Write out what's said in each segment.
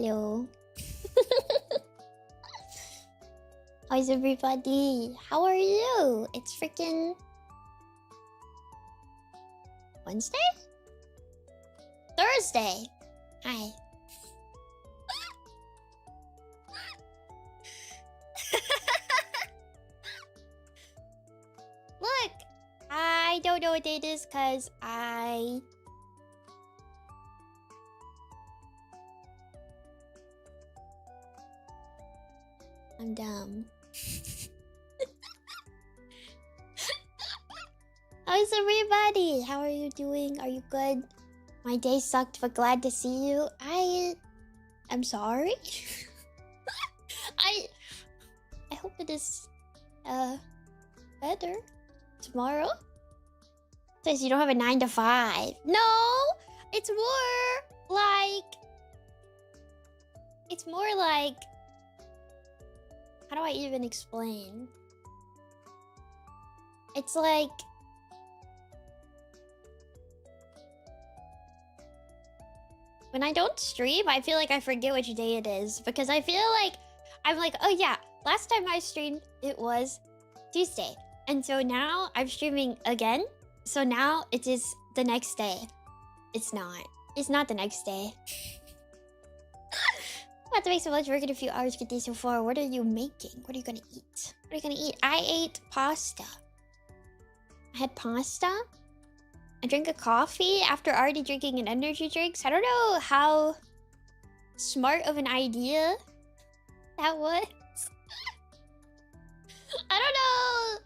Hello. How's everybody? How are you? It's freaking Wednesday? Thursday. Hi. Look, I don't know what day it is because I'm dumb. How's everybody? How are you doing? Are you good? My day sucked, but glad to see you. I'm sorry. I hope it is better tomorrow. Says you don't have a 9 to 5. No, it's more like how do I even explain? It's like when I don't stream, I feel like I forget which day it is because I feel like I'm like, oh yeah, last time I streamed it was Tuesday. And so now I'm streaming again. So now it is the next day. It's not. It's not the next day. I have to make some lunch work in a few hours. Good day so far. What are you making? What are you gonna eat? What are you gonna eat? I ate pasta. I had pasta. I drank a coffee after already drinking an energy drink. So I don't know how smart of an idea that was. I don't know.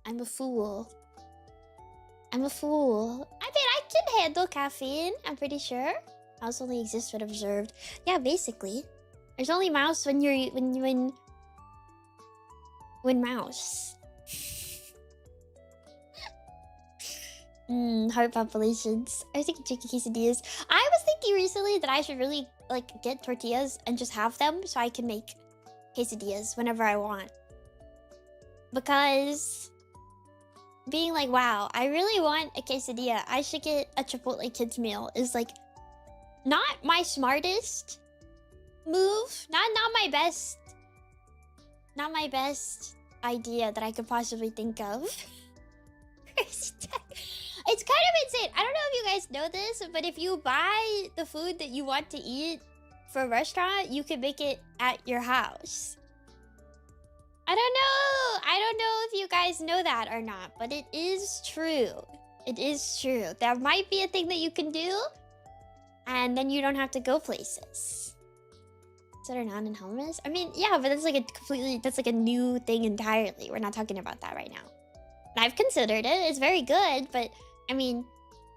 I'm a fool. I'm a fool. I mean, I can handle caffeine. I'm pretty sure. Mouse only exists when observed. Yeah, basically. There's only mouse when you're when mouse. Heart palpitations. I was thinking chicken quesadillas. I was thinking recently that I should really like get tortillas and just have them so I can make quesadillas whenever I want. Because being like, wow, I really want a quesadilla. I should get a Chipotle kids meal is like not my smartest move. Not my best idea that I could possibly think of. It's kind of insane. I don't know if you guys know this, but if you buy the food that you want to eat for a restaurant, you can make it at your house. I don't know if you guys know that or not, but it is true. It is true. That might be a thing that you can do, and then you don't have to go places. Consider naan and hummus? I mean, yeah, but that's like a new thing entirely. We're not talking about that right now. I've considered it. It's very good, but I mean,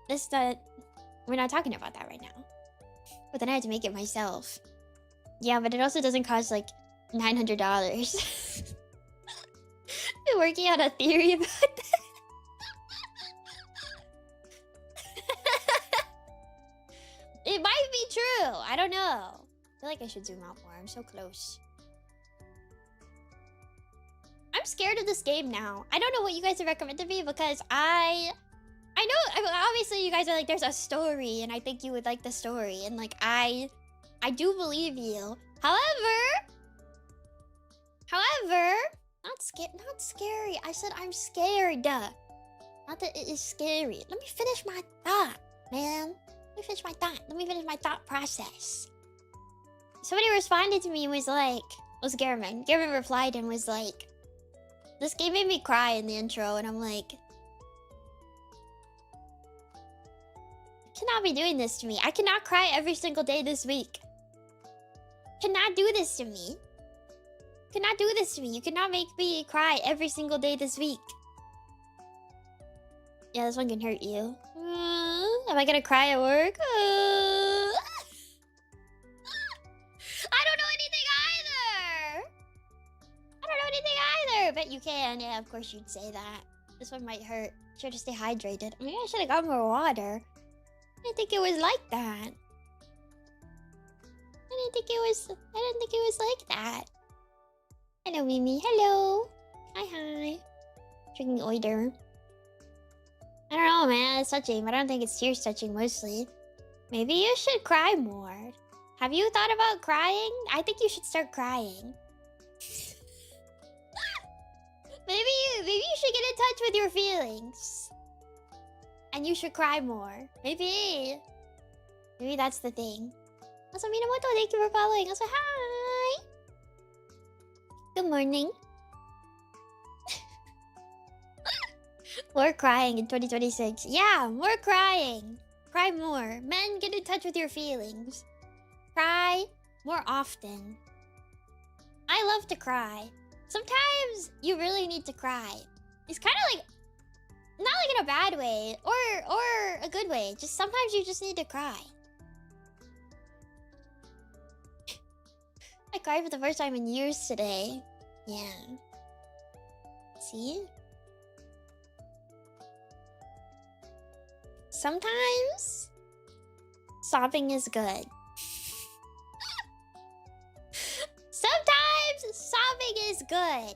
we're not talking about that right now. But then I had to make it myself. Yeah, but it also doesn't cost like $900. Been working on a theory about that. It might be true. I don't know. I feel like I should zoom out more. I'm so close. I'm scared of this game now. I don't know what you guys have recommended me because I know obviously you guys are like there's a story and I think you would like the story and like I do believe you. However, not scary. I said I'm scared. Not that it is scary. Let me finish my thought, man. Let me finish my thought process. Somebody responded to me and was like, was Garmin. Garmin replied and was like, this game made me cry in the intro, and I'm like, I cannot be doing this to me. I cannot cry every single day this week. Cannot do this to me. Cannot do this to me. You cannot make me cry every single day this week. Yeah, this one can hurt you. Am I gonna cry at work? I don't know anything either. Bet you can. Yeah, of course you'd say that. This one might hurt. Sure to stay hydrated. Maybe I should have got more water. I didn't think it was like that. I didn't think it was like that. Hello, Mimi. Hello. Hi. Drinking oider. I don't know, man. It's touching, but I don't think it's tears touching mostly. Maybe you should cry more. Have you thought about crying? I think you should start crying. Maybe you should get in touch with your feelings. And you should cry more. Maybe that's the thing. Also, Minamoto, thank you for following. Also, hi! Good morning. More crying in 2026. Yeah, more crying. Cry more. Men, get in touch with your feelings. Cry more often. I love to cry. Sometimes you really need to cry. It's kind of like, not like in a bad way or a good way. Just sometimes you just need to cry. I cried for the first time in years today. Yeah. See? Sometimes sobbing is good. Sometimes sobbing is good.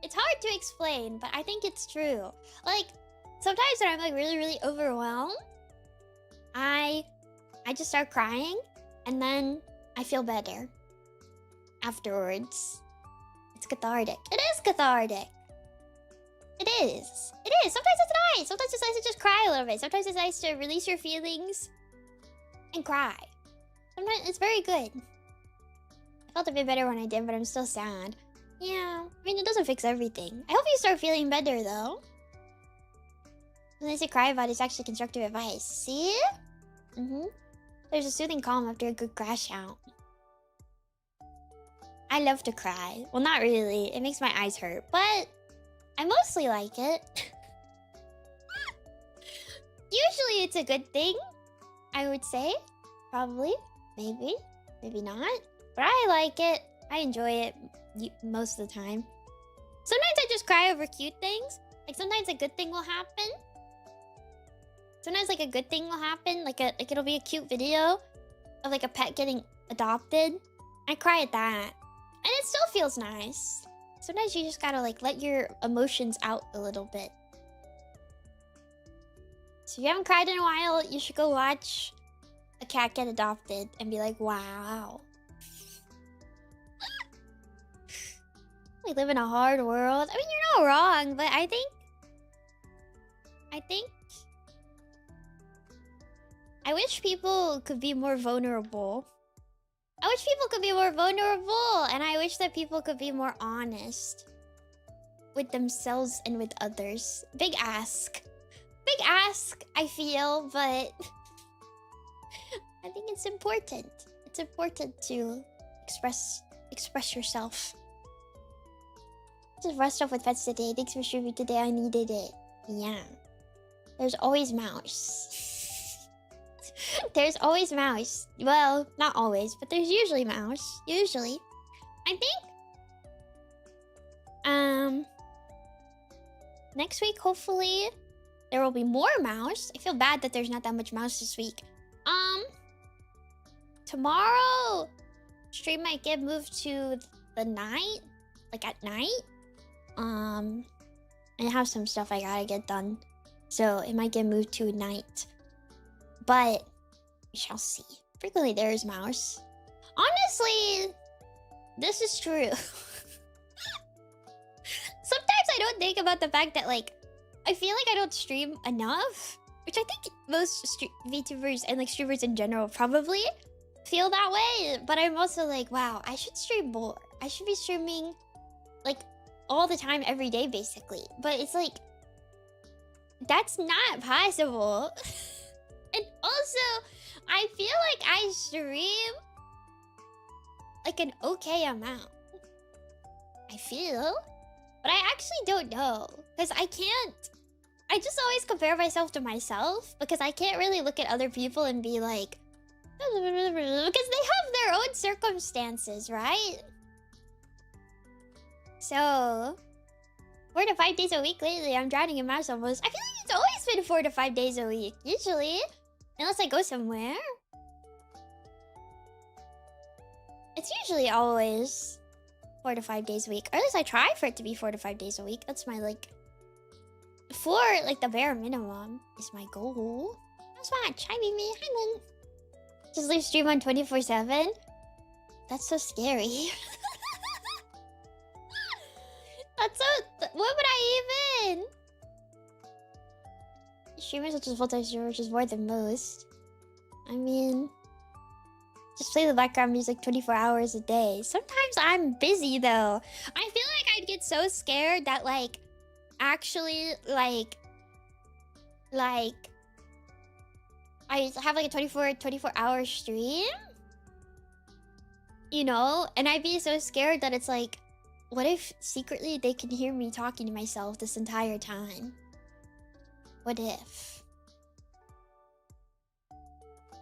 It's hard to explain, but I think it's true. Like, sometimes when I'm like really overwhelmed, I just start crying and then I feel better afterwards. It's cathartic. It is cathartic. It is. It is. Sometimes it's nice. Sometimes it's nice to just cry a little bit. Sometimes it's nice to release your feelings and cry. Sometimes it's very good. I felt a bit better when I did, but I'm still sad. Yeah, I mean, it doesn't fix everything. I hope you start feeling better, though. When I say cry about it, it's actually constructive advice. See? There's a soothing calm after a good crash out. I love to cry. Well, not really. It makes my eyes hurt, but I mostly like it. Usually it's a good thing, I would say. Probably. Maybe. Maybe not. But I like it. I enjoy it most of the time. Sometimes I just cry over cute things. Like sometimes a good thing will happen. Sometimes like a good thing will happen. Like it'll be a cute video of like a pet getting adopted. I cry at that. And it still feels nice. Sometimes you just gotta like let your emotions out a little bit. So if you haven't cried in a while, you should go watch a cat get adopted and be like, wow. We live in a hard world. I mean, you're not wrong, but I think I wish people could be more vulnerable. I wish people could be more vulnerable, and I wish that people could be more honest with themselves and with others. Big ask. Big ask, I feel, but I think it's important. It's important to express yourself. Just rushed off with pets today. Thanks for streaming today. I needed it. Yeah. There's always mouse. There's always mouse. Well, not always, but there's usually mouse. Usually. I think next week, hopefully, there will be more mouse. I feel bad that there's not that much mouse this week. Tomorrow, stream might get moved to the night. Like at night. I have some stuff I gotta get done. So it might get moved to night. But we shall see. Frequently there is mouse. Honestly, this is true. Sometimes I don't think about the fact that like I feel like I don't stream enough. Which I think most VTubers and like streamers in general probably feel that way. But I'm also like, wow, I should stream more. I should be streaming like all the time, every day, basically. But it's like, that's not possible. And also, I feel like I stream like an okay amount. I feel. But I actually don't know. Because I just always compare myself to myself. Because I can't really look at other people and be like, because they have their own circumstances, right? So, 4 to 5 days a week lately, I'm drowning in mouse almost. I feel like it's always been 4 to 5 days a week, usually. Unless I go somewhere. It's usually always 4 to 5 days a week. Or at least I try for it to be 4 to 5 days a week. That's my, like... the bare minimum is my goal. How's Watch? Hi, Mimi. Hi, Lynn. Just leave stream on 24/7? That's so scary. That's so... What would I even... Streamers such as full-time streamer, which is more than most. I mean... Just play the background music 24 hours a day. Sometimes I'm busy, though. I feel like I'd get so scared that, like... Actually, like... I have, like, a 24-hour stream? You know? And I'd be so scared that it's like... What if secretly they can hear me talking to myself this entire time? What if?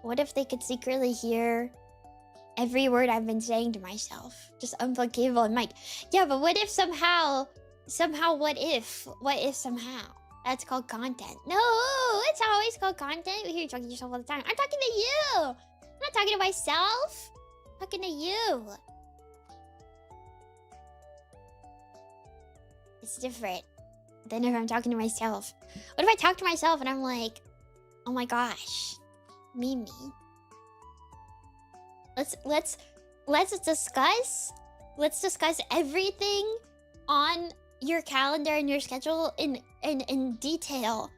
What if they could secretly hear every word I've been saying to myself? Just unplug cable and mic. Yeah, but what if somehow, what if somehow? That's called content. No, it's always called content. We hear you talking to yourself all the time. I'm talking to you. I'm not talking to myself. I'm talking to you. It's different than if I'm talking to myself. What if I talk to myself and I'm like, oh my gosh, Mimi. Let's discuss everything on your calendar and your schedule in detail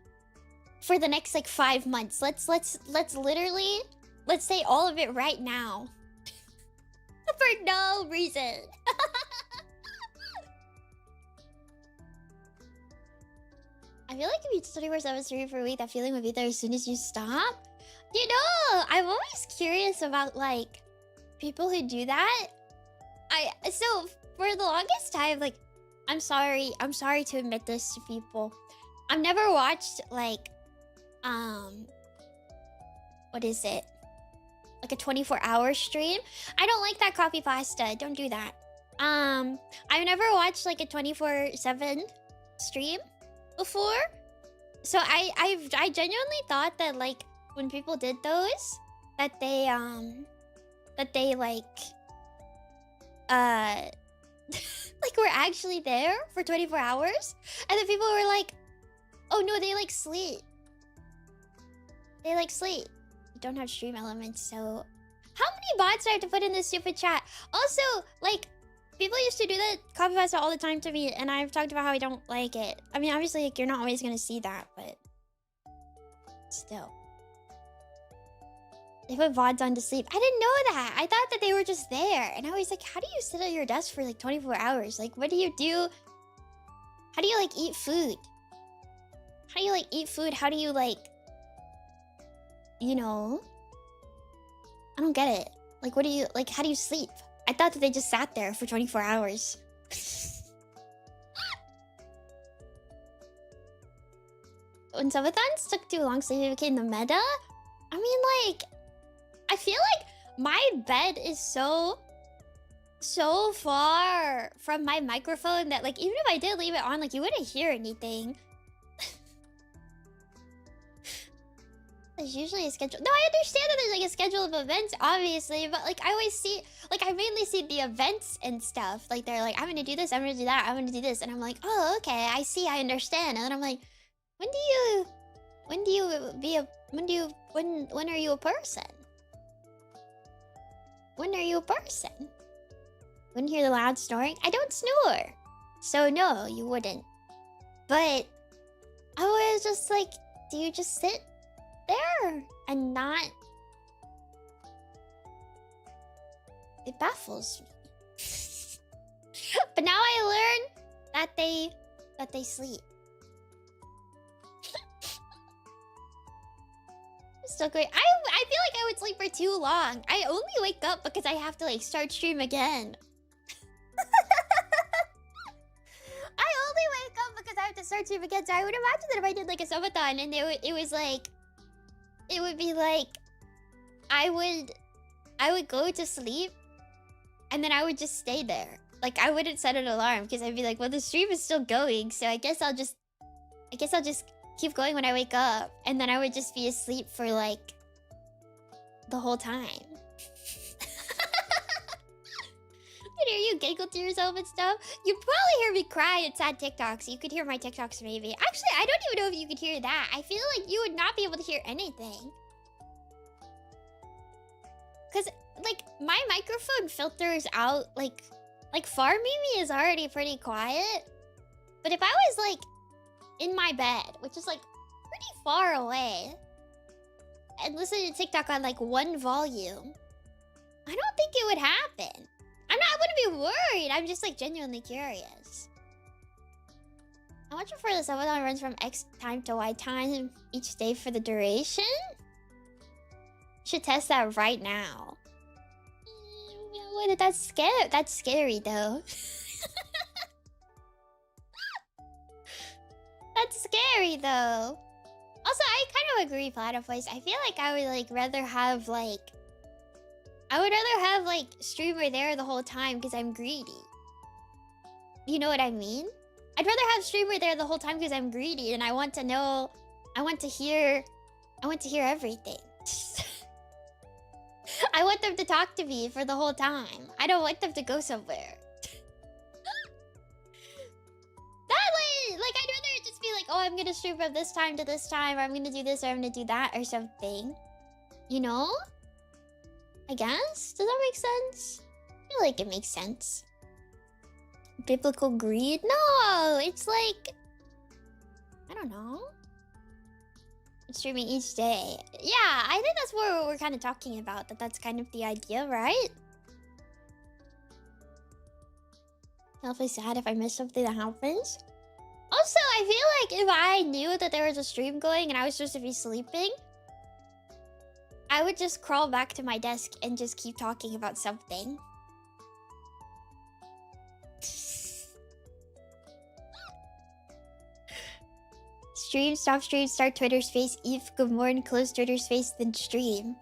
for the next like 5 months. Let's literally say all of it right now. For no reason. I feel like if you 24/7 stream for a week, that feeling would be there as soon as you stop. You know, I'm always curious about like people who do that. So for the longest time, like, I'm sorry to admit this to people. I've never watched like what is it? Like a 24-hour stream. I don't like that copy pasta. Don't do that. I've never watched like a 24/7 stream before. So I genuinely thought that like when people did those that they like like we're actually there for 24 hours, and then people were like, oh no, they like sleep. They like sleep. You don't have stream elements, so how many bots do I have to put in this stupid chat? Also, like, people used to do that copy pasta all the time to me, and I've talked about how I don't like it. I mean, obviously, like, you're not always gonna see that, but still. They put VODs on to sleep. I didn't know that. I thought that they were just there. And I was like, how do you sit at your desk for like 24 hours? Like, what do you do? How do you like eat food? How do you like eat food? How do you like, you know? I don't get it. Like, what do you, like, how do you sleep? I thought that they just sat there for 24 hours. When subathons took too long, sleeping became the meta? I mean, like, I feel like my bed is so far from my microphone that, like, even if I did leave it on, like, you wouldn't hear anything. There's usually a schedule. No, I understand that there's, like, a schedule of events, obviously, but, like, I always see, like, I mainly see the events and stuff. Like, they're like, I'm gonna do this, I'm gonna do that, I'm gonna do this. And I'm like, oh, okay, I see, I understand. And then I'm like, when are you a person? When are you a person? Wouldn't hear the loud snoring? I don't snore. So no, you wouldn't. But I was just like, do you just sit there and not? It baffles me. But now I learn that they sleep. So great. I feel like I would sleep for too long. I only wake up because I have to like start stream again. I only wake up because I have to start stream again. So I would imagine that if I did like a subathon and it would be like I would go to sleep and then I would just stay there. Like I wouldn't set an alarm because I'd be like, well, the stream is still going, so I guess I'll just keep going when I wake up, and then I would just be asleep for like the whole time. I hear you giggle to yourself and stuff. You'd probably hear me cry at sad TikToks. You could hear my TikToks maybe. Actually, I don't even know if you could hear that. I feel like you would not be able to hear anything. my microphone filters out like Farmimi is already pretty quiet. But if I was like in my bed, which is like pretty far away, and listening to TikTok on like one volume, I don't think it would happen. I wouldn't be worried. I'm just like genuinely curious. How much before the subathon runs from X time to Y time each day for the duration? Should test that right now. That's scary. That's scary though. That's scary though. Also, I kind of agree, Platypus. I feel like I would like rather have like streamer there the whole time because I'm greedy. You know what I mean? I'd rather have streamer there the whole time because I'm greedy and I want to know, I want to hear everything. I want them to talk to me for the whole time. I don't want them to go somewhere. I'd rather it just be like, oh, I'm gonna stream from this time to this time, or I'm gonna do this, or I'm gonna do that, or something. You know? I guess? Does that make sense? I feel like it makes sense. Biblical greed? No, it's like, I don't know. Streaming each day. Yeah, I think that's what we're kind of talking about. That's kind of the idea, right? I'll feel sad if I miss something that happens. Also, I feel like if I knew that there was a stream going and I was supposed to be sleeping, I would just crawl back to my desk and just keep talking about something. Stream, stop stream, start Twitter space, if good morning, close Twitter space, then stream.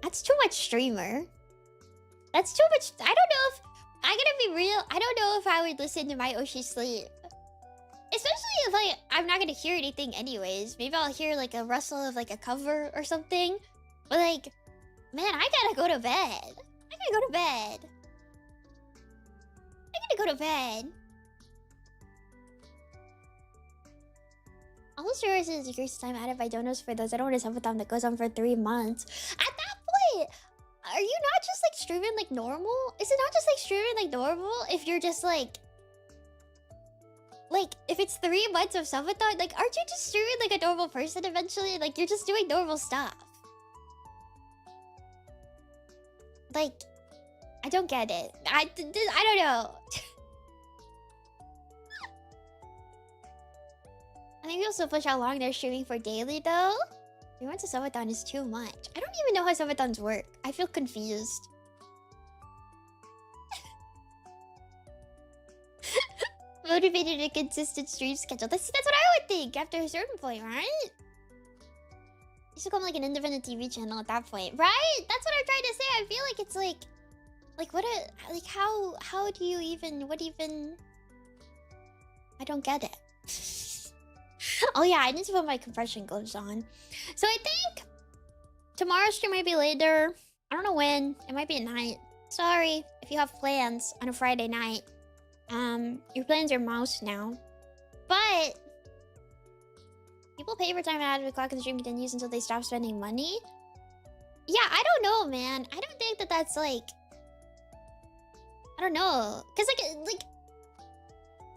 That's too much streamer. That's too much. I don't know if, I'm gonna be real, I don't know if I would listen to my Oshi sleep. Especially if like, I'm not gonna hear anything anyways. Maybe I'll hear like a rustle of like a cover or something. But like, man, I gotta go to bed. I gotta go to bed. I gotta go to bed. All streamers is a great time added by donos for those that don't want to subathon that goes on for 3 months. At that point, are you not just like streaming like normal? Is it not just like streaming like normal if you're just like if it's 3 months of subathon, like aren't you just streaming like a normal person eventually? Like you're just doing normal stuff. Like, I don't get it. I don't know. I think we'll still push how long they're streaming for daily though. 3 months of subathon is too much. I don't even know how subathons work. I feel confused. Motivated a consistent stream schedule. That's what I would think after a certain point, right? You should become like an independent TV channel at that point, right? That's what I'm trying to say. I feel like it's like what a, like how do you even, what even, I don't get it. Oh yeah, I need to put my compression gloves on. So I think tomorrow's stream might be later. I don't know when. It might be at night. Sorry if you have plans on a Friday night. Your plans are mouse now. But people pay for time out of the clock and the stream continues until they stop spending money. Yeah, I don't know, man. I don't think that that's like, I don't know. Cause like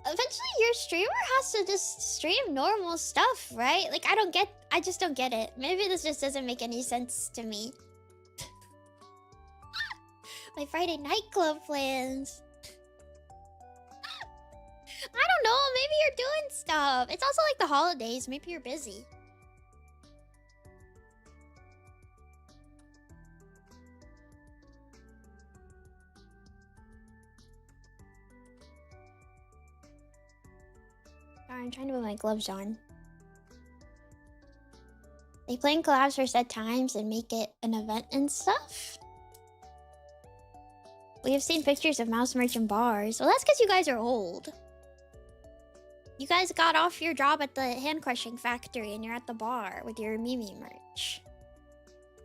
eventually your streamer has to just stream normal stuff, right? Like I just don't get it. Maybe this just doesn't make any sense to me. My Friday nightclub plans. I don't know, maybe you're doing stuff. It's also like the holidays, maybe you're busy. Sorry, I'm trying to put my gloves on. They plan collabs for set times and make it an event and stuff? We have seen pictures of mouse merch in bars. Well, that's because you guys are old. You guys got off your job at the hand crushing factory and you're at the bar with your Nemimi merch.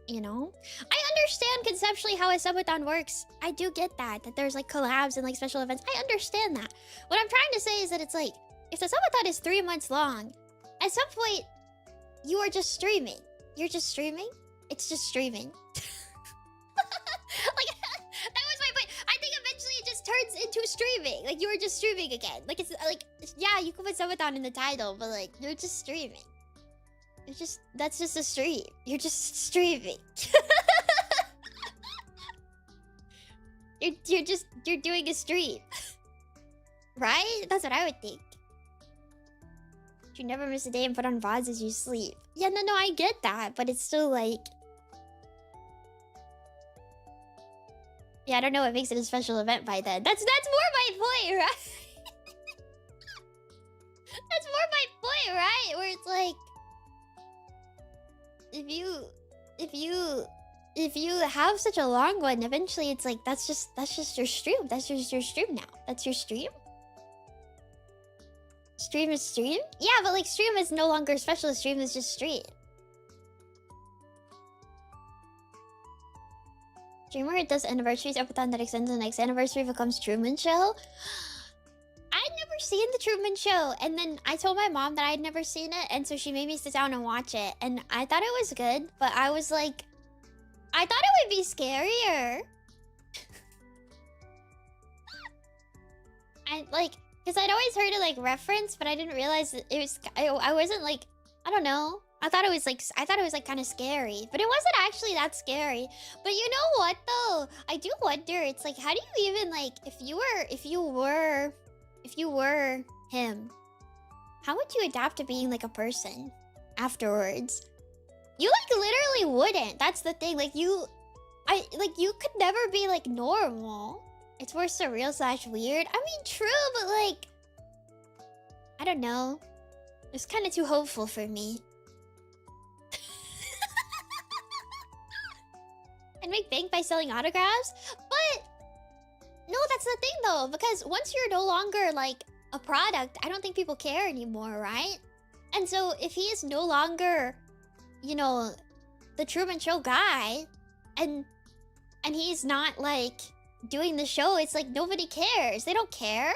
You know? I understand conceptually how a subathon works. I do get that there's like collabs and like special events. I understand that. What I'm trying to say is that it's like, if the subathon is 3 months long, at some point, you are just streaming. You're just streaming? It's just streaming. Like, that was my point. I think eventually it just turns into streaming. Like, you were just streaming again. Like, it's like, yeah, you can put subathon in the title, but like, you're just streaming. You're just, that's just a stream. You're just streaming. You're doing a stream. Right? That's what I would think. You never miss a day and put on VODs as you sleep. Yeah, no, I get that, but it's still like... Yeah, I don't know what makes it a special event by then. That's more my point, right? That's more my point, right? Where it's like... If you have such a long one, eventually it's like, that's just your stream. That's just your stream now. That's your stream? Stream is stream? Yeah, but like stream is no longer special. Stream is just stream. Streamer does anniversaries everything that extends the next anniversary becomes Truman Show. I'd never seen the Truman Show, and then I told my mom that I'd never seen it, and so she made me sit down and watch it, and I thought it was good, but I was like, I thought it would be scarier. I like, because I'd always heard it like reference, but I didn't realize that it was. I wasn't like, I don't know. I thought it was like kind of scary, but it wasn't actually that scary. But you know what though? I do wonder. It's like, how do you even like if you were him, how would you adapt to being like a person afterwards? You like literally wouldn't. That's the thing. Like you could never be like normal. It's more surreal / weird. I mean, true, but like, I don't know. It's kind of too hopeful for me. And make bank by selling autographs? But, no, that's the thing though. Because once you're no longer like a product, I don't think people care anymore, right? And so if he is no longer, you know, the Truman Show guy, and he's not like doing the show, it's like nobody cares. They don't care.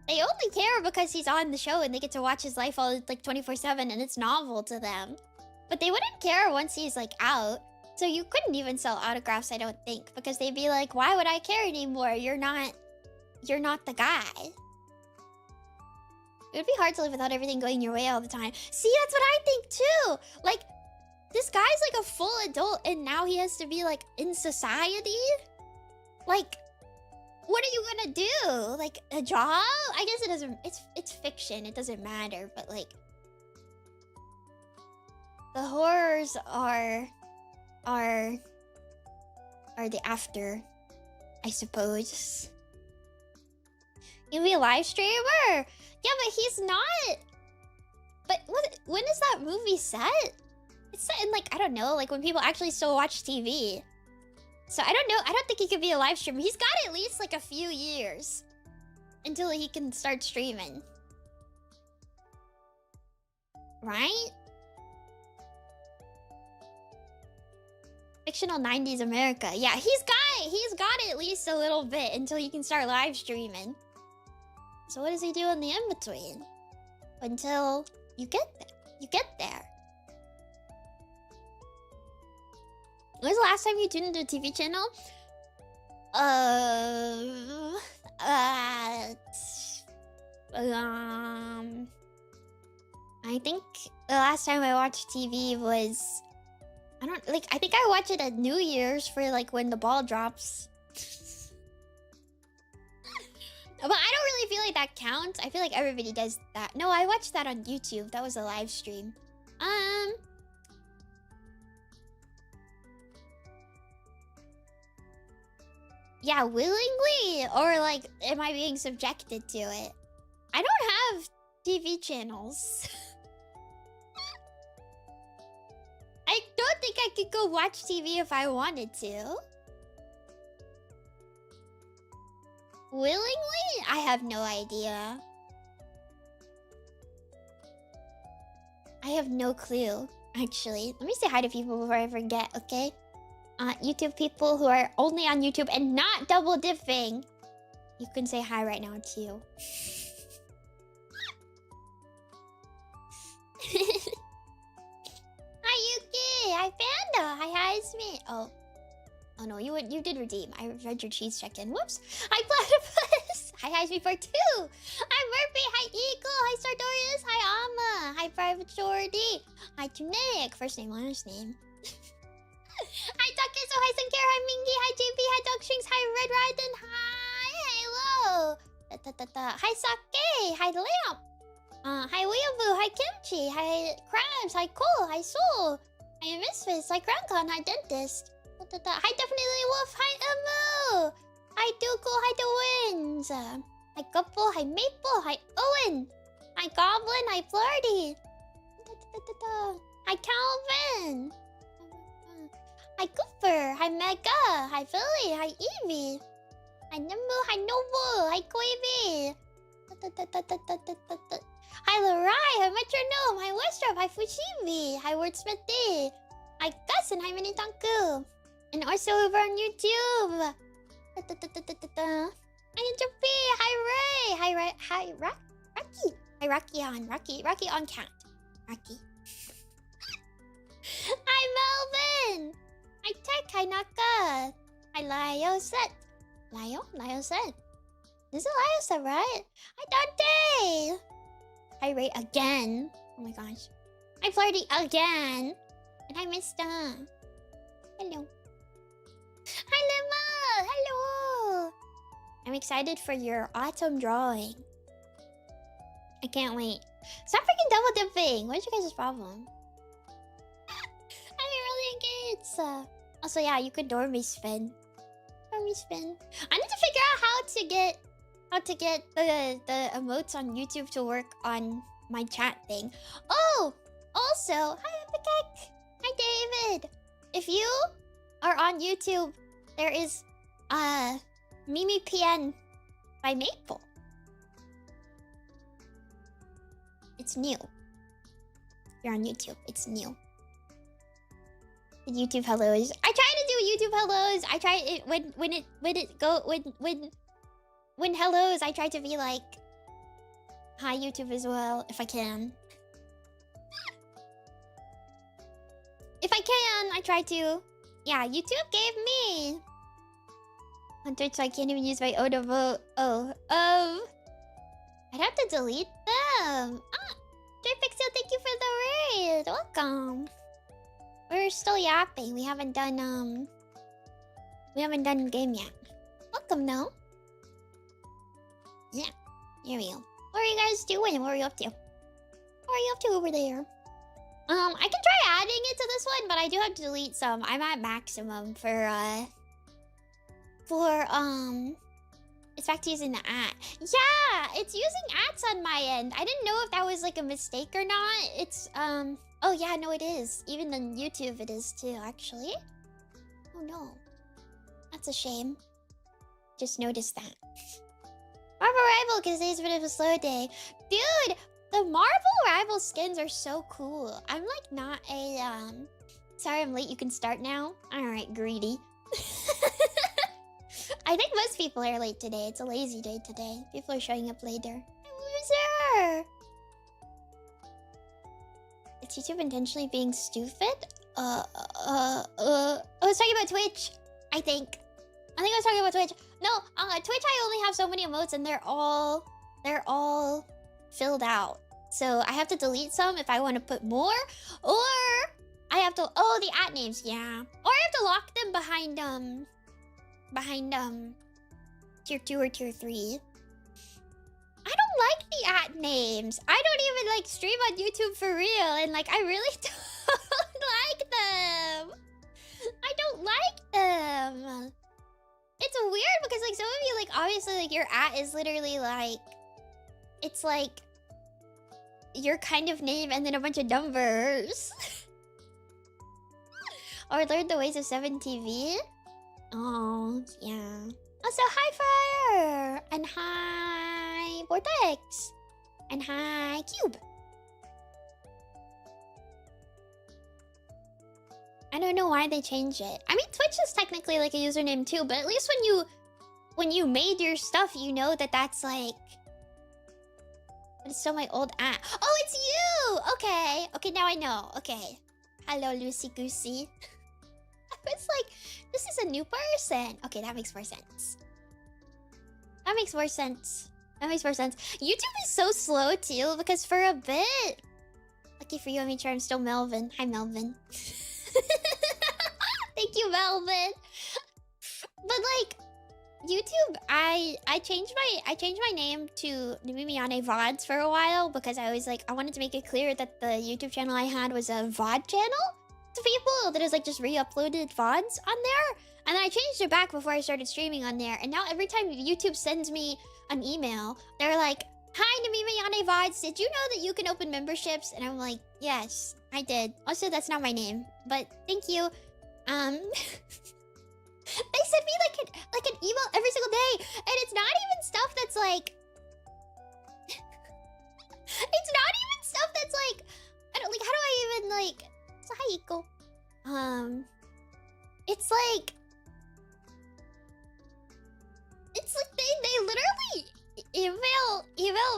They only care because he's on the show and they get to watch his life all like 24/7 and it's novel to them. But they wouldn't care once he's like out. So you couldn't even sell autographs, I don't think, because they'd be like, why would I care anymore? You're not the guy. It would be hard to live without everything going your way all the time. See, that's what I think too. Like, this guy's like a full adult and now he has to be like in society? Like, what are you gonna do? Like, a job? I guess it doesn't, it's fiction, it doesn't matter, but like, the horrors are the after, I suppose. You'll be a live streamer? Yeah, but he's not. But when is that movie set? It's set in like, I don't know, like when people actually still watch TV. So I don't know, I don't think he could be a live streamer. He's got at least like a few years until he can start streaming. Right? Fictional 90s America. Yeah, he's got at least a little bit until he can start live streaming. So what does he do in the in-between? Until you get there. When was the last time you tuned into a TV channel? I think the last time I watched TV was, I think I watch it at New Year's for like when the ball drops. But I don't really feel like that counts. I feel like everybody does that. No, I watched that on YouTube. That was a live stream. Yeah, willingly? Or like, am I being subjected to it? I don't have TV channels. I don't think I could go watch TV if I wanted to. Willingly? I have no idea. I have no clue, actually. Let me say hi to people before I forget, okay? YouTube people who are only on YouTube and not double dipping. You can say hi right now, too. Hi, Yuki! Hi, it's me. Oh no, you did redeem. I read your cheese check-in. Whoops. Hi, Platypus. Hi, me for 2. Hi, Murphy. Hi, Eagle. Hi, Sartorius. Hi, Amma. Hi, Private Shorty. Hi, Tunic. First name, last name. Hi, Tuckiso. Hi, Sinclair. Hi, Mingy. Hi, JP. Hi, Dog Strings. Hi, Red Ryden. Hi, Halo. Hi, Sake. Hi, Lamp. Hi, Weeaboo. Hi, Kimchi. Hi, Krabs. Hi, Cole. Hi, Soul. Hi, Misfits. Hi, Groundcon. Hi, Dentist. Hi, Definitely Wolf. Hi, Emu. Hi, Dukel. Hi, The Winds. Hi, Couple. Hi, Maple. Hi, Owen. Hi, Goblin. Hi, Flirty. Hi, Calvin. Hi, Cooper. Hi, Mega. Hi, Philly. Hi, Evie. Hi, Nimbu. Hi, Noble. Hi, Quavy. Hi, Larai. Hi, Metronome. Hi, Westrop. Hi, Fushimi. Hi, Wordsmith D. Hi, Gus. And hi, Minitanku. And also over on YouTube. Hi, Jumpy. Hi, Ray. Hi, Ray. Hi, Rocky. Hi, Rocky on. Rocky on cat. Rocky. Hi, Melvin. Hi, Tech. Hi, Naka. Hi, Lio Set. Lio Set. This is Lio Set, right? Hi, Dante. Hi, Ray again. Oh my gosh. Hi, Flirty again. And hi, Mista. Hello. Hi, Lemma. Hello. I'm excited for your autumn drawing. I can't wait. Stop freaking double dipping. What is your guys' problem? I'm really engaged. Also, yeah, you could dormy spin. Dormy spin. I need to figure out how to get the emotes on YouTube to work on my chat thing. Oh, also, hi Epicek. Hi David. If you are on YouTube, there is Mimi PN by Maple. It's new. If you're on YouTube, it's new. YouTube hellos. I try to do YouTube hellos. I try it when hellos. I try to be like, hi YouTube as well if I can. If I can, I try to. Yeah, YouTube gave me on Twitch, so I can't even use my own vote. I'd have to delete them. J-Pixel, thank you for the raid. Welcome. We're still yapping. We haven't done game yet. Welcome, no? Yeah. Here we go. What are you guys doing? What are you up to? What are you up to over there? I can try adding it to this one, but I do have to delete some. I'm at maximum for it's back to using the at. Yeah, it's using ats on my end. I didn't know if that was like a mistake or not. It's oh yeah, no it is. Even on YouTube it is too, actually. Oh no. That's a shame. Just noticed that. Marvel Rival, because today's a bit of a slow day. Dude, the Marvel Rival skins are so cool. I'm like not a sorry I'm late, you can start now. Alright, greedy. I think most people are late today. It's a lazy day today. People are showing up later. Loser! Is YouTube intentionally being stupid? I was talking about Twitch, I think. I was talking about Twitch. No, Twitch I only have so many emotes and they're all filled out. So I have to delete some if I want to put more. Or I have to, the at names, yeah. Or I have to lock them behind tier 2 or tier 3. I don't like the at names. I don't even like stream on YouTube for real, and like I really don't like them. I don't like them. It's weird because like some of you like obviously like your at is literally like it's like your kind of name and then a bunch of numbers. Or learn the ways of 7TV. Oh, yeah. Also, hi Fire! And hi Vortex! And hi Cube! I don't know why they changed it. I mean, Twitch is technically like a username too, but at least when you made your stuff, you know that that's like... But it's still my old at. Oh, it's you! Okay. Okay, now I know. Okay. Hello, Lucy Goosey. It's like, this is a new person. Okay, that makes more sense. That makes more sense. That makes more sense. YouTube is so slow too, because for a bit... Lucky for you, I made sure I'm still Melvin. Hi, Melvin. Thank you, Melvin. But like, YouTube, I changed my name to Nemimi Yane VODs for a while because I was like, I wanted to make it clear that the YouTube channel I had was a VOD channel to people that is like just re-uploaded VODs on there. And then I changed it back before I started streaming on there. And now every time YouTube sends me an email, they're like, hi, Nemimi Yane VODs, did you know that you can open memberships? And I'm like, yes, I did. Also, that's not my name, but thank you. They send me like an email every single day, and it's not even stuff that's like... It's not even stuff that's like... I don't, like, how do I even, like... So, hi, Iko. It's like... It's like they literally email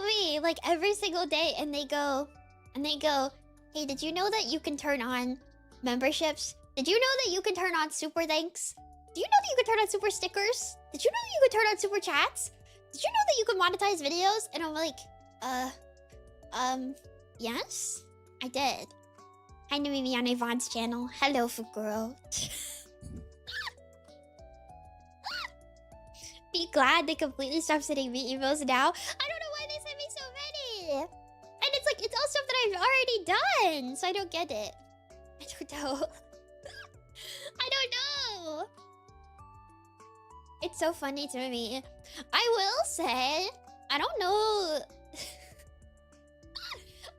me, like, every single day, and they go... Hey, did you know that you can turn on memberships? Did you know that you can turn on super thanks? Do you know that you can turn on super stickers? Did you know that you could turn on super chats? Did you know that you could monetize videos? And I'm like, yes, I did. Hi, Nemimi on Yvonne's channel. Hello, Fuguro. Be glad they completely stopped sending me emails now. I don't know why they send me so many. And it's like, it's all stuff that I've already done. So I don't get it. I don't know. I don't know. It's so funny to me. I will say, I don't know.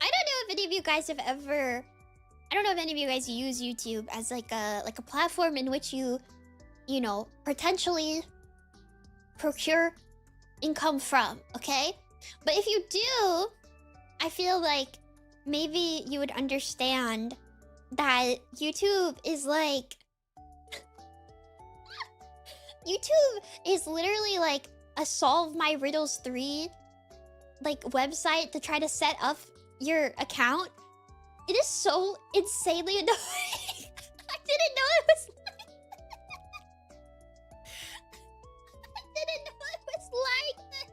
I don't know if any of you guys have ever... I don't know if any of you guys use YouTube as like a platform in which you know, potentially procure income from, okay? But if you do, I feel like maybe you would understand that YouTube is like... YouTube is literally like a Solve My Riddles 3 like website to try to set up your account. It is so insanely annoying. I didn't know it was like I didn't know it was like this.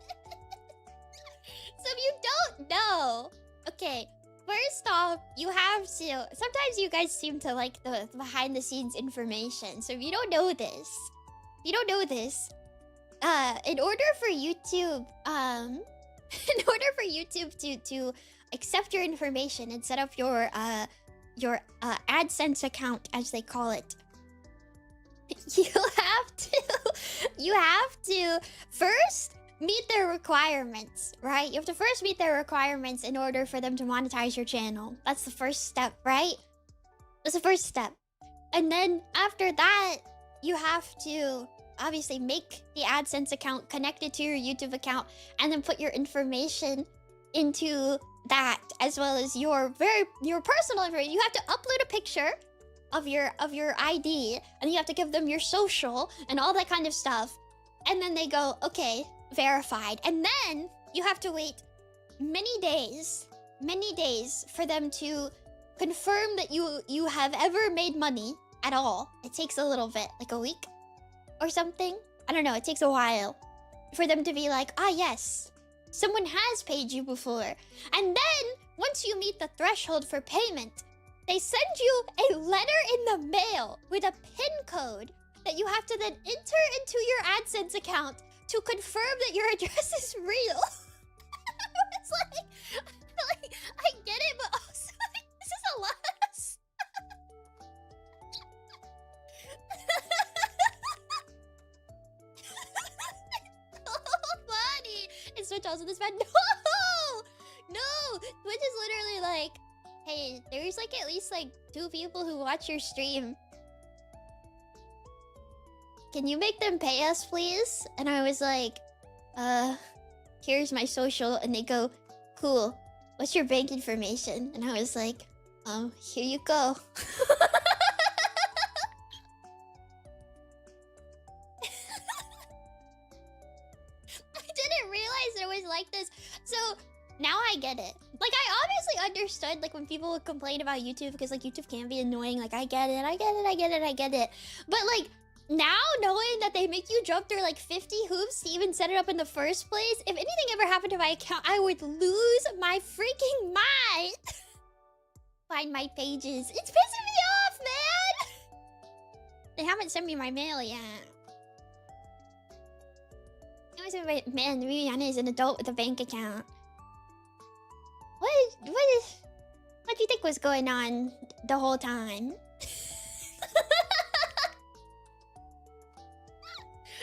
So if you don't know, okay, first off, you have to... Sometimes you guys seem to like the behind the scenes information. So if you don't know this, in order for YouTube, to accept your information and set up your AdSense account, as they call it, you have to first meet their requirements, right? You have to first meet their requirements in order for them to monetize your channel. That's the first step, right? That's the first step. And then after that, you have to obviously make the AdSense account connected to your YouTube account and then put your information into that, as well as your personal information. You have to upload a picture of your ID, and you have to give them your social and all that kind of stuff. And then they go, okay, verified. And then you have to wait many days for them to confirm that you have ever made money at all. It takes a little bit, like a week or something. I don't know, it takes a while for them to be like, ah, yes, someone has paid you before. And then once you meet the threshold for payment, they send you a letter in the mail with a PIN code that you have to then enter into your AdSense account to confirm that your address is real. It's like, I get it, but also this is a lot of stuff. Funny. Is Twitch also this bad? No, Twitch is literally like, hey, there's like at least like 2 people who watch your stream. Can you make them pay us, please? And I was like, here's my social. And they go, cool, what's your bank information? And I was like, here you go. I didn't realize it was like this. So now I get it. Like, I obviously understood, like, when people would complain about YouTube because, like, YouTube can be annoying. Like, I get it. But, like, now knowing that they make you jump through, like, 50 hoops to even set it up in the first place, if anything ever happened to my account, I would lose my freaking mind. Find my pages. It's pissing me off, man. They haven't sent me my mail yet. Man, Yane is an adult with a bank account. What do you think was going on the whole time?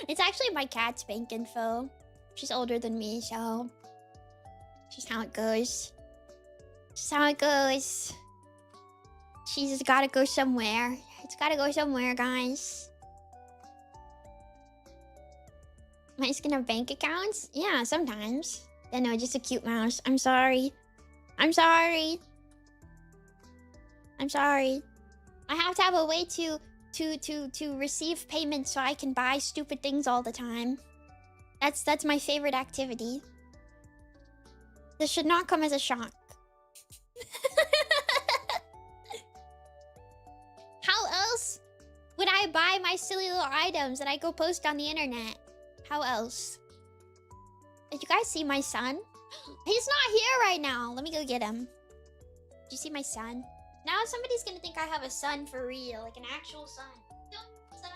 It's actually my cat's bank info. She's older than me, so just how it goes. Just how it goes. She's gotta go somewhere. It's gotta go somewhere, guys. Mice can have bank accounts? Yeah, sometimes. Yeah, no, just a cute mouse. I'm sorry. I'm sorry. I'm sorry. I have to have a way to receive payments so I can buy stupid things all the time. That's my favorite activity. This should not come as a shock. How else would I buy my silly little items that I go post on the internet? How else? Did you guys see my son? He's not here right now. Let me go get him. Did you see my son? Now somebody's gonna think I have a son for real. Like an actual son. No, son.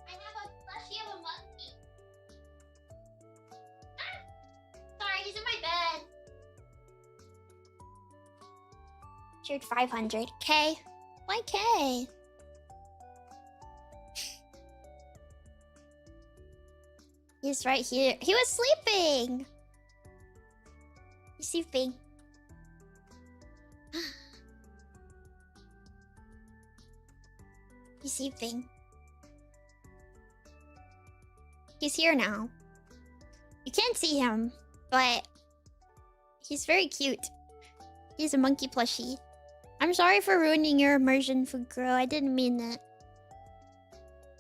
I have a plushie of a monkey. Ah! Sorry, he's in my bed. Shared 500. K. Why K? He's right here. He was sleeping. He's sleeping. He's sleeping. He's here now. You can't see him, but he's very cute. He's a monkey plushie. I'm sorry for ruining your immersion, food girl. I didn't mean that.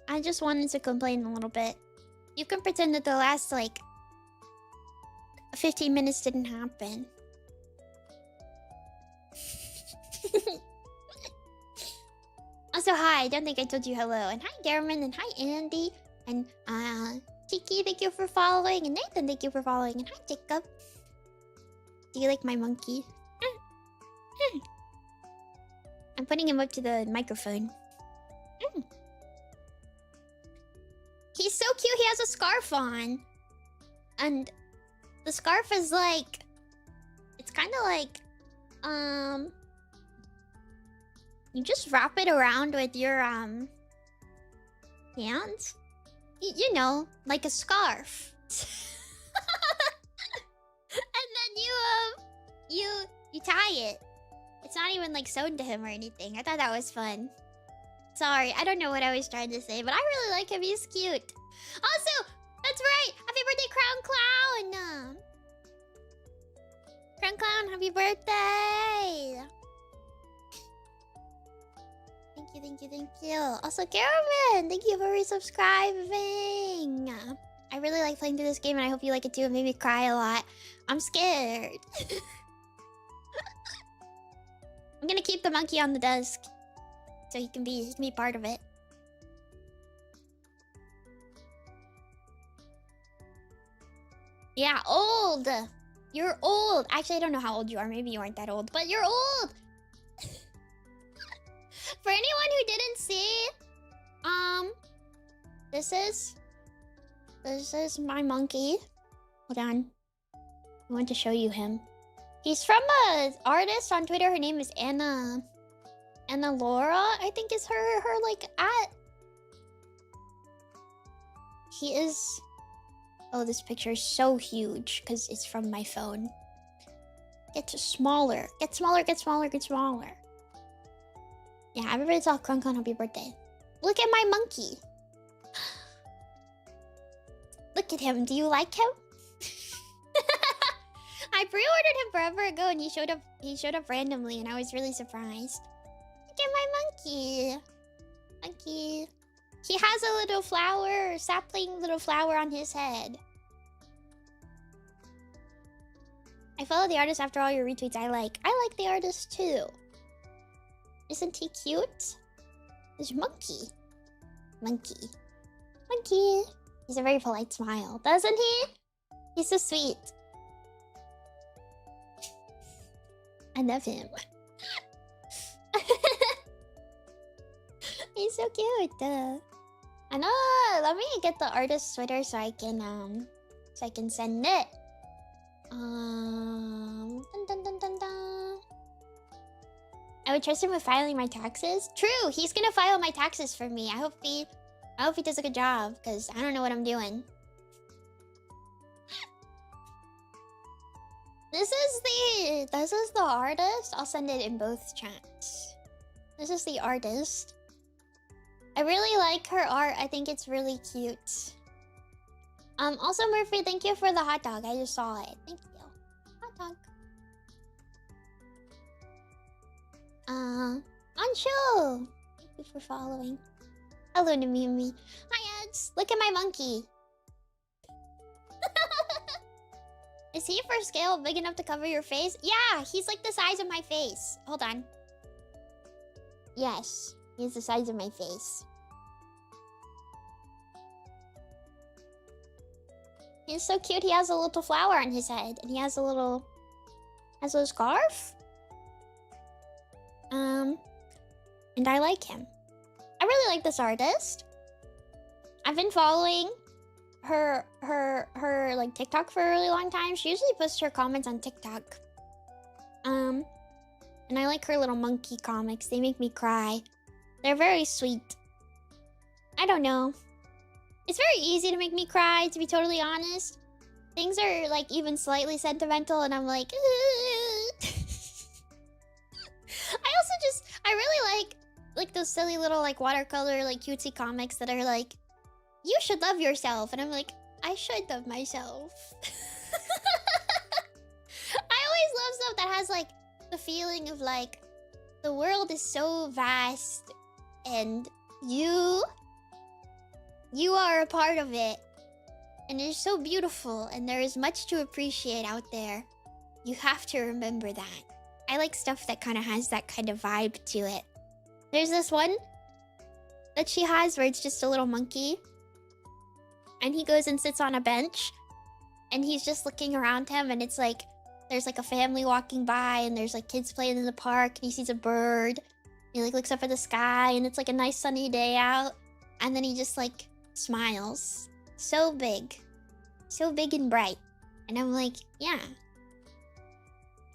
I just wanted to complain a little bit. You can pretend that the last, like, 15 minutes didn't happen. Also, hi. I don't think I told you hello. And hi, Garmin. And hi, Andy. And, Kiki, thank you for following. And Nathan, thank you for following. And hi, Jacob. Do you like my monkey? I'm putting him up to the microphone. He's so cute. He has a scarf on. And the scarf is like... It's kind of like... You just wrap it around with your, hands. You know, like a scarf. And then you tie it. It's not even like sewn to him or anything. I thought that was fun. Sorry, I don't know what I was trying to say, but I really like him. He's cute. Also, that's right. Happy birthday, Crown Clown. Crown Clown, happy birthday. Thank you. Also, Caravan, thank you for resubscribing. I really like playing through this game, and I hope you like it too. It made me cry a lot. I'm scared. I'm gonna keep the monkey on the desk, so he can be part of it. Yeah, old. You're old. Actually, I don't know how old you are. Maybe you aren't that old, but you're old. For anyone who didn't see, this is my monkey. Hold on. I want to show you him. He's from an artist on Twitter. Her name is Anna Laura, I think is her like at. He is. Oh, this picture is so huge because it's from my phone. Get smaller. Get smaller. Yeah, everybody tell Crunkan happy birthday. Look at my monkey. Look at him. Do you like him? I pre-ordered him forever ago and he showed up randomly and I was really surprised. Look at my monkey. Monkey. He has a little flower, sapling little flower on his head. I follow the artist after all your retweets I like. I like the artist too. Isn't he cute? There's Monkey. Monkey. Monkey. He's a very polite smile, doesn't he? He's so sweet. I love him. He's so cute. I know. Let me get the artist's Twitter so I can send it. Dun, dun, dun, dun, dun. I would trust him with filing my taxes. True, he's gonna file my taxes for me. I hope he does a good job, because I don't know what I'm doing. This is the artist. I'll send it in both chats. This is the artist. I really like her art. I think it's really cute. Also, Murphy, thank you for the hot dog. I just saw it. Thank you. Hot dog. Anshu! Thank you for following. Hello, Nemimi. Hi, Eds. Look at my monkey. Is he for scale big enough to cover your face? Yeah, he's like the size of my face. Hold on. Yes, he's the size of my face. He's so cute. He has a little flower on his head, and he has a little scarf. And I like him. I really like this artist. I've been following her like TikTok for a really long time. She usually posts her comments on TikTok. And I like her little monkey comics. They make me cry. They're very sweet. I don't know. It's very easy to make me cry, to be totally honest. Things are like even slightly sentimental and I'm like, I really like those silly little like watercolor like cutesy comics that are like, you should love yourself. And I'm like, I should love myself. I always love stuff that has like the feeling of like, the world is so vast and you are a part of it. And it's so beautiful and there is much to appreciate out there. You have to remember that. I like stuff that kind of has that kind of vibe to it. There's this one that she has where it's just a little monkey. And he goes and sits on a bench. And he's just looking around him and it's like, there's like a family walking by and there's like kids playing in the park and he sees a bird. He like looks up at the sky and it's like a nice sunny day out. And then he just like smiles. So big. So big and bright. And I'm like, yeah.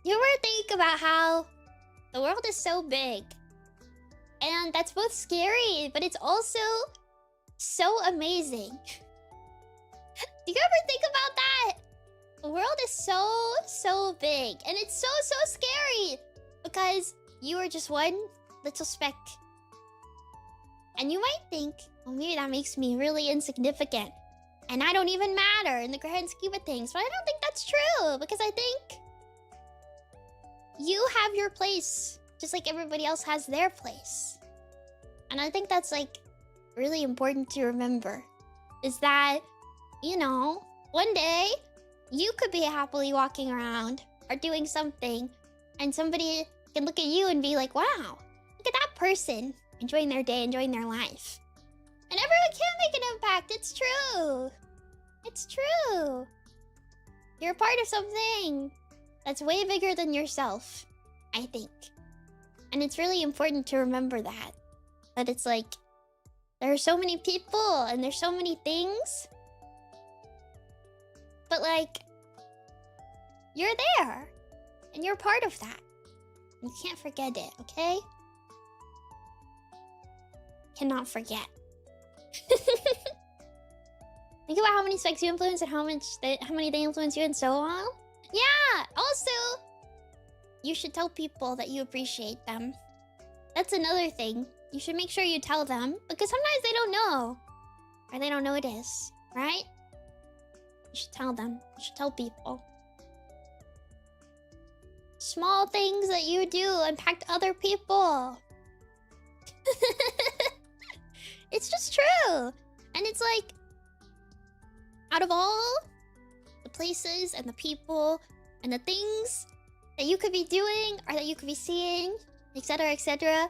You ever think about how the world is so big? And that's both scary, but it's also so amazing. Do you ever think about that? The world is so big. And it's so scary. Because you are just one little speck. And you might think, well, maybe that makes me really insignificant. And I don't even matter in the grand scheme of things. But I don't think that's true. Because I think you have your place. Just like everybody else has their place. And I think that's like really important to remember. Is that, you know, one day you could be happily walking around or doing something. And somebody can look at you and be like, wow, look at that person. Enjoying their day, enjoying their life. And everyone can make an impact. It's true. It's true. You're a part of something that's way bigger than yourself, I think. And it's really important to remember that. That it's like, there are so many people and there's so many things. But like, you're there. And you're part of that. You can't forget it, okay? Cannot forget. Think about how many specs you influence and how many they influence you and so on. Yeah, also, you should tell people that you appreciate them. That's another thing. You should make sure you tell them because sometimes they don't know. Or they don't notice, right? You should tell them. You should tell people. Small things that you do impact other people. It's just true. And it's like, out of all the places and the people and the things that you could be doing or that you could be seeing, etc., etc.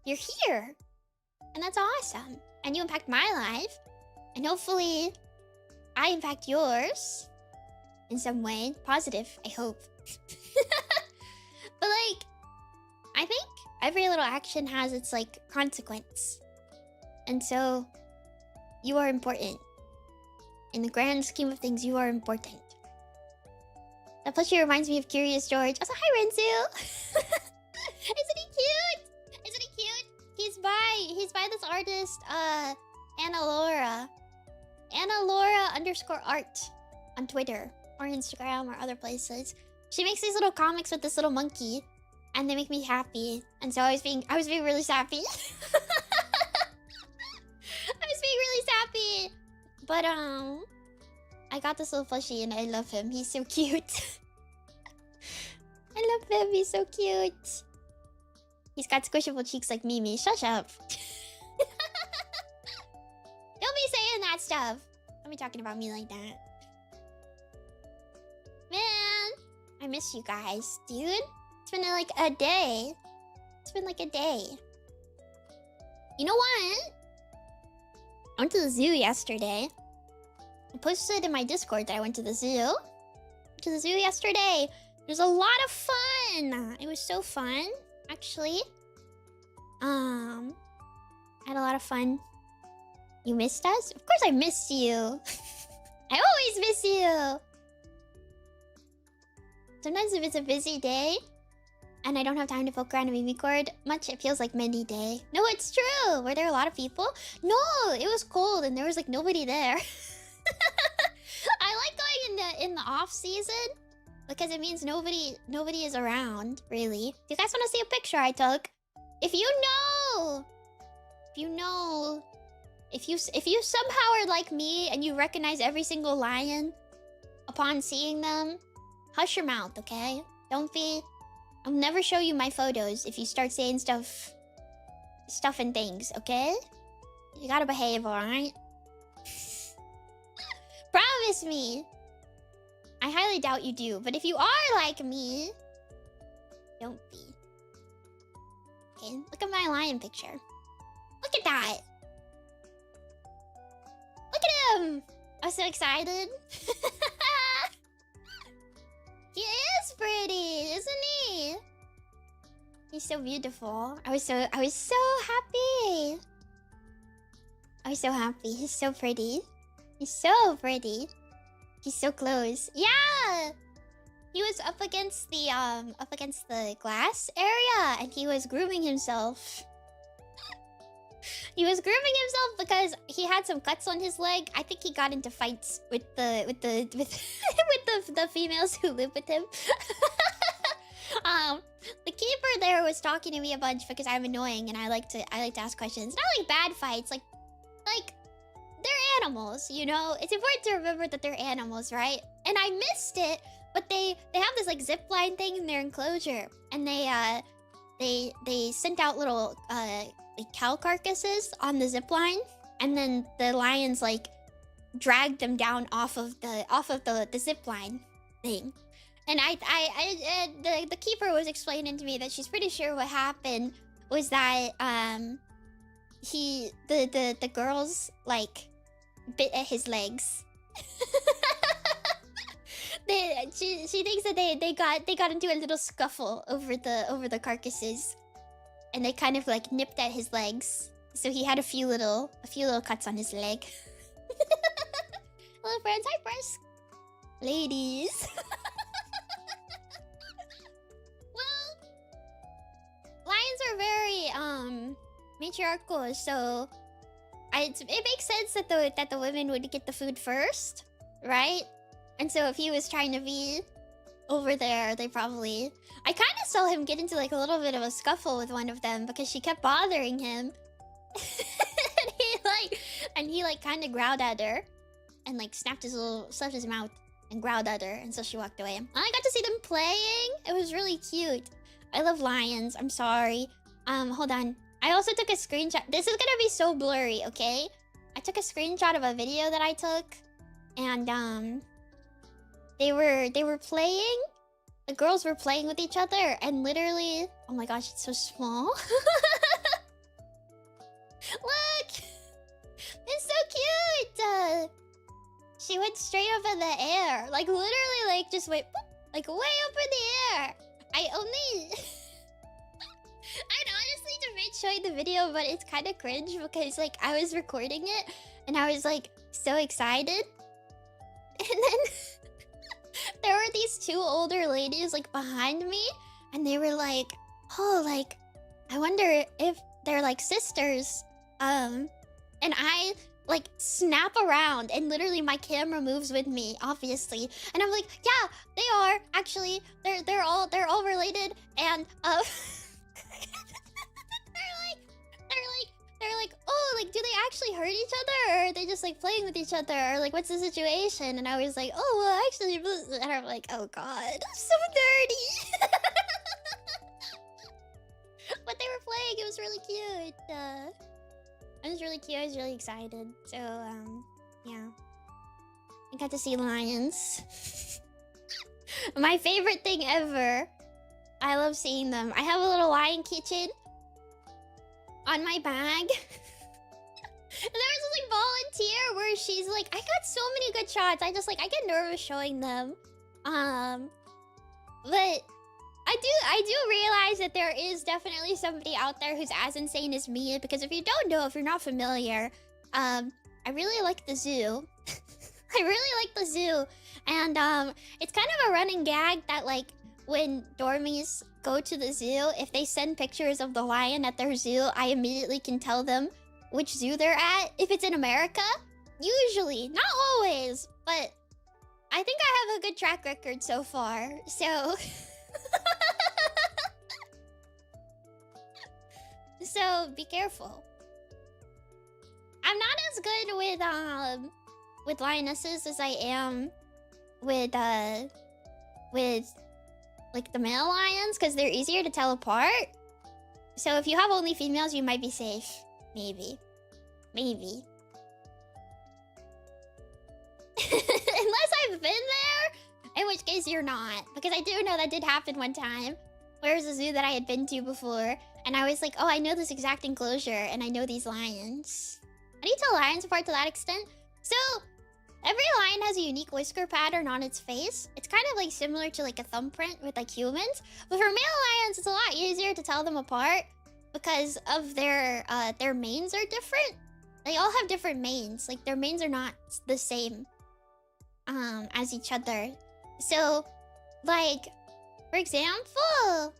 You're here. And that's awesome. And you impact my life. And hopefully, I impact yours in some way. Positive, I hope. But like, I think every little action has its like consequence. And so, you are important. In the grand scheme of things, you are important. That plushie reminds me of Curious George. Also, hi Renzu! Isn't he cute? Isn't he cute? He's by this artist, Anna Laura. Anna Laura _art on Twitter or Instagram or other places. She makes these little comics with this little monkey, and they make me happy. And so I was being really sappy. I was being really sappy. But I got this little plushie and I love him. He's so cute. I love him. He's so cute. He's got squishable cheeks like Mimi. Shut up. Don't be saying that stuff. Don't be talking about me like that. Man, I miss you guys, dude. It's been like a day. It's been like a day. You know what? I went to the zoo yesterday. I posted in my Discord that I went to the zoo. Yesterday. It was a lot of fun. It was so fun, actually. I had a lot of fun. You missed us? Of course I missed you. I always miss you. Sometimes if it's a busy day and I don't have time to poke around a Mimi cord much, it feels like many day. No, it's true. Were there a lot of people? No, it was cold and there was like nobody there. I like going in the off season because it means nobody is around, really. Do you guys want to see a picture I took? If you somehow are like me and you recognize every single lion upon seeing them, hush your mouth, okay? Don't be... I'll never show you my photos if you start saying stuff and things, okay? You gotta behave, alright? Promise me. I highly doubt you do, but if you are like me, don't be. Okay, look at my lion picture. Look at that. Look at him. I'm so excited. He is pretty, isn't he? He's so beautiful. I was so happy. I was so happy. He's so pretty. He's so pretty. He's so close. Yeah. He was up against the glass area and he was grooming himself. He was grooming himself because he had some cuts on his leg. I think he got into fights with the females who live with him. The keeper there was talking to me a bunch because I'm annoying and I like to ask questions. Not like bad fights, like they're animals, you know? It's important to remember that they're animals, right? And I missed it, but they have this like zip line thing in their enclosure, and they sent out little like cow carcasses on the zip line, and then the lions like dragged them down off of the zip line thing. And the keeper was explaining to me that she's pretty sure what happened was that the girls like bit at his legs. She thinks that they got into a little scuffle over the carcasses, and they kind of like nipped at his legs. So he had a few little cuts on his leg. Hello friends, hi Frisk. Ladies. Well, lions are very matriarchal, so it makes sense that the women would get the food first, right? And so if he was trying to be over there, they probably... I kind of saw him get into like a little bit of a scuffle with one of them because she kept bothering him. and he kind of growled at her and like snapped his mouth and growled at her, and so she walked away. I got to see them playing. It was really cute. I love lions. I'm sorry. Hold on. I also took a screenshot. This is gonna be so blurry, okay? I took a screenshot of a video that I took, and they were playing. The girls were playing with each other, and literally, oh my gosh, it's so small. Look, it's so cute. She went straight up in the air, like literally, like just went boop, like way up in the air. I'd honestly debate showing the video, but it's kind of cringe because like I was recording it and I was like so excited, and then there were these two older ladies like behind me, and they were like, oh, like I wonder if they're like sisters. And I like snap around and literally my camera moves with me, obviously, and I'm like, yeah, they are actually, they're all related, and they're like, oh, like, do they actually hurt each other, or are they just like playing with each other, or like what's the situation? And I was like, oh, well, actually, and I'm like, oh god, so nerdy. But they were playing, it was really cute. It was really cute, I was really excited. So, yeah. I got to see lions. My favorite thing ever. I love seeing them. I have a little lion kitchen on my bag. And there was this like volunteer where she's like, I got so many good shots. I get nervous showing them. But I do realize that there is definitely somebody out there who's as insane as me, because if you don't know, if you're not familiar, I really like the zoo. I really like the zoo. And it's kind of a running gag that like when dormies go to the zoo, if they send pictures of the lion at their zoo, I immediately can tell them which zoo they're at. If it's in America, usually, not always, but I think I have a good track record so far. So so be careful. I'm not as good with lionesses as I am with like the male lions, because they're easier to tell apart. So if you have only females, you might be safe. Maybe. Maybe. Unless I've been there, in which case you're not. Because I do know that did happen one time. Where was a zoo that I had been to before, and I was like, oh, I know this exact enclosure, and I know these lions. How do you tell lions apart to that extent? So, every lion has a unique whisker pattern on its face. It's kind of like similar to like a thumbprint with like humans. But for male lions, it's a lot easier to tell them apart because of their manes are different. They all have different manes. Like their manes are not the same as each other. So, like, for example,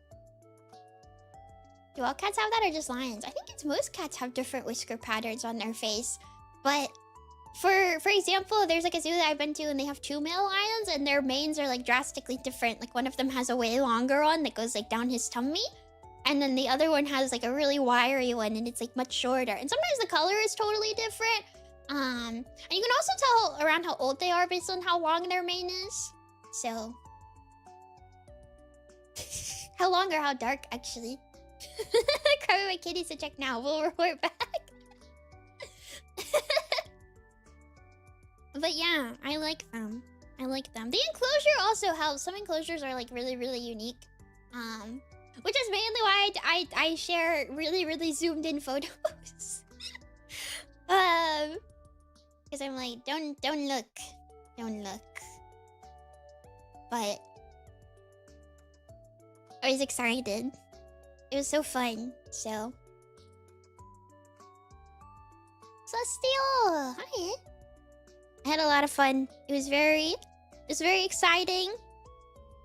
do all cats have that or just lions? I think it's most cats have different whisker patterns on their face. But for example, there's like a zoo that I've been to and they have two male lions and their manes are like drastically different. Like one of them has a way longer one that goes like down his tummy. And then the other one has like a really wiry one and it's like much shorter. And sometimes the color is totally different. And you can also tell around how old they are based on how long their mane is. So how long or how dark, actually. Cry with my kitties to check now. We'll report back. But yeah, I like them. I like them. The enclosure also helps. Some enclosures are like really, really unique. Which is mainly why I share really, really zoomed in photos. Because I'm like, don't look. Don't look. But I was excited. It was so fun, so. Celestial! Hi! I had a lot of fun. It was very exciting.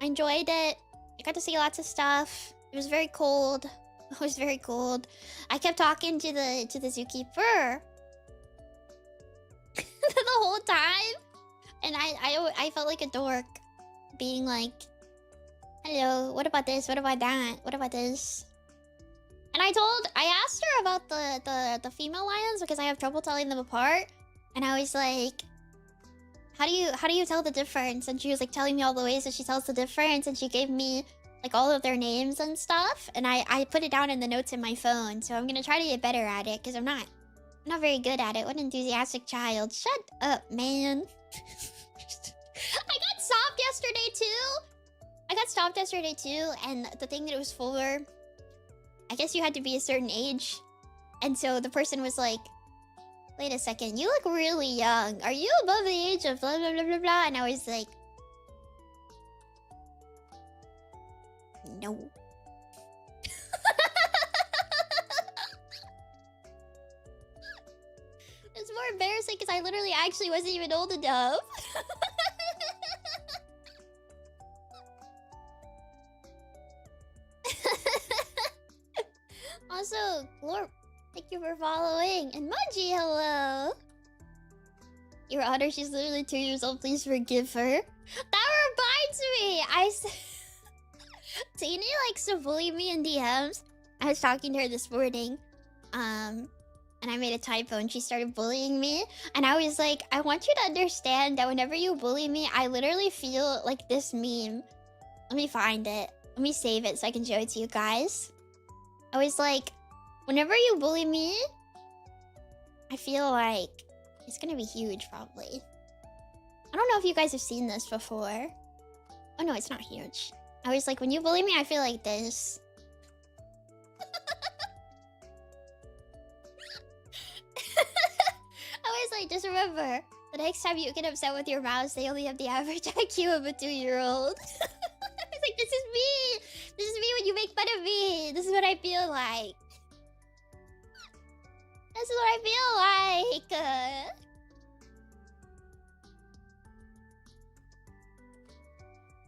I enjoyed it. I got to see lots of stuff. It was very cold. It was very cold. I kept talking to the zookeeper the whole time, and I felt like a dork, being like, "Hello, what about this? What about that? What about this?" And I asked her about the female lions because I have trouble telling them apart, and I was like, how do you tell the difference? And she was like telling me all the ways that she tells the difference, and she gave me like all of their names and stuff, and I put it down in the notes in my phone. So I'm gonna try to get better at it because I'm not very good at it. What an enthusiastic child. Shut up, man. I got sobbed yesterday too. I got stopped yesterday too, and the thing that it was for, I guess you had to be a certain age. And so the person was like, wait a second, you look really young. Are you above the age of blah, blah, blah, blah, blah? And I was like, no. It's more embarrassing because I literally actually wasn't even old enough. Also, Glorp, thank you for following. And Mungie, hello. Your Honor, she's literally 2 years old. Please forgive her. That reminds me. Teeny likes to bully me in DMs. I was talking to her this morning. And I made a typo and she started bullying me. And I was like, I want you to understand that whenever you bully me, I literally feel like this meme. Let me find it. Let me save it so I can show it to you guys. I was like, whenever you bully me, I feel like it's gonna be huge, probably. I don't know if you guys have seen this before. Oh no, it's not huge. I was like, when you bully me, I feel like this. I was like, just remember, the next time you get upset with your mouse, they only have the average IQ of a 2-year-old. I was like, this is me! This is me when you make fun of me! This is what I feel like. This is what I feel like!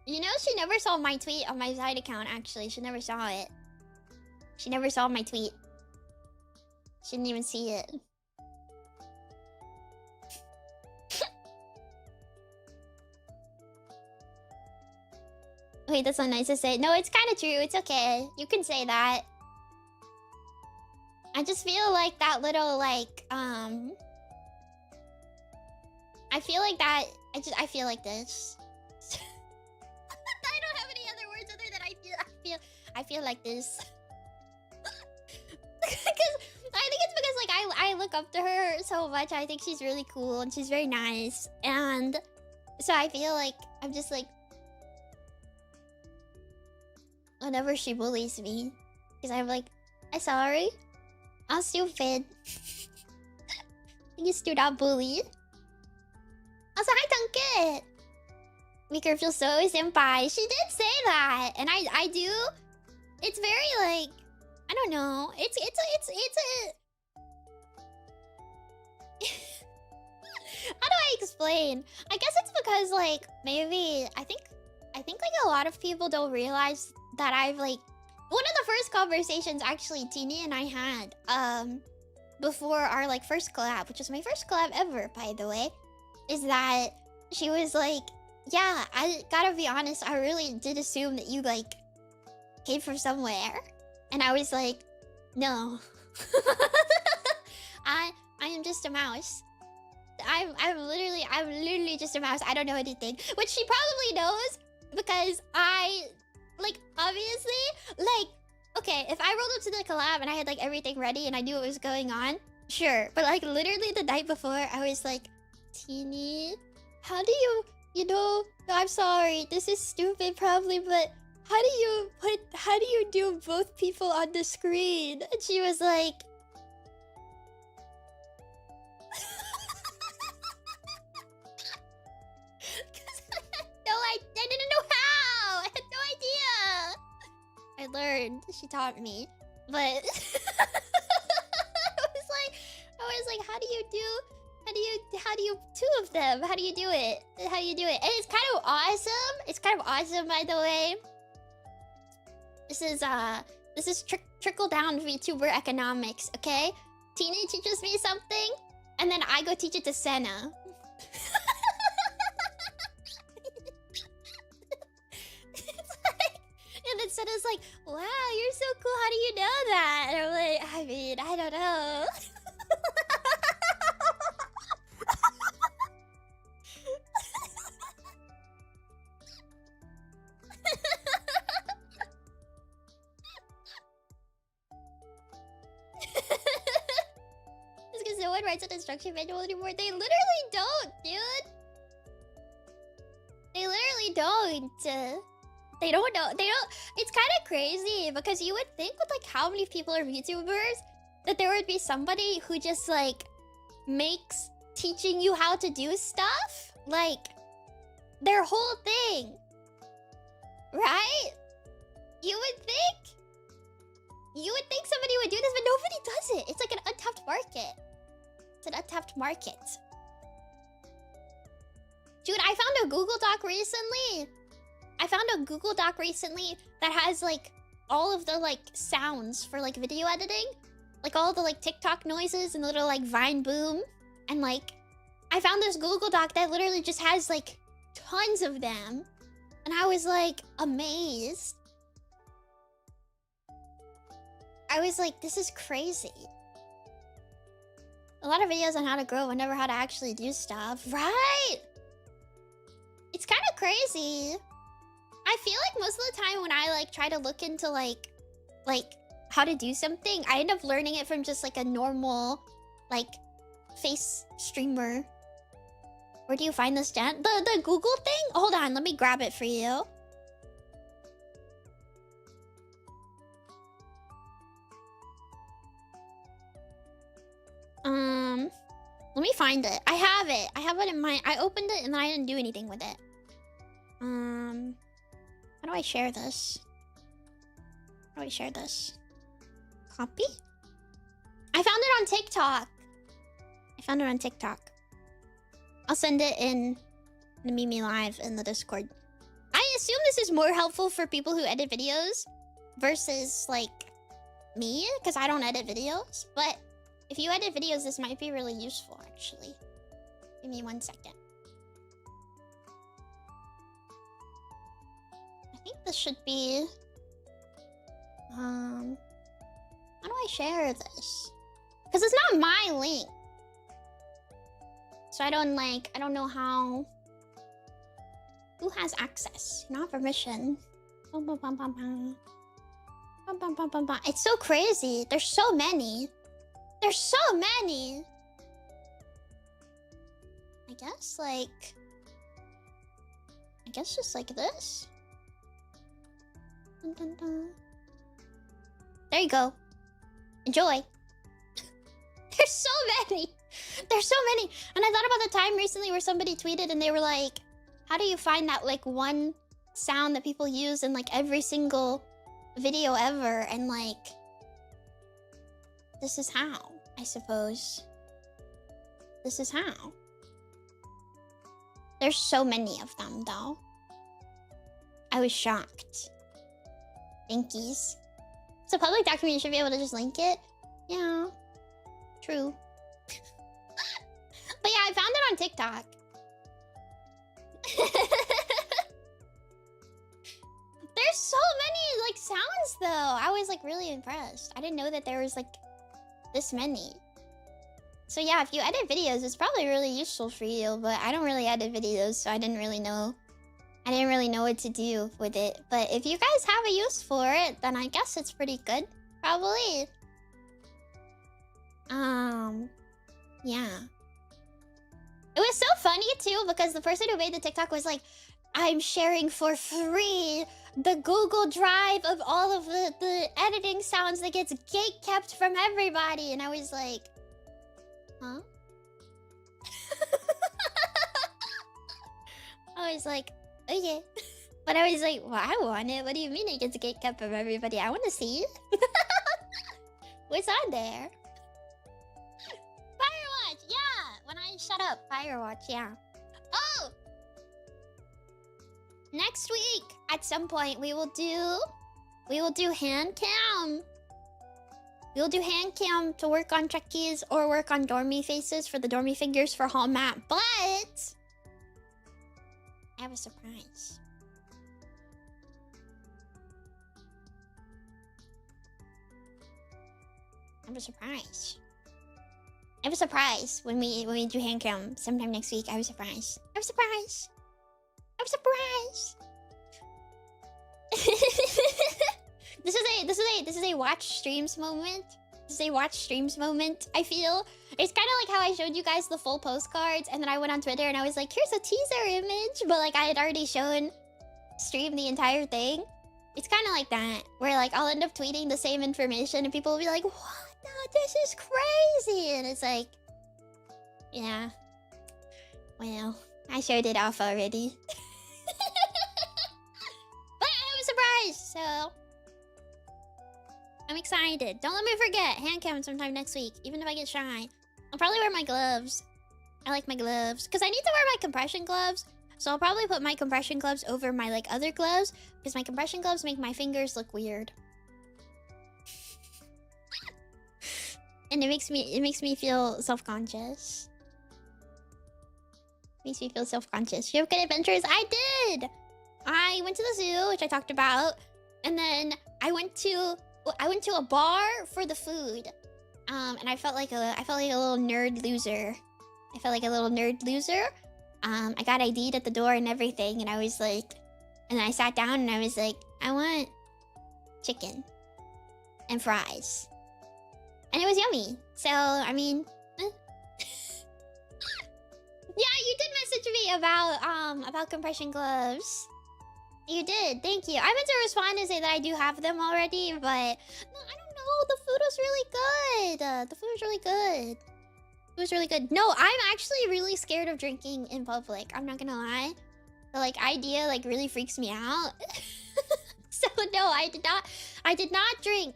You know, she never saw my tweet on my side account, actually. She never saw it. She never saw my tweet. She didn't even see it. Wait, that's not nice to say. No, it's kind of true. It's okay. You can say that. I just feel like that little, like, I feel like that... I feel like this. I don't have any other words other than I feel like this. Because I think it's because, like, I look up to her so much. I think she's really cool and she's very nice. And so I feel like I'm just like... Whenever she bullies me, because I'm like, I'm sorry, I'm stupid. You do not bully. Also, hi Tunket. Make her feel so senpai. She did say that, and I do. It's very like, I don't know. It's a. How do I explain? I guess it's because like maybe I think like a lot of people don't realize that I've like one of the first conversations actually Teeny and I had before our like first collab, which was my first collab ever, by the way, is that she was like, yeah, I gotta be honest, I really did assume that you like came from somewhere. And I was like, no. I am just a mouse. I'm literally just a mouse. I don't know anything. Which she probably knows because I like obviously like okay, if I rolled up to the collab and I had like everything ready and I knew what was going on, sure. But like literally the night before I was like, Teeny, how do you know, I'm sorry, this is stupid probably, but how do you do both people on the screen? And she was like, I didn't know how. I had no idea. I learned. She taught me, but I was like, how do you two of them? How do you do it? How do you do it? And it's kind of awesome. It's kind of awesome, by the way. This is trickle down VTuber economics, okay? Teeny teaches me something, and then I go teach it to Senna. And then Senna's like, wow, you're so cool, how do you know that? And I'm like, I mean, I don't know. It's because no one writes an instruction manual anymore. They literally don't, dude. They literally don't. They don't know. They don't. It's kind of crazy because you would think with like how many people are VTubers that there would be somebody who just like makes teaching you how to do stuff like their whole thing, right? You would think somebody would do this, but nobody does it. It's like an untapped market. It's an untapped market. Dude, I found a Google Doc recently. That has like all of the like sounds for like video editing. Like all the like TikTok noises and the little like Vine boom. And like, I found this Google Doc that literally just has like tons of them. And I was like amazed. I was like, this is crazy. A lot of videos on how to grow and never how to actually do stuff. Right? It's kind of crazy. I feel like most of the time when I like try to look into like how to do something, I end up learning it from just like a normal like face streamer. Where do you find this, Jan? The Google thing? Hold on, let me grab it for you. Let me find it. I have it. I have it in my... I opened it and then I didn't do anything with it. How do I share this? How do I share this? Copy? I found it on TikTok. I'll send it in Nemimi Live in the Discord. I assume this is more helpful for people who edit videos versus, like, me, because I don't edit videos. But if you edit videos, this might be really useful, actually. Give me 1 second. I think this should be... How do I share this? Because it's not my link. So I don't know how... Who has access? Not permission. It's so crazy. There's so many. I guess just like this. There you go. Enjoy. There's so many. And I thought about the time recently where somebody tweeted and they were like, how do you find that like one sound that people use in like every single video ever? And like, this is how, I suppose. This is how. There's so many of them though. I was shocked. Thankies. It's a public document, you should be able to just link it. Yeah. True. But yeah, I found it on TikTok. There's so many like sounds though. I was like really impressed. I didn't know that there was like this many. So yeah, if you edit videos, it's probably really useful for you, but I don't really edit videos, so I didn't really know what to do with it. But if you guys have a use for it, then I guess it's pretty good. Probably. Yeah. It was so funny too because the person who made the TikTok was like, I'm sharing for free the Google Drive of all of the editing sounds that gets gate-kept from everybody. And I was like, huh? I was like, okay. But I was like, well, I want it. What do you mean it gets gate-kept from everybody? I want to see it. What's on there? Firewatch, yeah. When I shut up, Firewatch, yeah. Oh! Next week, at some point, we will do hand cam. We will do hand cam to work on Trekkies or work on Dormy faces for the Dormy figures for Hall Map. But I have a surprise. I have a surprise when we do hand cam sometime next week. I have a surprise. This is a watch streams moment. I feel it's kind of like how I showed you guys the full postcards, and then I went on Twitter and I was like, here's a teaser image, but like I had already shown stream the entire thing. It's kind of like that, where like I'll end up tweeting the same information and people will be like, what? No, this is crazy. And it's like, yeah. Well, I showed it off already. But I was surprised, so I'm excited. Don't let me forget. Hand cam sometime next week, even if I get shy. I'll probably wear my gloves. I like my gloves. Because I need to wear my compression gloves. So I'll probably put my compression gloves over my like other gloves. Because my compression gloves make my fingers look weird. And it makes me feel self-conscious. Makes me feel self-conscious. You have good adventures? I did! I went to the zoo, which I talked about. And then I went to a bar for the food. And I felt like a little nerd loser. I got ID'd at the door and everything, and I was like, and I sat down and I was like, I want chicken and fries. And it was yummy. So, I mean, yeah, you did message me about compression gloves. You did, thank you. I meant to respond and say that I do have them already, but no, I don't know. The food was really good. The food was really good. It was really good. No, I'm actually really scared of drinking in public. I'm not gonna lie. The like idea like really freaks me out. So no, I did not drink.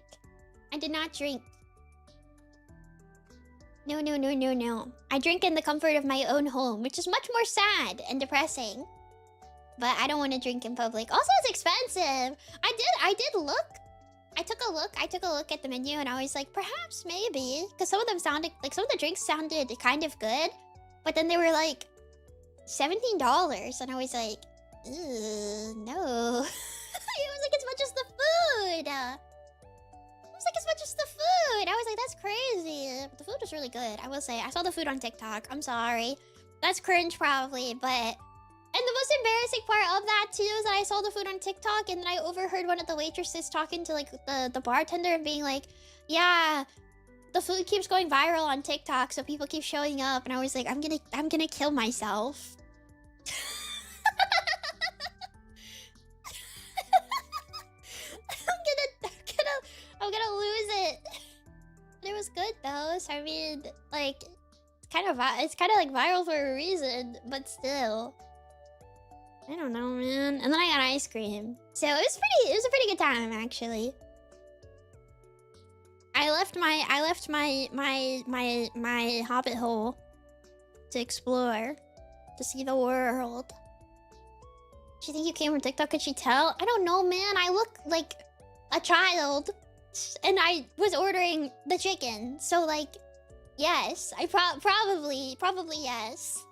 I did not drink. No. I drink in the comfort of my own home, which is much more sad and depressing. But I don't want to drink in public. Also, it's expensive. I did look. I took a look at the menu and I was like, perhaps, maybe. Because some of them sounded, like some of the drinks sounded kind of good. But then they were like $17. And I was like, no. It was like as much as the food. I was like, that's crazy. But the food was really good, I will say. I saw the food on TikTok. I'm sorry. That's cringe probably, but... And the most embarrassing part of that too is that I saw the food on TikTok and then I overheard one of the waitresses talking to like the bartender and being like, yeah, the food keeps going viral on TikTok, so people keep showing up. And I was like, I'm gonna kill myself. I'm gonna lose it. But it was good though, so I mean, like, it's kind of like viral for a reason, but still. I don't know, man. And then I got ice cream. So it was a pretty good time, actually. I left my hobbit hole to explore, to see the world. Do you think you came from TikTok? Could she tell? I don't know, man. I look like a child, and I was ordering the chicken. So like, yes, I probably yes.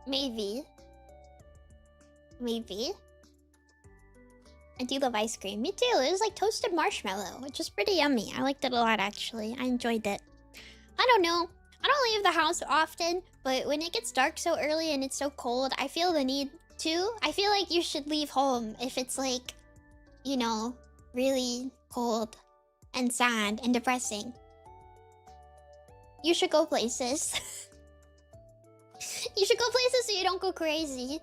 Maybe. I do love ice cream. Me too. It was like toasted marshmallow, which is pretty yummy. I liked it a lot, actually. I enjoyed it. I don't know. I don't leave the house often, but when it gets dark so early and it's so cold, I feel the need to. I feel like you should leave home if it's like, you know, really cold and sad and depressing. You should go places. You should go places so you don't go crazy.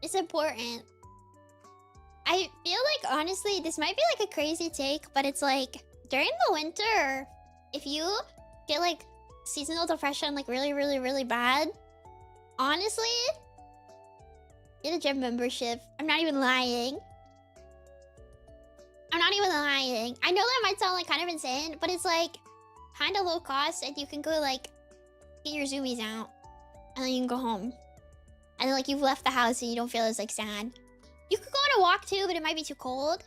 It's important. I feel like, honestly, this might be like a crazy take, but it's like, during the winter, if you get like seasonal depression like really bad, honestly, get a gym membership. I'm not even lying. I know that might sound like kind of insane, but it's like kind of low cost and you can go like get your zoomies out and then you can go home. And then like you've left the house and you don't feel as like sad. You could go on a walk too, but it might be too cold.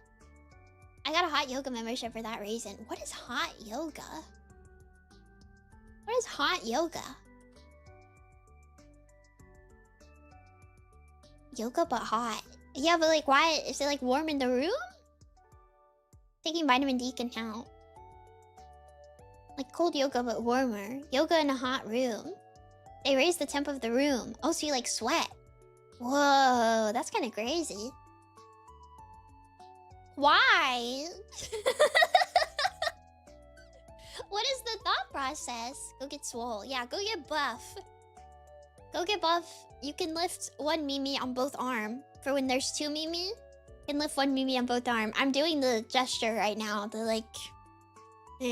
I got a hot yoga membership for that reason. What is hot yoga? What is hot yoga? Yoga but hot. Yeah, but like why? Is it like warm in the room? Taking vitamin D can help. Like cold yoga but warmer. Yoga in a hot room. They raise the temp of the room. Oh, so you like sweat. Whoa, that's kind of crazy. Why? What is the thought process? Go get swole. Yeah, go get buff. Go get buff. You can lift one Mimi on both arm. For when there's two Mimi, you can lift one Mimi on both arm. I'm doing the gesture right now. The like... if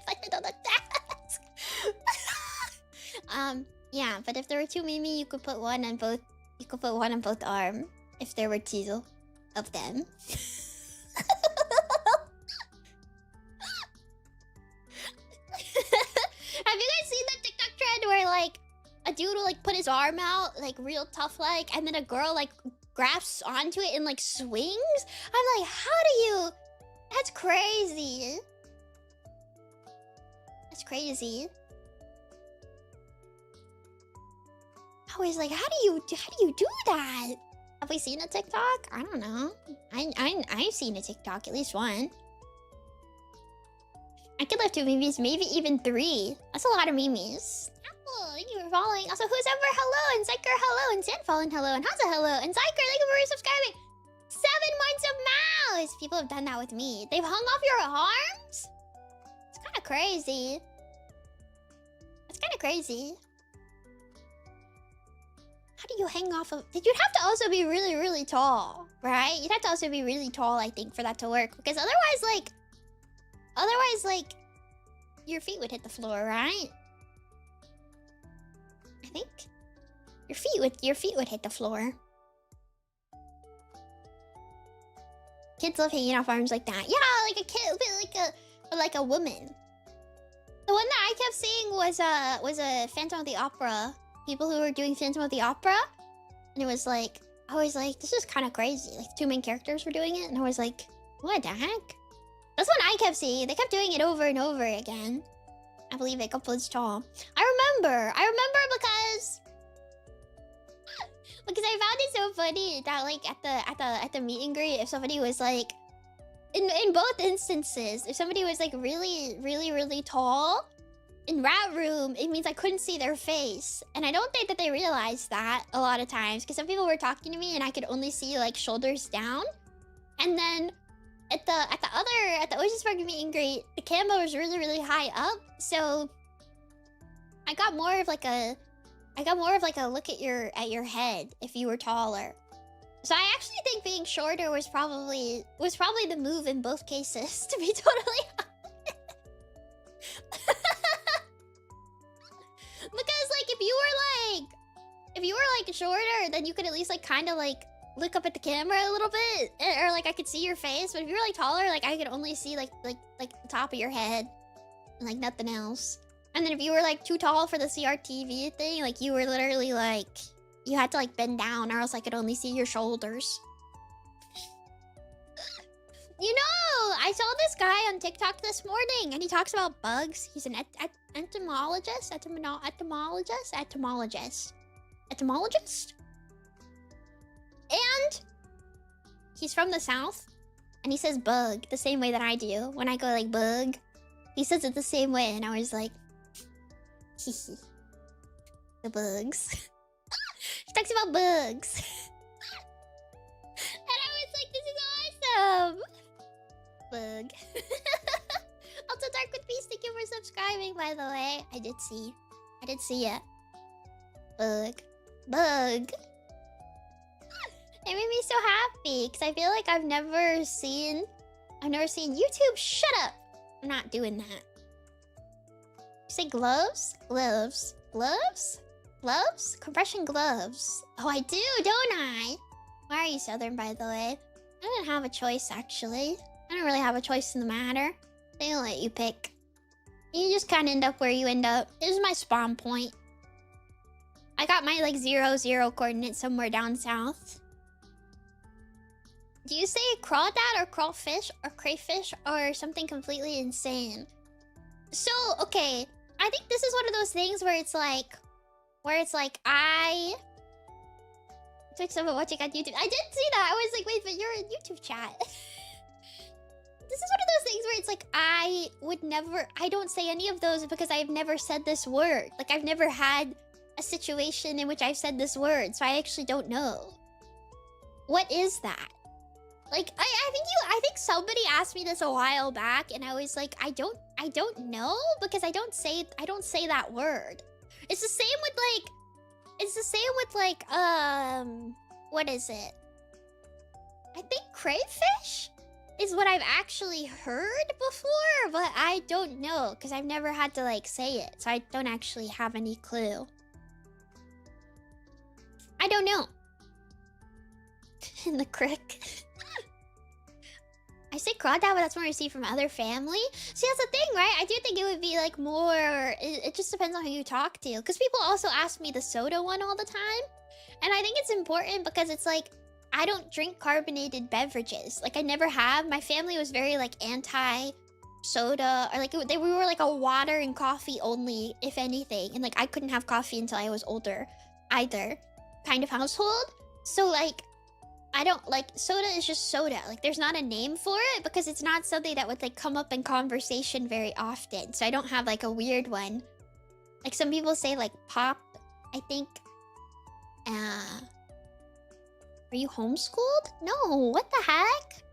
I did on the desk. Yeah, but if there were two Mimi, you could put one on both. You could put one on both arm. If there were two of them. Have you guys seen the TikTok trend where like a dude will like put his arm out like real tough like, and then a girl like grasps onto it and like swings? I'm like, how do you? That's crazy. That's crazy. I was like, how do you do that? Have we seen a TikTok? I don't know. I've seen a TikTok, at least one. I could lift two Mimis, maybe even three. That's a lot of Mimis. Apple, thank you for following. Also, who's ever hello, and Zyker hello, and Sandfallen hello, and Hansa hello, and Zyker, thank you for subscribing. 7 months of mouse! People have done that with me. They've hung off your arms? It's kind of crazy. That's kind of crazy. How do you hang off of... You'd have to also be really, really tall, right? You'd have to also be really tall, I think, for that to work. Because otherwise, like, your feet would hit the floor, right? I think your feet would hit the floor. Kids love hanging off arms like that. Yeah, like a kid, but like a woman. The one that I kept seeing was a Phantom of the Opera. People who were doing Phantom of the Opera, and it was like, I was like, this is kind of crazy. Like, the two main characters were doing it, and I was like, what the heck? That's what I kept seeing. They kept doing it over and over again. I believe it, upwards tall. I remember because I found it so funny that like at the meet and greet, if somebody was like, in both instances, if somebody was like really, really, really tall. In Rat Room, it means I couldn't see their face. And I don't think that they realized that a lot of times. Because some people were talking to me and I could only see like shoulders down. And then at the Ocean Spark meet and greet, the camera was really, really high up. So I got more of like a look at your head if you were taller. So I actually think being shorter was probably the move in both cases, to be totally honest. Because like if you were like shorter, then you could at least like kind of like look up at the camera a little bit, or like I could see your face. But if you were like taller, like I could only see like the top of your head and like nothing else. And then if you were like too tall for the CRTV thing, like you were literally like you had to like bend down, or else I could only see your shoulders. You know, I saw this guy on TikTok this morning, and he talks about bugs. He's an entomologist. And he's from the South, and he says bug the same way that I do. When I go like bug, he says it the same way, and I was like, hehe. The bugs. He talks about bugs. And I was like, this is awesome. Bug. Also, Dark with Peace, thank you for subscribing, by the way. I did see it. Bug. It made me so happy, because I feel like I've never seen YouTube. Shut up! I'm not doing that. You say gloves? Gloves? Compression gloves. Oh, I do, don't I? Why are you Southern, by the way? I didn't have a choice, actually. I don't really have a choice in the matter. They don't let you pick. You just kind of end up where you end up. This is my spawn point. I got my, like, 0-0 coordinates somewhere down south. Do you say crawdad or crawfish or crayfish or something completely insane? So, okay. I think this is one of those things where it's like I... Twitch someone watching on YouTube. I did see that. I was like, wait, but you're in YouTube chat. This is one of those things where it's like, I don't say any of those because I've never said this word. Like, I've never had a situation in which I've said this word, so I actually don't know. What is that? Like, I think somebody asked me this a while back, and I was like, I don't know, because I don't say that word. It's the same with like... It's the same with like, what is it? I think crayfish is what I've actually heard before, but I don't know because I've never had to like say it, so I don't actually have any clue. I don't know. In the crick. I say crawdad, but that's more received from other family. See, that's the thing, right? I do think it would be like more... It just depends on who you talk to. Because people also ask me the soda one all the time. And I think it's important because it's like, I don't drink carbonated beverages. Like, I never have. My family was very like anti-soda. Or like, we were like a water and coffee only, if anything. And like, I couldn't have coffee until I was older either. Kind of household. So like... I don't like soda is just soda. Like there's not a name for it because it's not something that would like come up in conversation very often. So I don't have like a weird one. Like some people say like pop, I think. Are you homeschooled? No, what the heck?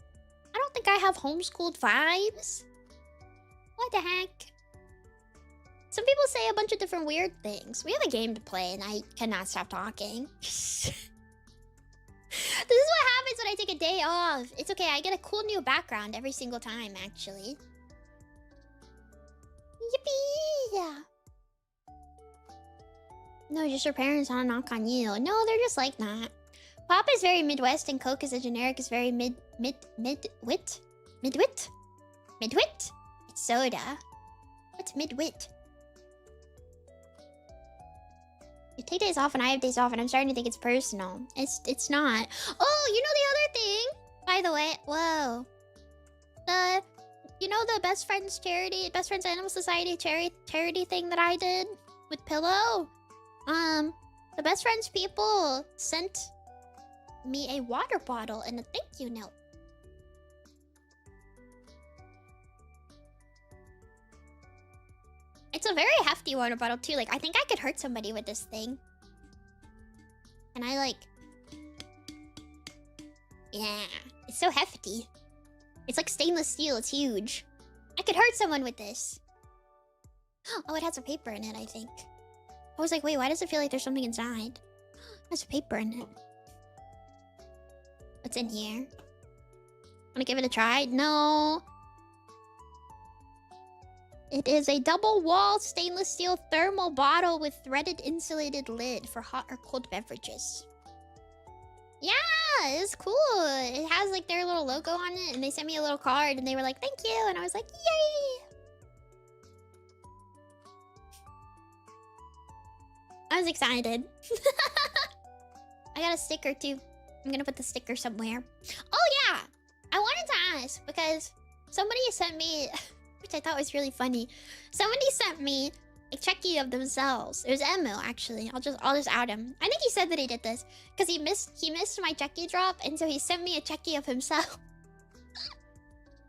I don't think I have homeschooled vibes. What the heck? Some people say a bunch of different weird things. We have a game to play and I cannot stop talking. This is what happens when I take a day off. It's okay, I get a cool new background every single time, actually. Yippee! No, just your parents on knock on you. No, they're just like that. Pop is very Midwest and Coke is a generic is very midwit? Midwit? Midwit? It's soda. What's midwit? You take days off and I have days off and I'm starting to think it's personal. It's not. Oh, you know the other thing? By the way, whoa. You know the Best Friends charity, Best Friends Animal Society charity thing that I did with Pillow? The Best Friends people sent me a water bottle and a thank you note. It's a very hefty water bottle too. Like, I think I could hurt somebody with this thing. And I like... Yeah, it's so hefty. It's like stainless steel, it's huge. I could hurt someone with this. Oh, it has a paper in it, I think. I was like, wait, why does it feel like there's something inside? There's a paper in it. What's in here? Wanna give it a try? No. It is a double-wall stainless steel thermal bottle with threaded insulated lid for hot or cold beverages. Yeah, it's cool. It has like their little logo on it and they sent me a little card and they were like, thank you. And I was like, yay. I was excited. I got a sticker too. I'm gonna put the sticker somewhere. Oh yeah, I wanted to ask because somebody sent me... which I thought was really funny. Somebody sent me a checky of themselves. It was Emu, actually. I'll just out him. I think he said that he did this because he missed my checky drop, and so he sent me a checky of himself.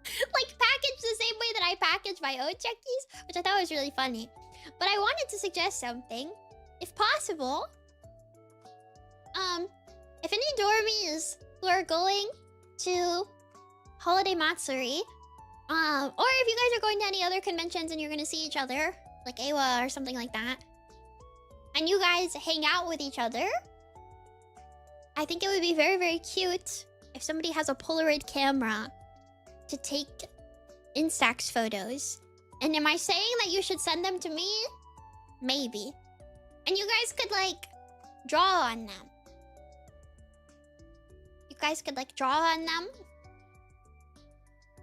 Like packaged the same way that I package my own checkies, which I thought was really funny. But I wanted to suggest something, if possible. If any dormies who are going to Holiday Matsuri, or if you guys are going to any other conventions and you're gonna see each other, like Awa or something like that, and you guys hang out with each other, I think it would be very, very cute if somebody has a Polaroid camera to take Instax photos. And am I saying that you should send them to me? Maybe. And you guys could, like, draw on them. You guys could, like, draw on them.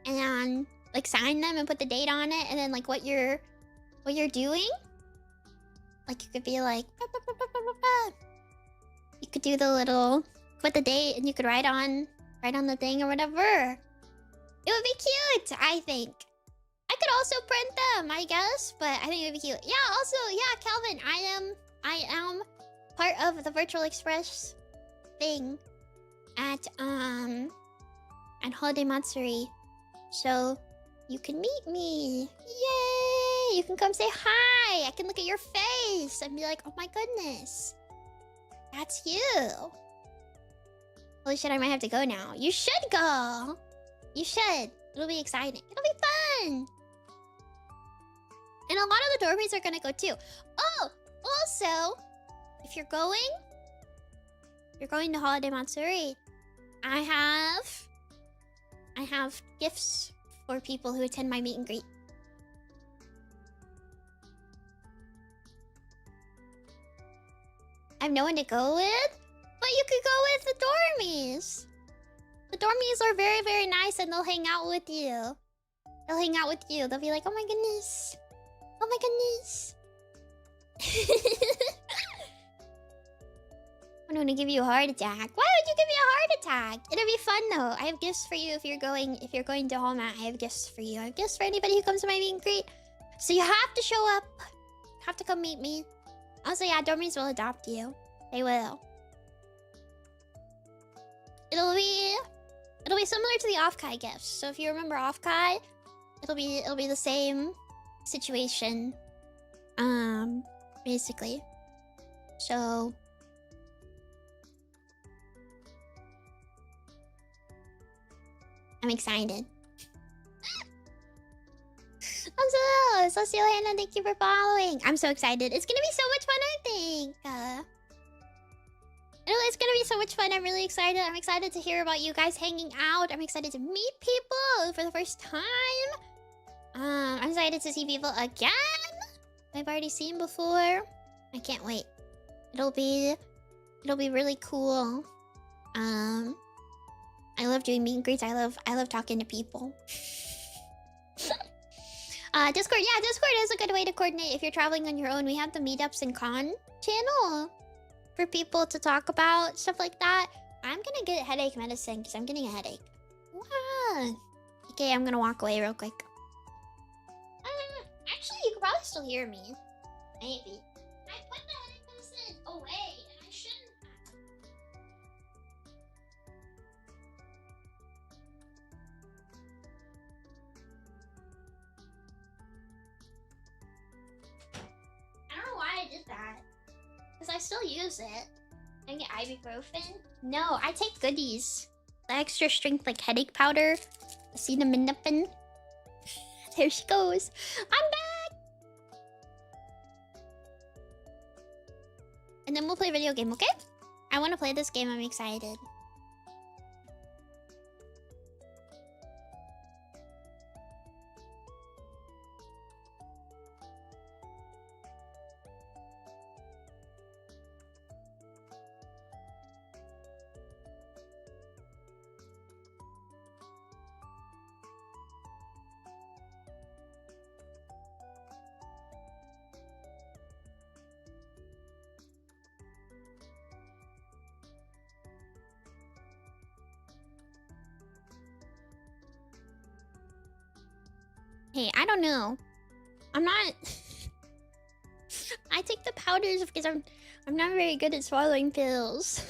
And, like, sign them and put the date on it. And then, like, what you're doing. Like, you could be like... You could do the little... Put the date and you could write on the thing or whatever. It would be cute, I think. I could also print them, I guess. But I think it would be cute. Yeah, also, yeah, Calvin, I am part of the Virtual Express thing at Holiday Matsuri. So you can meet me. Yay! You can come say hi. I can look at your face and be like, oh my goodness. That's you. Holy shit, I might have to go now. You should go. You should. It'll be exciting. It'll be fun. And a lot of the dormies are gonna go too. Oh, Also, if you're going to Holiday Matsuri, I have gifts for people who attend my meet and greet. I have no one to go with, but you could go with the dormies. The dormies are very, very nice, and they'll hang out with you. They'll hang out with you. They'll be like, oh my goodness. Oh my goodness. I'm gonna give you a heart attack. Why would you give me a heart attack? It'll be fun though. I have gifts for you if you're going to Hallmat. I have gifts for you. I have gifts for anybody who comes to my meet and greet. So you have to show up. You have to come meet me. Also, yeah, dormies will adopt you. They will. It'll be similar to the Offkai gifts. So if you remember Offkai, it'll be the same situation. Basically. So I'm excited. Also, Hannah, thank you for following. I'm so excited. It's gonna be so much fun, I think. It's gonna be so much fun. I'm really excited. I'm excited to hear about you guys hanging out. I'm excited to meet people for the first time. I'm excited to see people again. I've already seen before. I can't wait. It'll be really cool. I love doing meet and greets. I love talking to people. Discord, yeah, Discord is a good way to coordinate if you're traveling on your own. We have the meetups and con channel for people to talk about stuff like that. I'm gonna get headache medicine because I'm getting a headache. Wow. Okay, I'm gonna walk away real quick. Actually, you could probably still hear me. Maybe. I put the headache medicine away, and I shouldn't have. I don't know why I did that. Because I still use it. I get ibuprofen. No, I take goodies. The extra strength like headache powder. Acetaminophen. There she goes. I'm back! And then we'll play a video game, okay? I want to play this game. I'm excited. Hey, I don't know. I'm not... I take the powders because I'm not very good at swallowing pills.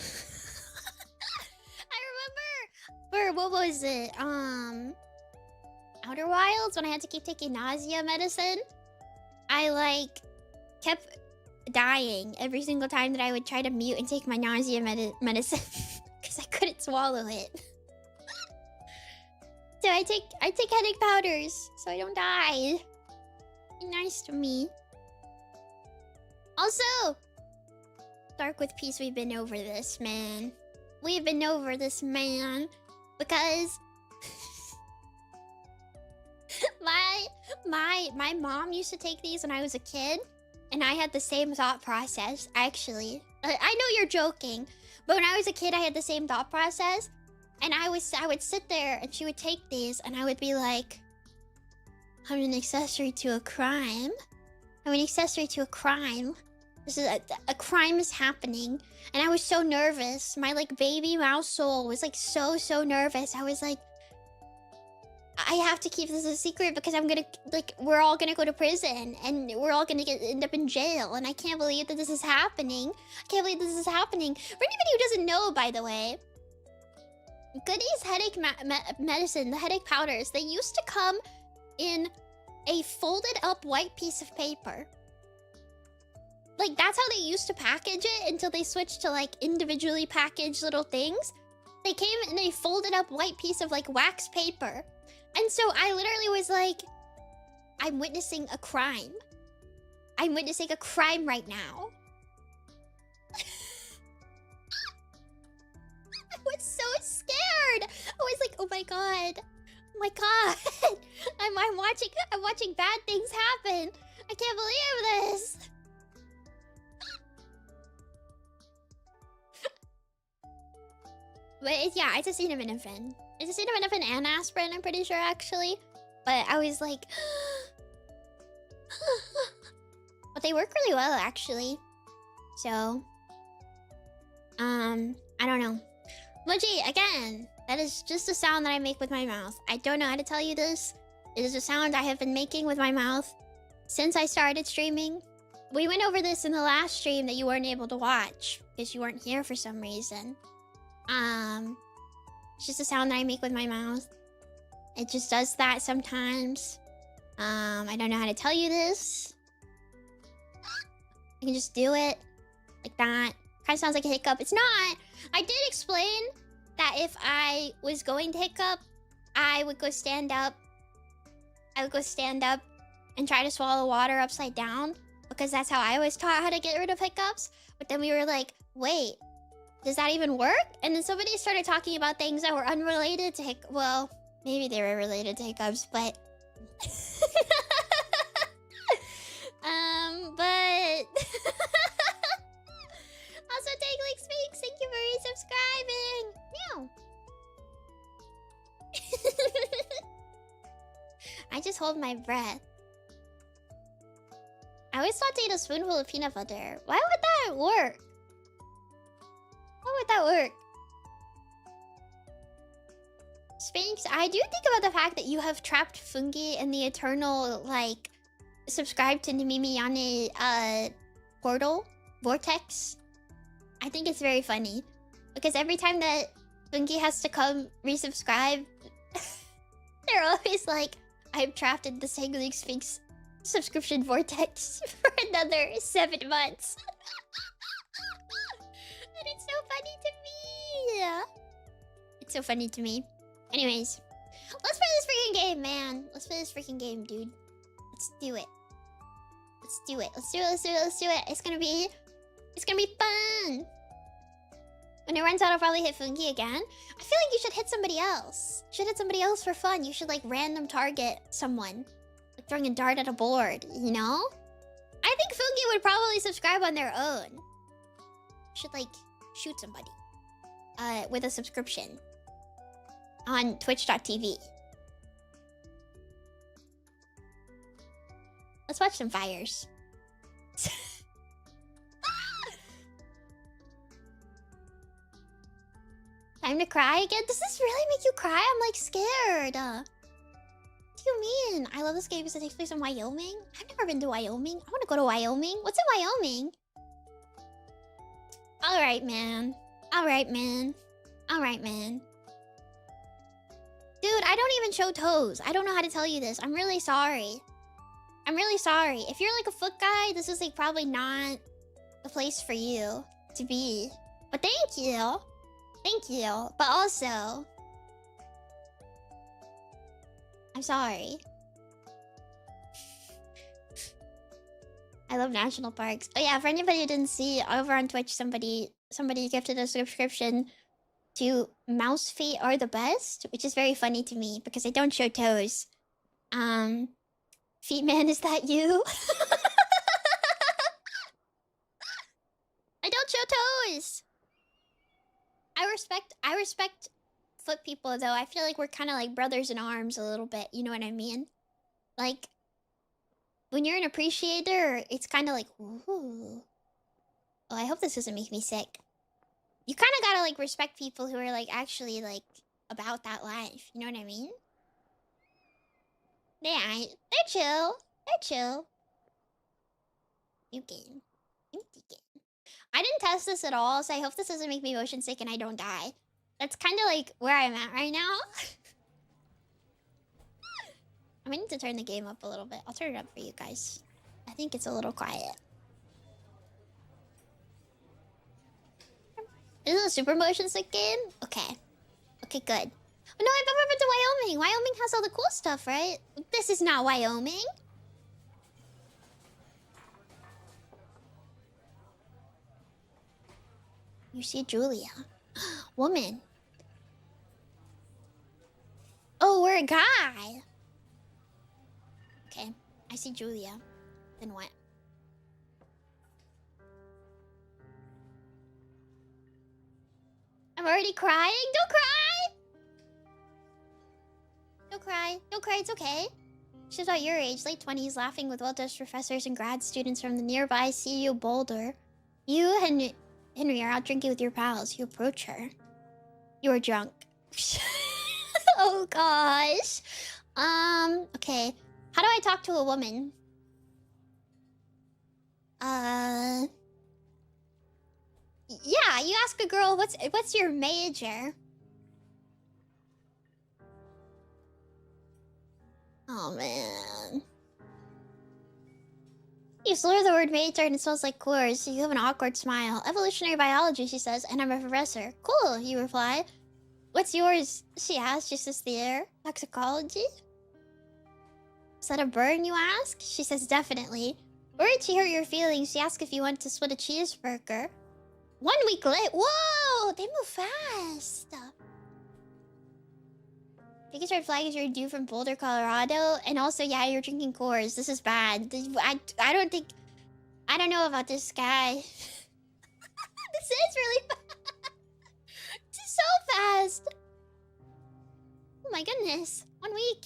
I remember... What was it? Outer Wilds, when I had to keep taking nausea medicine. I, kept dying every single time that I would try to mute and take my nausea medicine. Because I couldn't swallow it. So I take headache powders so I don't die. Be nice to me. Also, Dark with Peace, we've been over this, man. We've been over this, man. Because my mom used to take these when I was a kid, and I had the same thought process, actually. I know you're joking, but when I was a kid, I had the same thought process. And I would sit there and she would take these and I would be like, I'm an accessory to a crime. I'm an accessory to a crime. This is a crime is happening. And I was so nervous. My baby mouse soul was so nervous. I was like, I have to keep this a secret because I'm gonna we're all gonna go to prison and we're all gonna end up in jail. And I can't believe that this is happening. I can't believe this is happening. For anybody who doesn't know, by the way, Goody's headache medicine, the headache powders, they used to come in a folded up white piece of paper. That's how they used to package it until they switched to individually packaged little things. They came in a folded up white piece of wax paper. And so I literally was like, I'm witnessing a crime. I'm witnessing a crime right now. I was so scared. I was like, oh my god. Oh my god. I'm watching bad things happen. I can't believe this. But yeah, it's acetaminophen. It's acetaminophen and aspirin, I'm pretty sure, actually. But I was like... But they work really well, actually. So... I don't know. Moji, again, that is just a sound that I make with my mouth. I don't know how to tell you this. It is a sound I have been making with my mouth since I started streaming. We went over this in the last stream that you weren't able to watch because you weren't here for some reason. It's just a sound that I make with my mouth. It just does that sometimes. I don't know how to tell you this. I can just do it like that. Kind of sounds like a hiccup. It's not. I did explain that if I was going to hiccup, I would go stand up. I would go stand up and try to swallow water upside down because that's how I was taught how to get rid of hiccups. But then we were like, wait, does that even work? And then somebody started talking about things that were unrelated to hiccups. Well, maybe they were related to hiccups, but... but... Also, Tangling Speaks, thank you for resubscribing. Meow. I just hold my breath. I always thought to eat a spoonful of peanut butter. Why would that work? Why would that work? Sphinx, I do think about the fact that you have trapped fungi in the eternal, like, subscribe to Nemimi Yane, portal, vortex. I think it's very funny. Because every time that fungi has to come resubscribe, they're always like, I'm trapped in the Tangling Sphinx subscription vortex for another 7 months. And it's so funny to me. It's so funny to me. Anyways, let's play this freaking game, man. Let's play this freaking game, dude. Let's do it. Let's do it. Let's do it. Let's do it. Let's do it. It's gonna be fun. When it runs out, I'll probably hit fungi again. I feel like you should hit somebody else. You should hit somebody else for fun. You should like random target someone. Like throwing a dart at a board, you know? I think fungi would probably subscribe on their own. You should like shoot somebody. With a subscription. On twitch.tv. Let's watch some fires. Time to cry again? Does this really make you cry? I'm like scared. What do you mean? I love this game because it takes place in Wyoming. I've never been to Wyoming. I want to go to Wyoming. What's in Wyoming? Alright, man. Alright, man. Alright, man. Dude, I don't even show toes. I don't know how to tell you this. I'm really sorry. I'm really sorry. If you're like a foot guy, this is like probably not the place for you to be. But thank you. Thank you. But also, I'm sorry. I love national parks. Oh yeah, for anybody who didn't see, over on Twitch, somebody gifted a subscription to Mouse Feet Are the Best, which is very funny to me because I don't show toes. Feet Man, is that you? I don't show toes. I respect foot people though. I feel like we're kind of like brothers in arms a little bit. You know what I mean? Like, when you're an appreciator, it's kind of like, ooh. Oh, I hope this doesn't make me sick. You kind of gotta like respect people who are like actually like about that life. You know what I mean? They're chill. They're chill. New game. Empty game. I didn't test this at all, so I hope this doesn't make me motion sick and I don't die. That's kind of like where I'm at right now. I might need to turn the game up a little bit. I'll turn it up for you guys. I think it's a little quiet. Is it a super motion sick game? Okay. Okay, good. Oh, no, I've never been to Wyoming. Wyoming has all the cool stuff, right? This is not Wyoming. You see Julia. Woman. Oh, we're a guy. Okay, I see Julia. Then what? I'm already crying. Don't cry. Don't cry. Don't cry. It's okay. She's about your age, late 20s, laughing with well-dressed professors and grad students from the nearby CU Boulder. You, Henry, are out drinking with your pals. You approach her. You are drunk. Oh gosh. Okay. How do I talk to a woman? Yeah, you ask a girl, what's your major? Oh man. You slur the word major and it smells like course. You have an awkward smile. Evolutionary biology, she says, and I'm a professor. Cool, you reply. What's yours? She asks, just as the air. Toxicology? Is that a burn, you ask? She says, definitely. Worried she hurt your feelings, she asks if you want to split a cheeseburger. 1 week late. Whoa, they move fast. Biggest red flag is you're due from Boulder, Colorado. And also, yeah, you're drinking Coors. This is bad. I don't know about this guy. This is really fast. This is so fast. Oh my goodness. 1 week.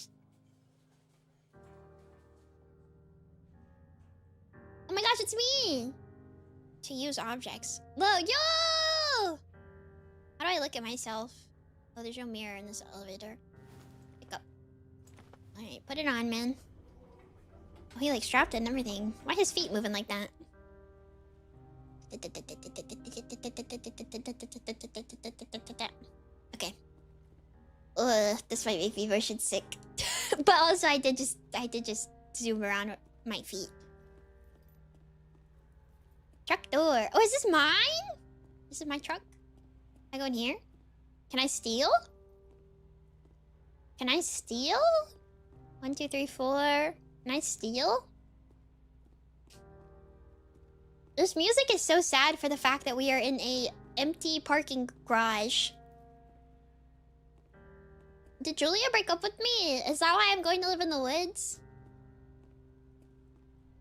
Oh my gosh, it's me. To use objects. Whoa, yo! How do I look at myself? Oh, there's no mirror in this elevator. Pick up. Alright, put it on, man. Oh, he like strapped it and everything. Why his feet moving like that? Okay. Ugh, this might make me motion sick. But also I did just zoom around with my feet. Truck door. Oh, is this mine? This is my truck. Can I go in here? Can I steal? Can I steal? 1, 2, 3, 4. Can I steal? This music is so sad for the fact that we are in a empty parking garage. Did Julia break up with me? Is that why I'm going to live in the woods?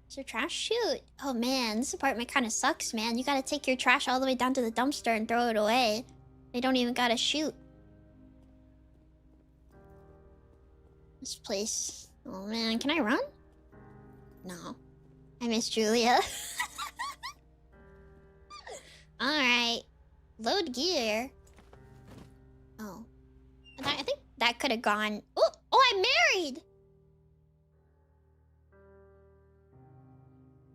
Is there trash? Shoot. Oh man, this apartment kind of sucks, man. You gotta take your trash all the way down to the dumpster and throw it away. They don't even gotta shoot. This place. Oh man, can I run? No. I miss Julia. Alright. Load gear. Oh. I think that could have gone. Oh, I'm married!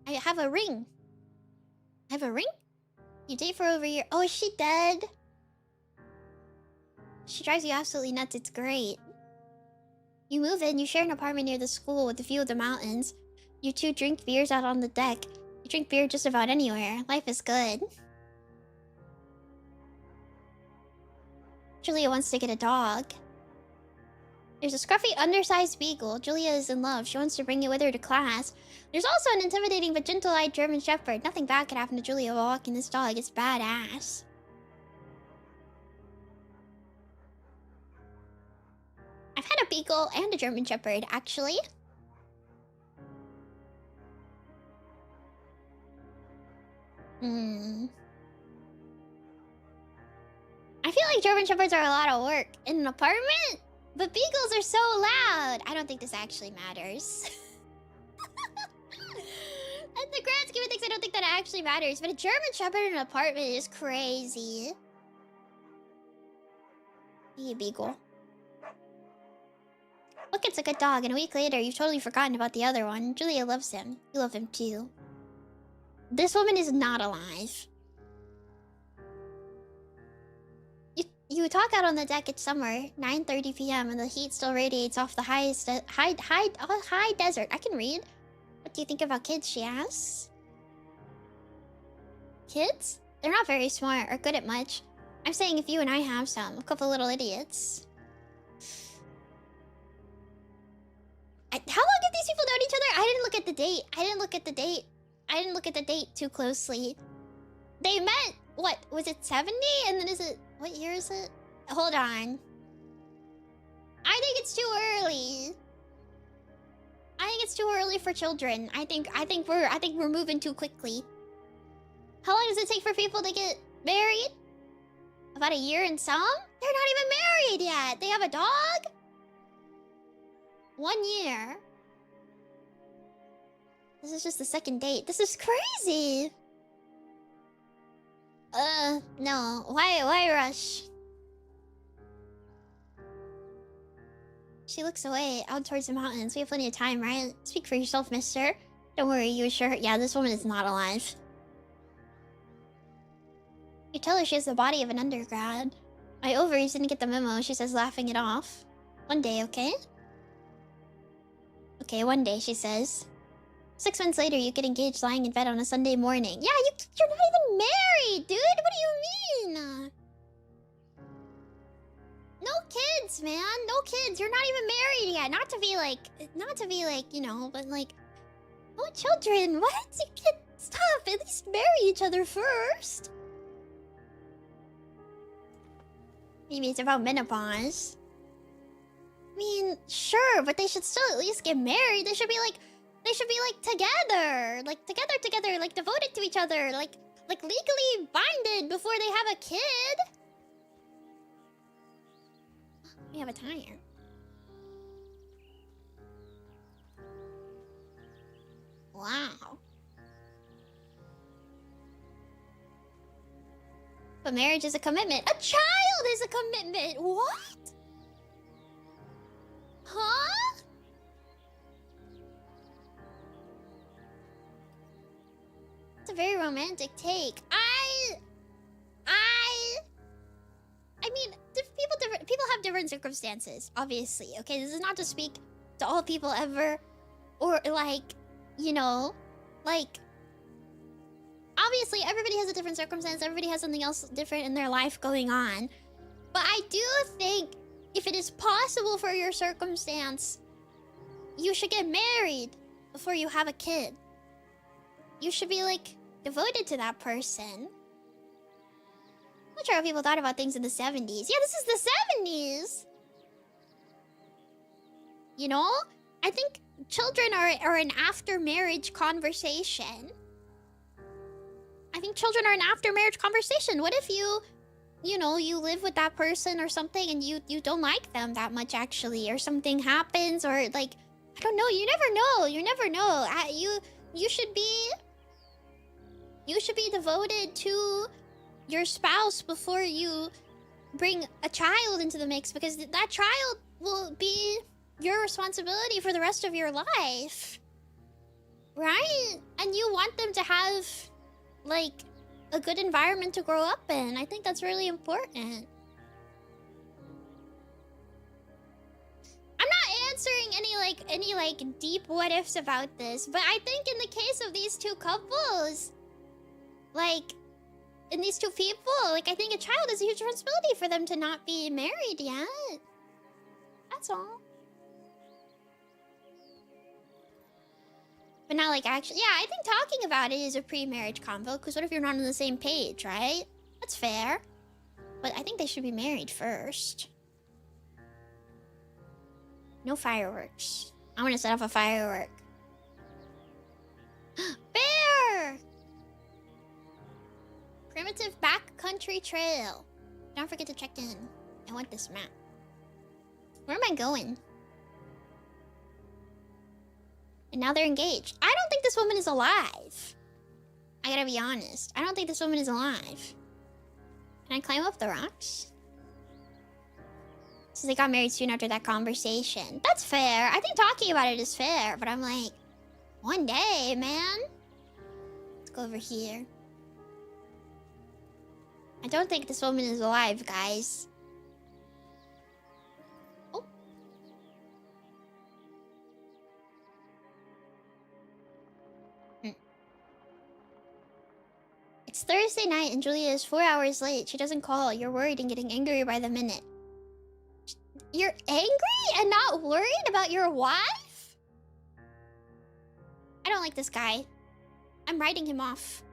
I have a ring. I have a ring? You date for over a year. Oh, is she dead? She drives you absolutely nuts. It's great. You move in. You share an apartment near the school with a view of the mountains. You two drink beers out on the deck. You drink beer just about anywhere. Life is good. Julia wants to get a dog. There's a scruffy, undersized beagle. Julia is in love. She wants to bring it with her to class. There's also an intimidating but gentle-eyed German Shepherd. Nothing bad could happen to Julia while walking this dog. It's badass. I've had a beagle and a German Shepherd, actually. I feel like German Shepherds are a lot of work in an apartment, but beagles are so loud. I don't think this actually matters. In the grand scheme of things, I don't think that actually matters, but a German Shepherd in an apartment is crazy. Hey, beagle. Look, it's a good dog, and a week later, you've totally forgotten about the other one. Julia loves him. You love him too. This woman is not alive. You talk out on the deck. It's summer, 9:30 p.m., and the heat still radiates off the high desert. I can read. What do you think about kids? She asks. Kids? They're not very smart or good at much. I'm saying if you and I have some, a couple little idiots. How long have these people known each other? I didn't look at the date. I didn't look at the date too closely. They met what, was it 70? And then is it, what year is it? Hold on. I think it's too early. I think it's too early for children. I think we're moving too quickly. How long does it take for people to get married? About a year and some? They're not even married yet. They have a dog? 1 year. This is just the second date. This is crazy. No. Why rush? She looks away, out towards the mountains. We have plenty of time, right? Speak for yourself, mister. Don't worry, you assure her. Yeah, this woman is not alive. You tell her she has the body of an undergrad. My ovaries didn't get the memo, she says, laughing it off. One day, okay? Okay, one day, she says. 6 months later, you get engaged lying in bed on a Sunday morning. Yeah, you're not even married, dude! What do you mean? No kids, man. No kids. You're not even married yet. Not to be like, you know, but like, no children. What? You can't stop. At least marry each other first. Maybe it's about menopause. I mean, sure, but they should still at least get married. They should be like together. Like together, like devoted to each other, like legally binded before they have a kid. We have a tire. Wow. But marriage is a commitment. A child is a commitment. What? Huh? It's a very romantic take. I mean, people have different circumstances, obviously. Okay, this is not to speak to all people ever, or like, you know, like, obviously everybody has a different circumstance. Everybody has something else different in their life going on. But I do think if it is possible for your circumstance, you should get married before you have a kid. You should be like devoted to that person. I'm not sure how people thought about things in the 70s. Yeah, this is the 70s. You know? I think children are an after-marriage conversation. I think children are an after-marriage conversation. What if you know, you live with that person or something and you don't like them that much actually, or something happens, or like, I don't know, you never know. You never know. You should be devoted to your spouse before you bring a child into the mix, because that child will be your responsibility for the rest of your life, right? And you want them to have like a good environment to grow up in. I think that's really important. I'm not answering any like deep what ifs about this, but I think in the case of these two couples, like, in these two people, like, I think a child is a huge responsibility for them to not be married yet. That's all. But not like actually, yeah, I think talking about it is a pre-marriage convo, because what if you're not on the same page, right? That's fair. But I think they should be married first. No fireworks. I want to set off a firework. Bear! Primitive backcountry trail. Don't forget to check in. I want this map. Where am I going? And now they're engaged. I don't think this woman is alive. I gotta be honest. I don't think this woman is alive. Can I climb up the rocks? So they got married soon after that conversation. That's fair. I think talking about it is fair, but I'm like, one day, man. Let's go over here. I don't think this woman is alive, guys. Oh. It's Thursday night and Julia is 4 hours late. She doesn't call. You're worried and getting angry by the minute. You're angry and not worried about your wife? I don't like this guy. I'm writing him off.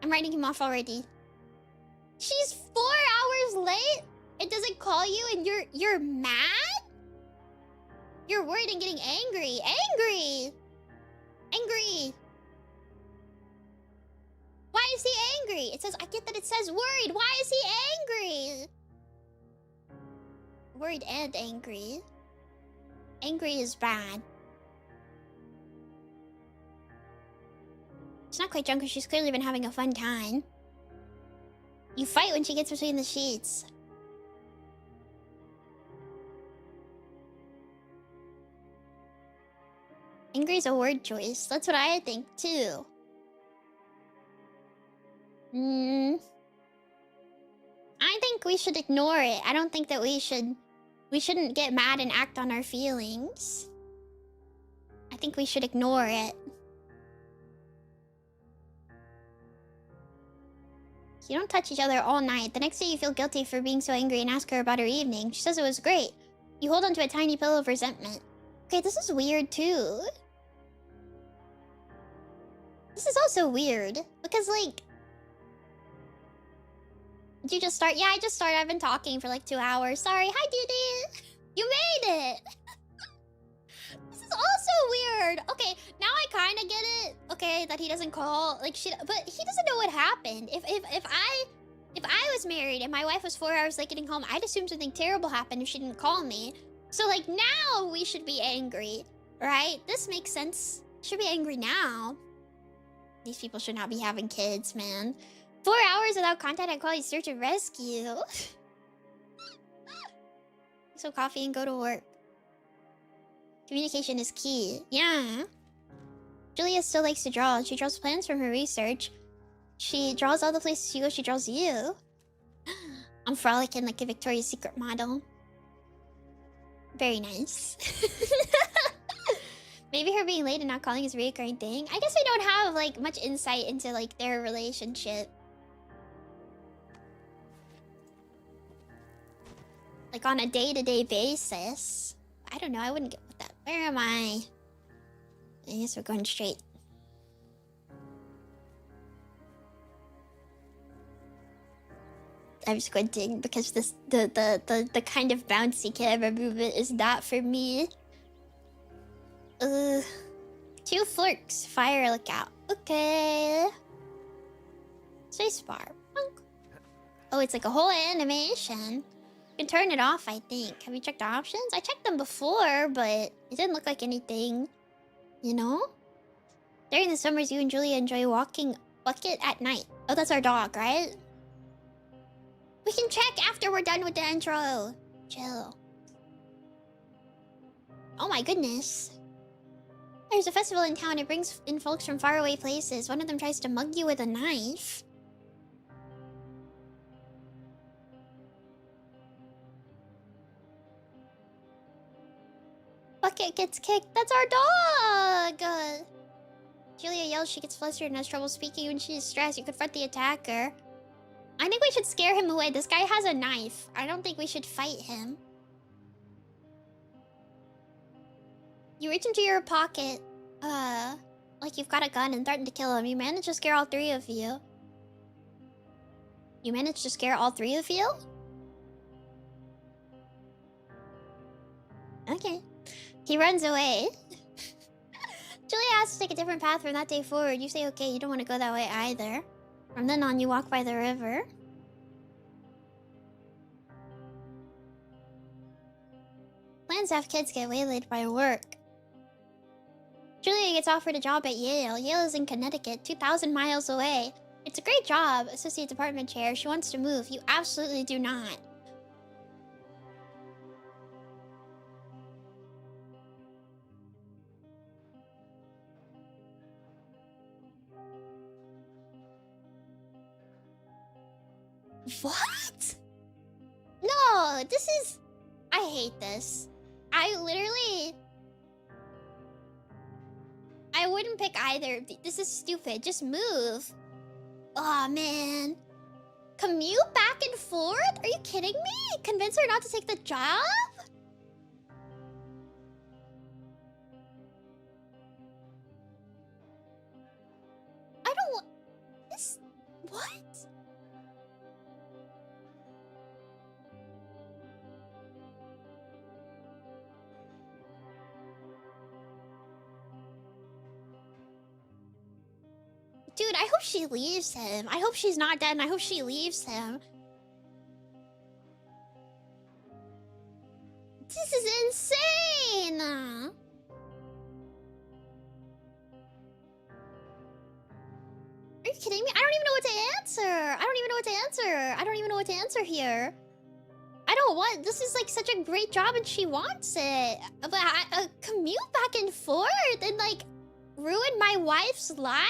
I'm writing him off already. She's 4 hours late? It doesn't call you and you're mad? You're worried and getting angry. Angry! Angry! Why is he angry? It says, I get that it says worried. Why is he angry? Worried and angry. Angry is bad. She's not quite drunk because she's clearly been having a fun time. You fight when she gets between the sheets. Angry is a word choice. That's what I think too. I think we should ignore it. I don't think that we shouldn't get mad and act on our feelings. I think we should ignore it. You don't touch each other all night. The next day you feel guilty for being so angry and ask her about her evening. She says it was great. You hold onto a tiny pillow of resentment. Okay, this is weird too. This is also weird. Because like... Did you just start? Yeah, I just started. I've been talking for like 2 hours. Sorry. Hi, Didi. You made it. This is also weird. Okay, now I kind of get it. Okay, that he doesn't call like shit, but he doesn't know what happened. If I was married and my wife was 4 hours late getting home, I'd assume something terrible happened if she didn't call me. So like now we should be angry, right? This makes sense. Should be angry now. These people should not be having kids, man. 4 hours without contact, I call you search and rescue. So coffee and go to work. Communication is key. Yeah. Julia still likes to draw. She draws plans from her research. She draws all the places she goes. She draws you. I'm frolicking like a Victoria's Secret model. Very nice. Maybe her being late and not calling is a recurring thing. I guess we don't have like much insight into like their relationship. Like on a day-to-day basis. I don't know, I wouldn't get with that. Where am I? I guess we're going straight. I'm squinting because this the kind of bouncy camera movement is not for me. 2 flirks. Fire lookout. Okay. Spacebar. Oh, it's like a whole animation. You can turn it off, I think. Have you checked the options? I checked them before, but it didn't look like anything. You know? During the summers, you and Julia enjoy walking Bucket at night. Oh, that's our dog, right? We can check after we're done with the intro. Chill. Oh my goodness. There's a festival in town. It brings in folks from faraway places. One of them tries to mug you with a knife. Bucket gets kicked. That's our dog! Julia yells. She gets flustered and has trouble speaking when she is stressed. You confront the attacker. I think we should scare him away. This guy has a knife. I don't think we should fight him. You reach into your pocket, like you've got a gun and threaten to kill him. You manage to scare all 3 of you. You managed to scare all 3 of you? Okay. He runs away. Julia has to take a different path from that day forward. You say, okay, you don't want to go that way either. From then on, you walk by the river. Plans to have kids get waylaid by work. Julia gets offered a job at Yale. Yale is in Connecticut, 2,000 miles away. It's a great job, associate department chair. She wants to move. You absolutely do not. What? No, this is... I hate this. I wouldn't pick either. This is stupid. Just move. Aw, man. Commute back and forth? Are you kidding me? Convince her not to take the job? I don't want... This... What? dude, I hope she leaves him. I hope she's not dead, and I hope she leaves him. This is insane! Are you kidding me? I don't even know what to answer. I don't even know what to answer. I don't even know what to answer here. I don't want... This is like such a great job and she wants it. But a commute back and forth and like ruin my wife's life?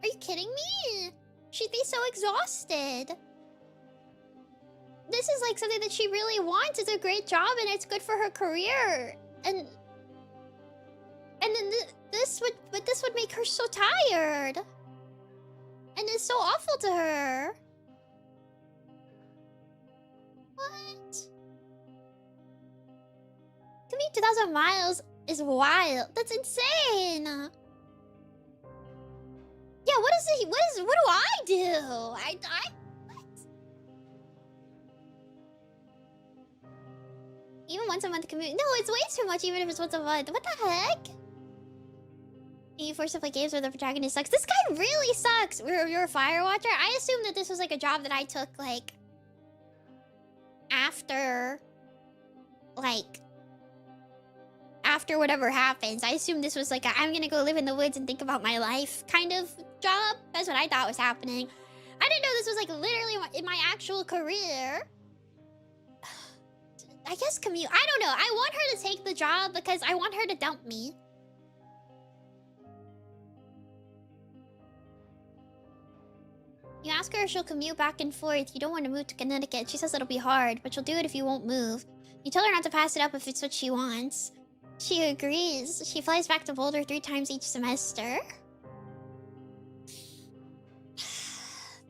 Are you kidding me? She'd be so exhausted. This is like something that she really wants. It's a great job and it's good for her career. And then this would make her so tired. And it's so awful to her. What? Commute 2,000 miles is wild. That's insane. Yeah, what do I do? What? Even once a month commute. No, it's way too much even if it's once a month. What the heck? You forced to play games where the protagonist sucks. This guy really sucks. You're a Firewatcher? I assumed that this was like a job that I took like after whatever happens. I assumed this was like I'm gonna go live in the woods and think about my life kind of job. That's what I thought was happening. I didn't know this was like literally in my actual career. I guess commute. I don't know. I want her to take the job because I want her to dump me. You ask her if she'll commute back and forth. You don't want to move to Connecticut. She says it'll be hard, but she'll do it if you won't move. You tell her not to pass it up if it's what she wants. She agrees. She flies back to Boulder 3 times each semester.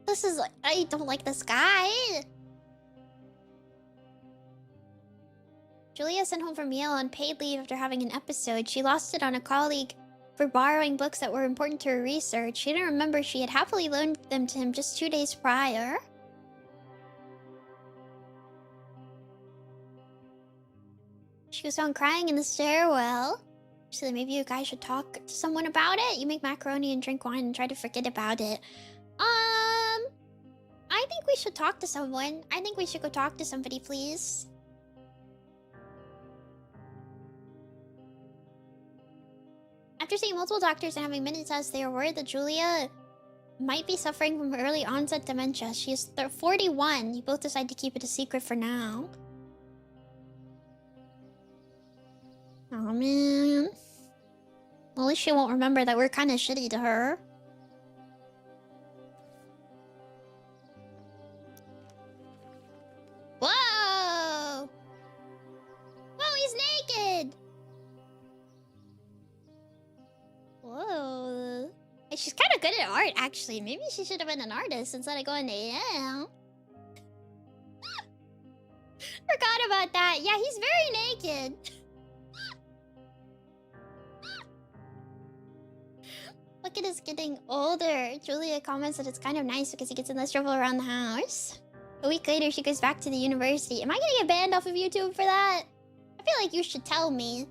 This is like... I don't like this guy. Julia sent home from Yale on paid leave after having an episode. She lost it on a colleague for borrowing books that were important to her research. She didn't remember she had happily loaned them to him just 2 days prior. She was found crying in the stairwell. She said maybe you guys should talk to someone about it. You make macaroni and drink wine and try to forget about it. I think we should talk to someone. I think we should go talk to somebody, please. After seeing multiple doctors and having many tests, they are worried that Julia might be suffering from early onset dementia. She is 41. You both decide to keep it a secret for now. Oh man. Well, at least she won't remember that we're kind of shitty to her. Whoa! Whoa, he's naked! Whoa. Hey, she's kind of good at art, actually. Maybe she should have been an artist instead of going to Yale. Forgot about that. Yeah, he's very naked. Look at us getting older. Julia comments that it's kind of nice because he gets in less trouble around the house. A week later, she goes back to the university. Am I gonna get banned off of YouTube for that? I feel like you should tell me. You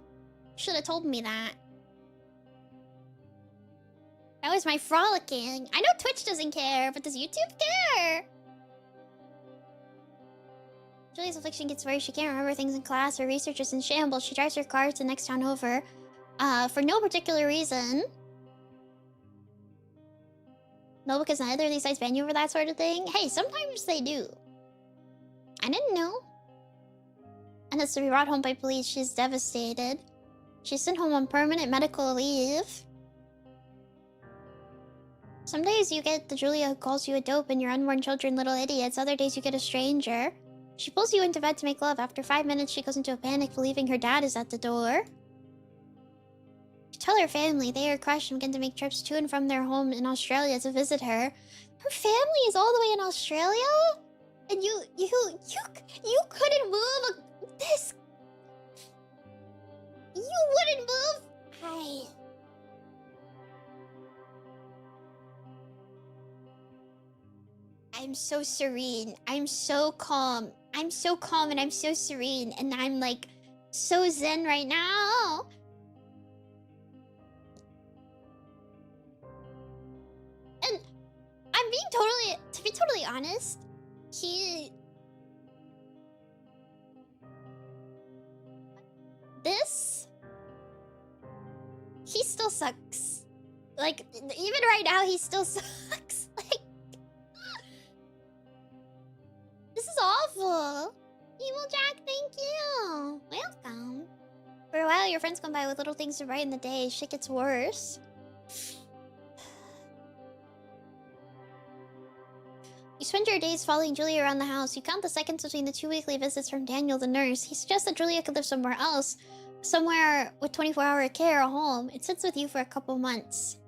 should have told me that. That was my frolicking. I know Twitch doesn't care, but does YouTube care? Julia's affliction gets worse. She can't remember things in class. Her research is in shambles. She drives her car to the next town over. For no particular reason. No, because neither of these sites ban you for that sort of thing. Hey, sometimes they do. I didn't know. And has to be brought home by police. She's devastated. She's sent home on permanent medical leave. Some days you get the Julia who calls you a dope and your unborn children little idiots. Other days you get a stranger. She pulls you into bed to make love. After 5 minutes, she goes into a panic, believing her dad is at the door. She tells her family they are crushed and begin to make trips to and from their home in Australia to visit her. Her family is all the way in Australia? And you couldn't move this... You wouldn't move? Hi. I'm so serene. I'm so calm. I'm so calm and I'm so serene. And I'm like so zen right now. And To be totally honest, he still sucks. Like, even right now, he still sucks. Like, this is awful. Evil Jack, thank you. Welcome. For a while, your friends come by with little things to brighten the day. Shit gets worse. You spend your days following Julia around the house. You count the seconds between the 2 weekly visits from Daniel the nurse. He suggests that Julia could live somewhere else. Somewhere with 24-hour care, a home. It sits with you for a couple months.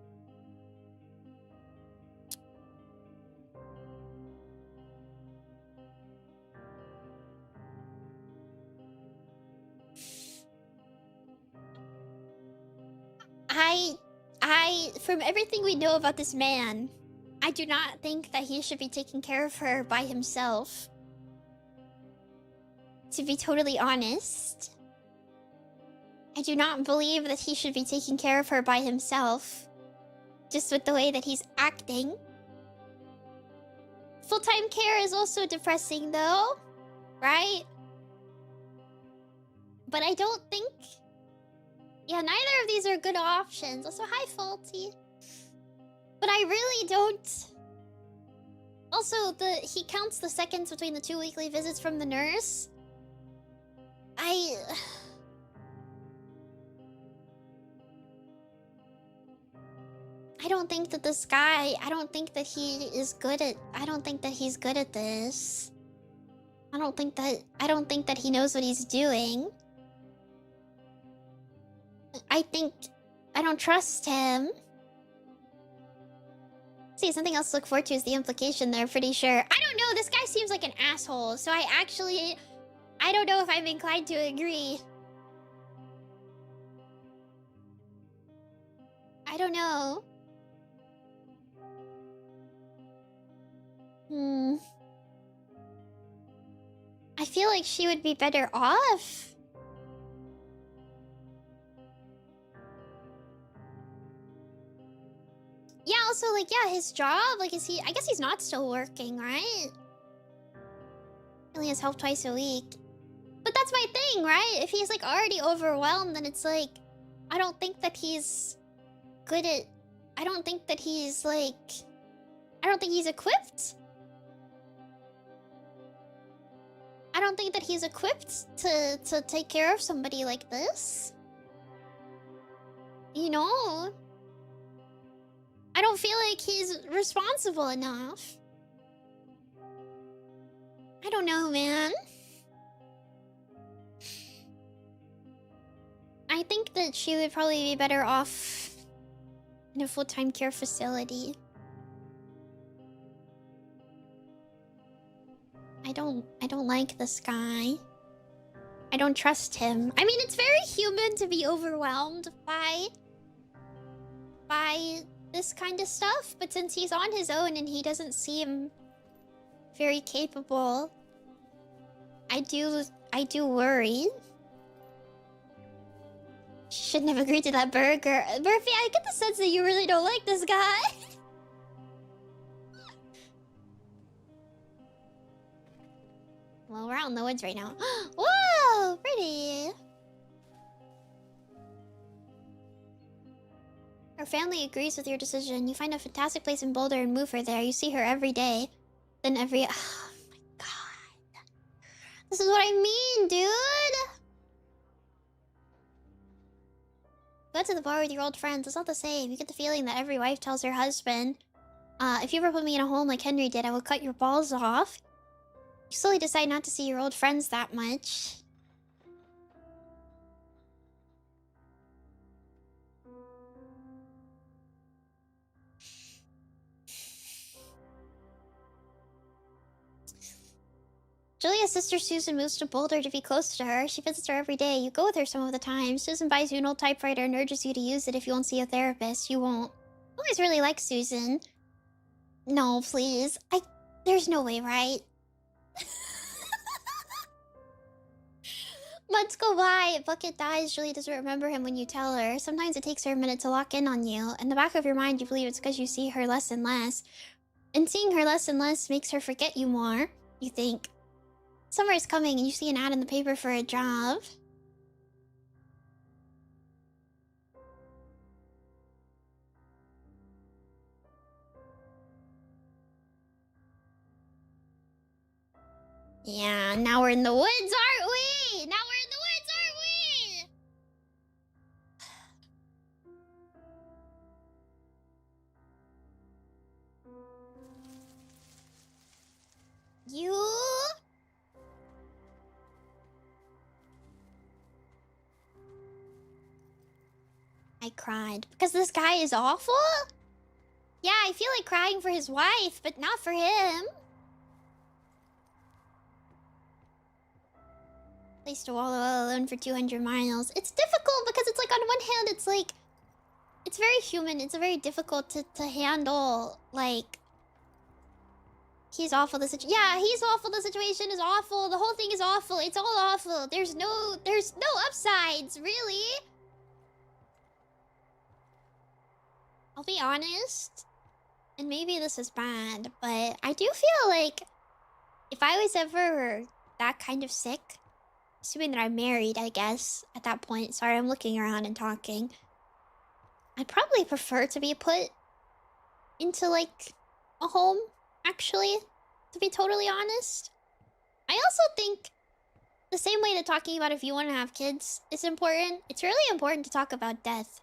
From everything we know about this man, I do not think that he should be taking care of her by himself. To be totally honest. I do not believe that he should be taking care of her by himself. Just with the way that he's acting. Full-time care is also depressing though. Right? But I don't think... Yeah, neither of these are good options. Also, hi, Faulty. But I really don't... Also, he counts the seconds between the 2 weekly visits from the nurse. I don't think that this guy... I don't think that he is good at... I don't think that he's good at this. I don't think that he knows what he's doing. I don't trust him. See, something else to look forward to is the implication there, pretty sure. I don't know, this guy seems like an asshole, so I don't know if I'm inclined to agree. I don't know. I feel like she would be better off. Yeah, also, like, yeah, his job, like, is he... I guess he's not still working, right? He only has help twice a week. But that's my thing, right? If he's, like, already overwhelmed, then it's like... I don't think that he's good at... I don't think that he's, like... I don't think he's equipped. I don't think that he's equipped to take care of somebody like this. You know? I don't feel like he's responsible enough. I don't know, man. I think that she would probably be better off in a full-time care facility. I don't like this guy. I don't trust him. I mean, it's very human to be overwhelmed by this kind of stuff, but since he's on his own and he doesn't seem very capable, I do worry. Shouldn't have agreed to that burger. Murphy, I get the sense that you really don't like this guy. Well, we're out in the woods right now. Whoa, pretty. Her family agrees with your decision. You find a fantastic place in Boulder and move her there. You see her every day. Then every... Oh my god. This is what I mean, dude. Go to the bar with your old friends. It's not the same. You get the feeling that every wife tells her husband, if you ever put me in a home like Henry did, I will cut your balls off. You slowly decide not to see your old friends that much. Julia's sister Susan moves to Boulder to be close to her. She visits her every day. You go with her some of the time. Susan buys you an old typewriter and urges you to use it if you won't see a therapist. You won't. I always really like Susan. No, please. There's no way, right? Months go by. Bucket dies. Julia doesn't remember him when you tell her. Sometimes it takes her a minute to lock in on you. In the back of your mind, you believe it's because you see her less and less. And seeing her less and less makes her forget you more. You think, summer is coming and you see an ad in the paper for a job. Yeah, now we're in the woods, aren't we? Now we're in the woods, aren't we? You? I cried. Because this guy is awful? Yeah, I feel like crying for his wife, but not for him. Placed to wallow all alone for 200 miles. It's difficult because it's like on one hand, it's like... It's very human. It's very difficult to handle, like... He's awful, yeah, he's awful, the situation is awful, the whole thing is awful, it's all awful. There's no upsides, really. I'll be honest, and maybe this is bad, but I do feel like if I was ever that kind of sick, assuming that I'm married, I guess, at that point, sorry, I'm looking around and talking, I'd probably prefer to be put into, like, a home, actually, to be totally honest. I also think the same way that talking about if you want to have kids is important, it's really important to talk about death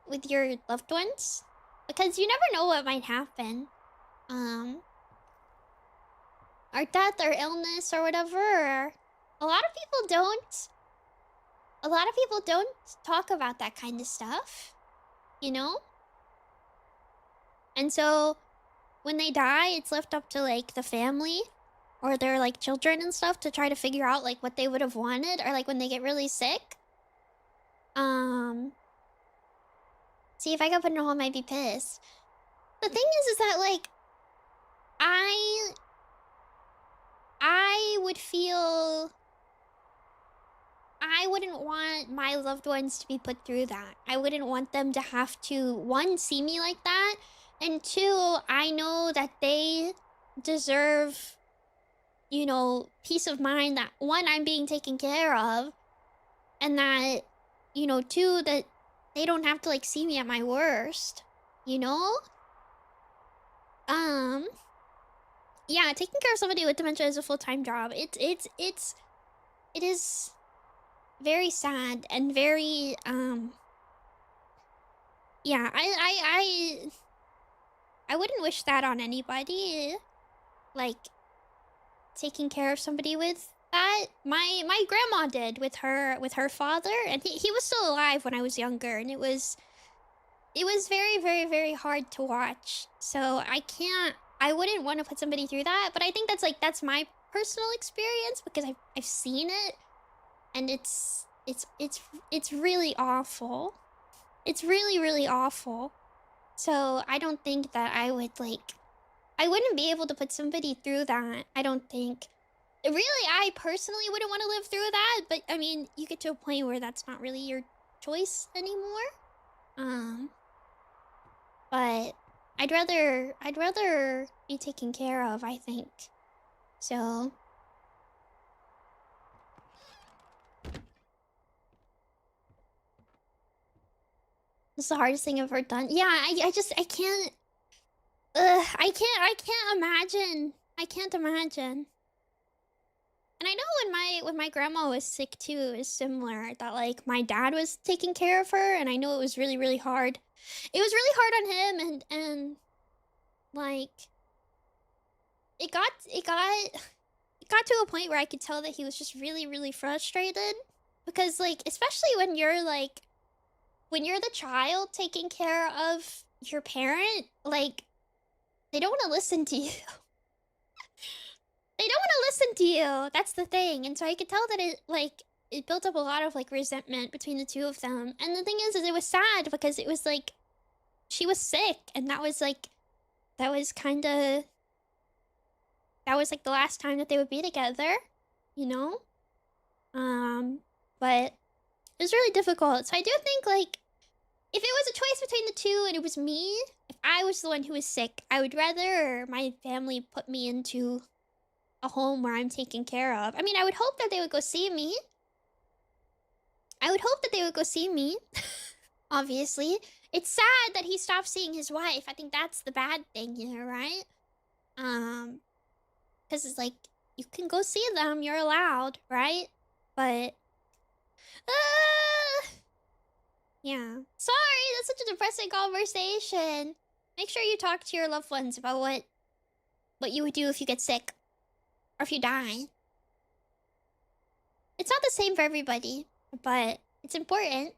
with your loved ones. Because you never know what might happen. Or death or illness or whatever. Or a lot of people don't. A lot of people don't talk about that kind of stuff. You know? And so when they die, it's left up to like the family or their like children and stuff to try to figure out like what they would have wanted, or like when they get really sick. See, if I got put in a home, I'd be pissed. The thing is that like I would feel I wouldn't want my loved ones to be put through that. I wouldn't want them to have to, one, see me like that, and two, I know that they deserve, you know, peace of mind that, one, I'm being taken care of, and that, you know, two, that they don't have to, like, see me at my worst, you know? Yeah, taking care of somebody with dementia is a full-time job. It is very sad and very, yeah, I wouldn't wish that on anybody. Like, taking care of somebody with that. My grandma did with her father, and he was still alive when I was younger, and it was very, very, very hard to watch. So I wouldn't want to put somebody through that, but I think that's my personal experience because I've seen it, and it's really awful. It's really, really awful. So I don't think that I wouldn't be able to put somebody through that. I don't think. Really, I personally wouldn't want to live through that, but I mean, you get to a point where that's not really your choice anymore. But I'd rather be taken care of, I think. So it's the hardest thing I've ever done. Yeah, I can't. I can't imagine. I can't imagine. And I know when my grandma was sick too, it was similar. That like my dad was taking care of her, and I know it was really, really hard. It was really hard on him, and like it got to a point where I could tell that he was just really, really frustrated. Because like, especially when you're the child taking care of your parent, like, they don't want to listen to you. They don't want to listen to you. That's the thing. And so I could tell that it built up a lot of like resentment between the two of them. And the thing is it was sad because it was like she was sick, and that was like the last time that they would be together, you know? But it was really difficult. So I do think like if it was a choice between the two and it was me, if I was the one who was sick, I would rather my family put me into a home where I'm taken care of. I mean, I would hope that they would go see me. Obviously. It's sad that he stopped seeing his wife. I think that's the bad thing here, right? Because it's like, you can go see them, you're allowed, right? But, yeah. Sorry, that's such a depressing conversation. Make sure you talk to your loved ones about what you would do if you get sick. Or if you die. It's not the same for everybody, but it's important.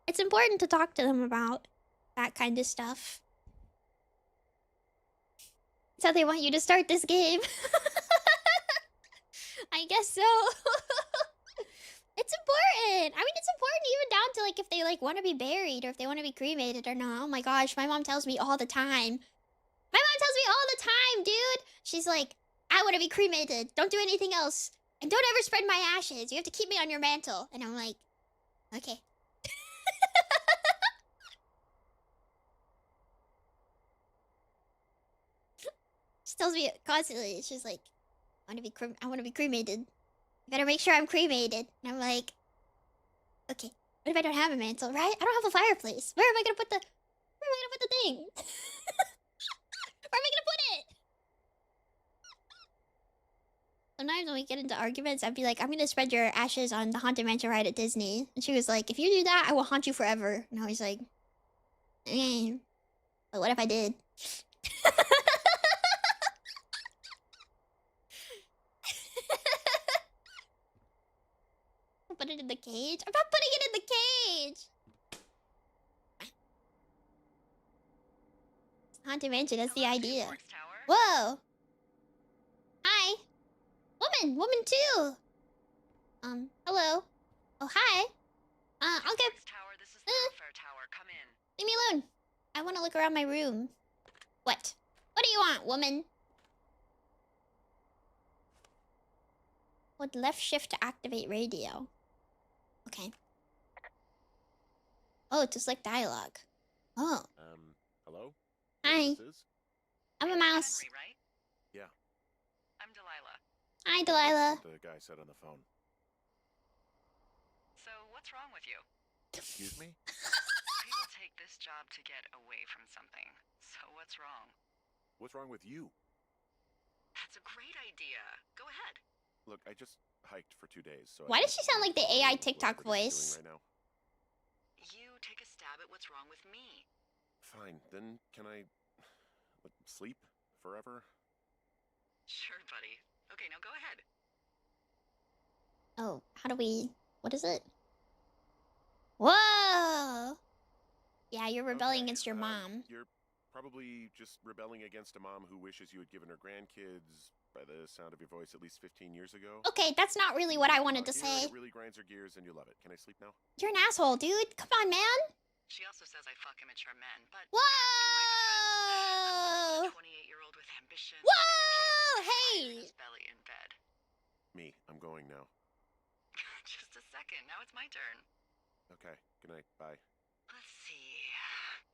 It's important to talk to them about that kind of stuff. So they want you to start this game. I guess so. It's important. I mean, it's important even down to like if they like want to be buried or if they want to be cremated or not. Oh my gosh, my mom tells me all the time. Dude. She's like, I want to be cremated. Don't do anything else. And don't ever spread my ashes. You have to keep me on your mantle. And I'm like, okay. She tells me constantly. She's like, I want to be cremated. You better make sure I'm cremated. And I'm like, okay. What if I don't have a mantle, right? I don't have a fireplace. Where am I gonna put the thing? Where am I gonna put it? Sometimes when we get into arguments, I'd be like, I'm gonna spread your ashes on the Haunted Mansion ride at Disney. And she was like, if you do that, I will haunt you forever. And I was like, eh. But what if I did? Put it in the cage? I'm not putting it in the cage! Haunted Mansion, that's the idea. Whoa! Hi! Woman too! Hello. Oh, hi. I'll get... This is the welfare tower. Come in. Leave me alone. I want to look around my room. What? What do you want, woman? Hold left shift to activate radio. Okay. Oh, it's just like dialogue. Oh. Hello? Hi. I'm a mouse. Henry, right? Yeah. I'm Delilah. Hi, Delilah. The guy said on the phone. So, what's wrong with you? Excuse me? People take this job to get away from something. So, what's wrong? What's wrong with you? That's a great idea. Go ahead. Look, I just hiked for 2 days, so... Why does she sound like the AI TikTok voice? Right now. You take a stab at what's wrong with me. Fine, then can I... sleep? Forever? Sure, buddy. Okay, now go ahead. Oh, how do we... What is it? Whoa! Yeah, you're rebelling against your mom. You're probably just rebelling against a mom who wishes you had given her grandkids, by the sound of your voice, at least 15 years ago. Okay, that's not really what I wanted to say. It really grinds her gears and you love it. Can I sleep now? You're an asshole, dude. Come on, man. She also says I fuck immature men, but... Whoa! I'm a 28-year-old with ambition... Whoa! Hey! Hey! Belly in bed. Me, I'm going now. Just a second. Now it's my turn. Okay, good night. Bye. Let's see.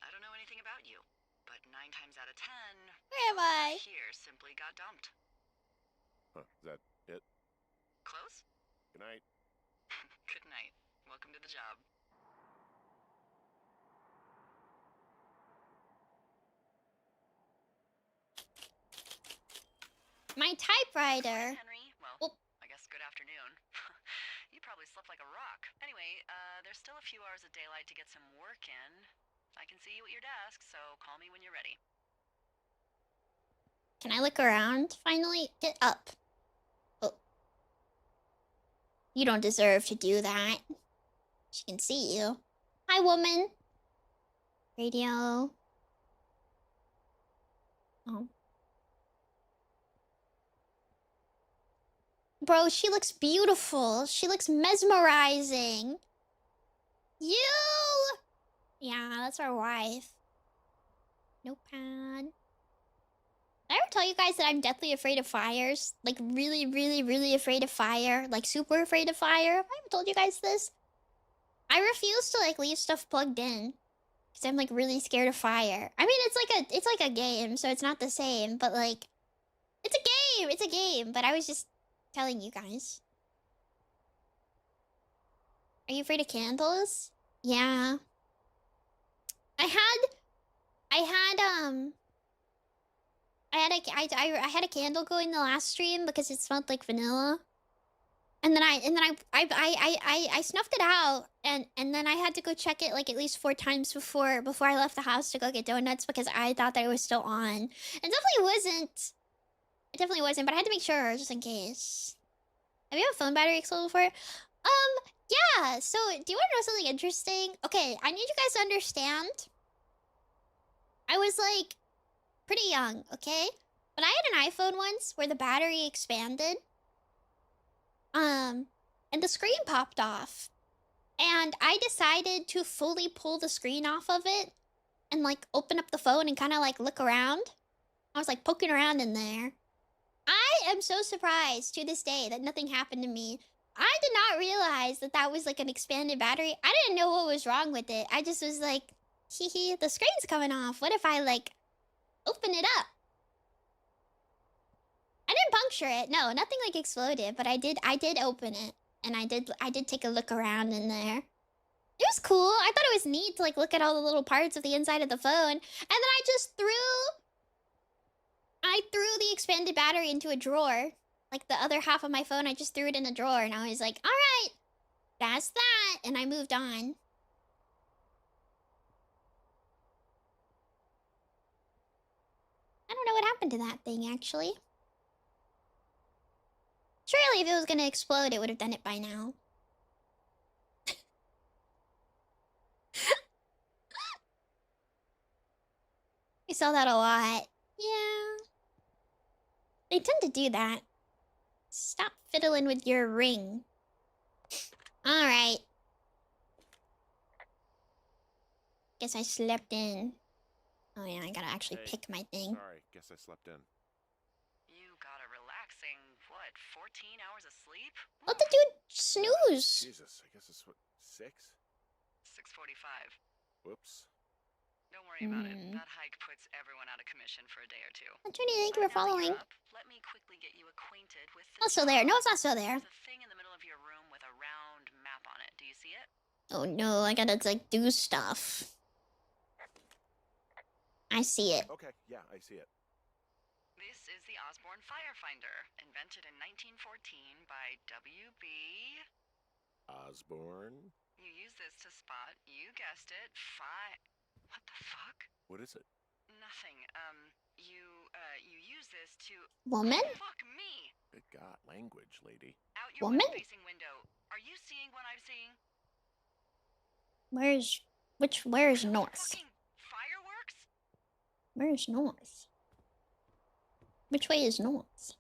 I don't know anything about you, but 9 times out of 10... Where am I? Here simply got dumped. Huh, is that it? Close? Good night. Good night. Welcome to the job. My typewriter. Henry, well, I guess good afternoon. You probably slept like a rock. Anyway, there's still a few hours of daylight to get some work in. I can see you at your desk, so call me when you're ready. Can I look around? Finally, get up. Oh. You don't deserve to do that. She can see you. Hi, woman. Radio. Oh. Bro, she looks beautiful. She looks mesmerizing. You! Yeah, that's our wife. Notepad. Did I ever tell you guys that I'm deathly afraid of fires? Like, really, really, really afraid of fire. Like, super afraid of fire. Have I ever told you guys this? I refuse to, like, leave stuff plugged in. Because I'm like really scared of fire. I mean, it's like a game, so it's not the same, but like, it's a game. It's a game. But I was just telling you guys. Are you afraid of candles? Yeah. I had a candle going the last stream because it smelled like vanilla. And then I snuffed it out, and then I had to go check it like at least 4 times before I left the house to go get donuts because I thought that it was still on. It definitely wasn't. It definitely wasn't, but I had to make sure just in case. Have you had a phone battery explode before? Yeah. So do you want to know something interesting? Okay, I need you guys to understand. I was like pretty young, okay? But I had an iPhone once where the battery expanded. And the screen popped off. And I decided to fully pull the screen off of it and like open up the phone and kind of like look around. I was like poking around in there. I am so surprised to this day that nothing happened to me. I did not realize that that was like an expanded battery. I didn't know what was wrong with it. I just was like, hee hee, the screen's coming off. What if I like open it up? I didn't puncture it. No, nothing like exploded, but I did open it. And I did take a look around in there. It was cool. I thought it was neat to like look at all the little parts of the inside of the phone. And then I threw the expanded battery into a drawer. Like the other half of my phone, I just threw it in a drawer and I was like, all right, that's that. And I moved on. I don't know what happened to that thing actually. Surely if it was gonna explode, it would have done it by now. I saw that a lot. Yeah. They tend to do that. Stop fiddling with your ring. Alright. Guess I slept in. Oh yeah, I gotta actually pick my thing. Sorry, guess I slept in. You got a relaxing, what, 14 hours of sleep? Let the dude snooze. Jesus, I guess it's what, 6? 6:45. Whoops. Don't worry about it. That hike puts everyone out of commission for a day or two. Trini, thank you for following. Let me quickly get you acquainted with Oh, still there. No, it's not still there. There's a thing in the middle of your room with a round map on it. Do you see it? Oh no, I gotta like do stuff. I see it. Okay, yeah, I see it. This is the Osborne Firefinder, invented in 1914 by W.B. Osborne? You use this to spot, you guessed it, What the fuck? What is it? Nothing. You use this to... Woman? Fuck me! Good God, language, lady. Out your Woman? west-facing window. Are you seeing what I'm seeing? Where is north? Fucking fireworks? Where is north? Which way is north?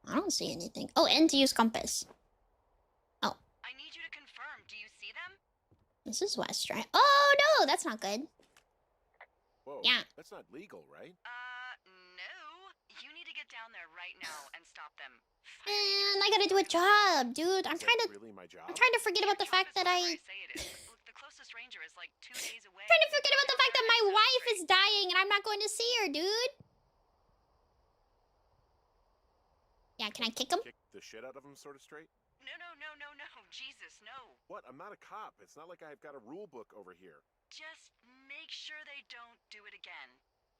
I don't see anything. Oh, and to use compass. Oh. I need you to confirm. Do you see them? This is west, right? Oh no, that's not good. Whoa, yeah. That's not legal, right? No. You need to get down there right now and stop them. Man, I gotta do a job, dude. I'm trying to really my job? I'm trying to forget about the fact that I say it is. Look, the closest ranger is like 2 days away. trying to forget about the fact that my wife is dying and I'm not going to see her, dude. Yeah, can I kick him? Kick the shit out of him sort of straight? No. Jesus, no. What? I'm not a cop. It's not like I've got a rule book over here. Just make sure they don't do it again.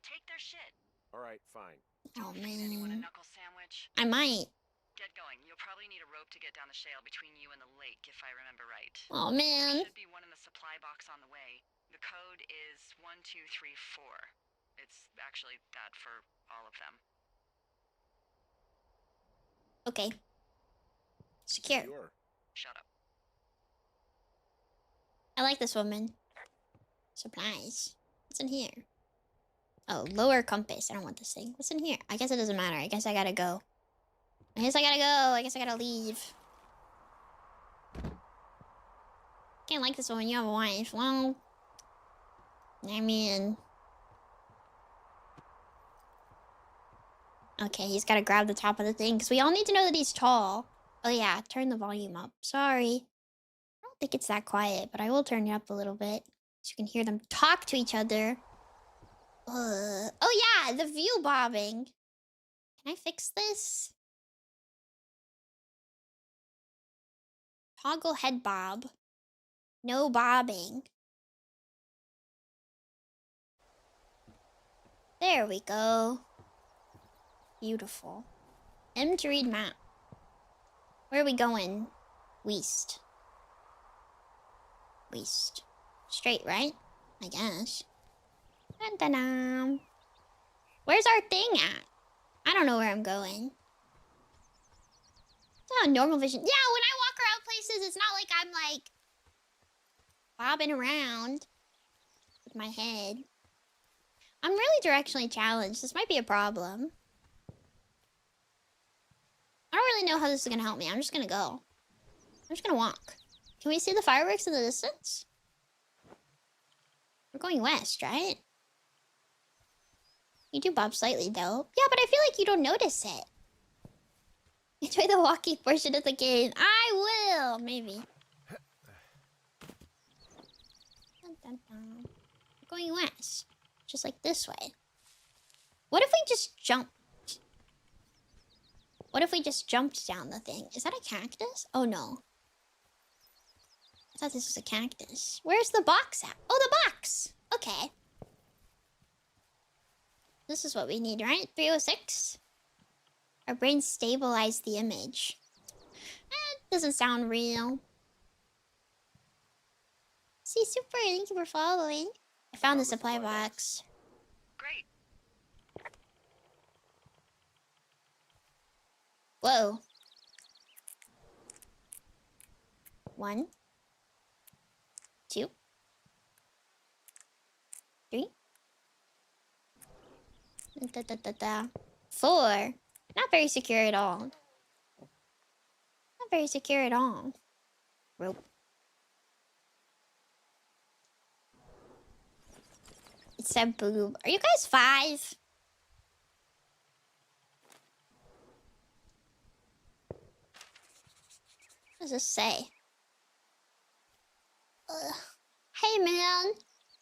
Take their shit. All right, fine. Oh Don't feed anyone a man. knuckle sandwich. I might. Get going. You'll probably need a rope to get down the shale between you and the lake, if I remember right. Oh There man. should be one in the supply box on the way. The code is 1234. It's actually that for all of them. Okay. Secure. Sure. Shut up. I like this woman. Supplies. What's in here? Oh, lower compass. I don't want this thing. What's in here? I guess it doesn't matter. I guess I gotta go. I guess I gotta leave. Can't like this woman. You have a wife. Well, I mean... Okay, he's gotta grab the top of the thing, because we all need to know that he's tall. Oh yeah, turn the volume up. Sorry. I don't think it's that quiet, but I will turn it up a little bit. So you can hear them talk to each other. Oh yeah, the view bobbing. Can I fix this? Toggle head bob. No bobbing. There we go. Beautiful. M to read map. Where are we going? West. West. Straight, right? I guess. Dun -dun -dun. Where's our thing at? I don't know where I'm going. It's not normal vision. Yeah, when I walk around places, it's not like I'm like bobbing around with my head. I'm really directionally challenged. This might be a problem. I don't really know how this is gonna help me. I'm just gonna go. I'm just gonna walk. Can we see the fireworks in the distance? We're going west, right? You do bob slightly, though. Yeah, but I feel like you don't notice it. Enjoy the walking portion of the game. I will! Maybe. Dun, dun, dun. We're going west. Just like this way. What if we just jumped? What if we just jumped down the thing? Is that a cactus? Oh, no. I thought this was a cactus. Where's the box at? Oh, the box! Okay. This is what we need, right? 306? Our brains stabilize the image. Doesn't sound real. See, super, thank you for following. I found the supply box. Great. Whoa. 1, 2, 3. 4. Not very secure at all. Not very secure at all. Rope. It said boob. Are you guys 5? What does this say? Hey man.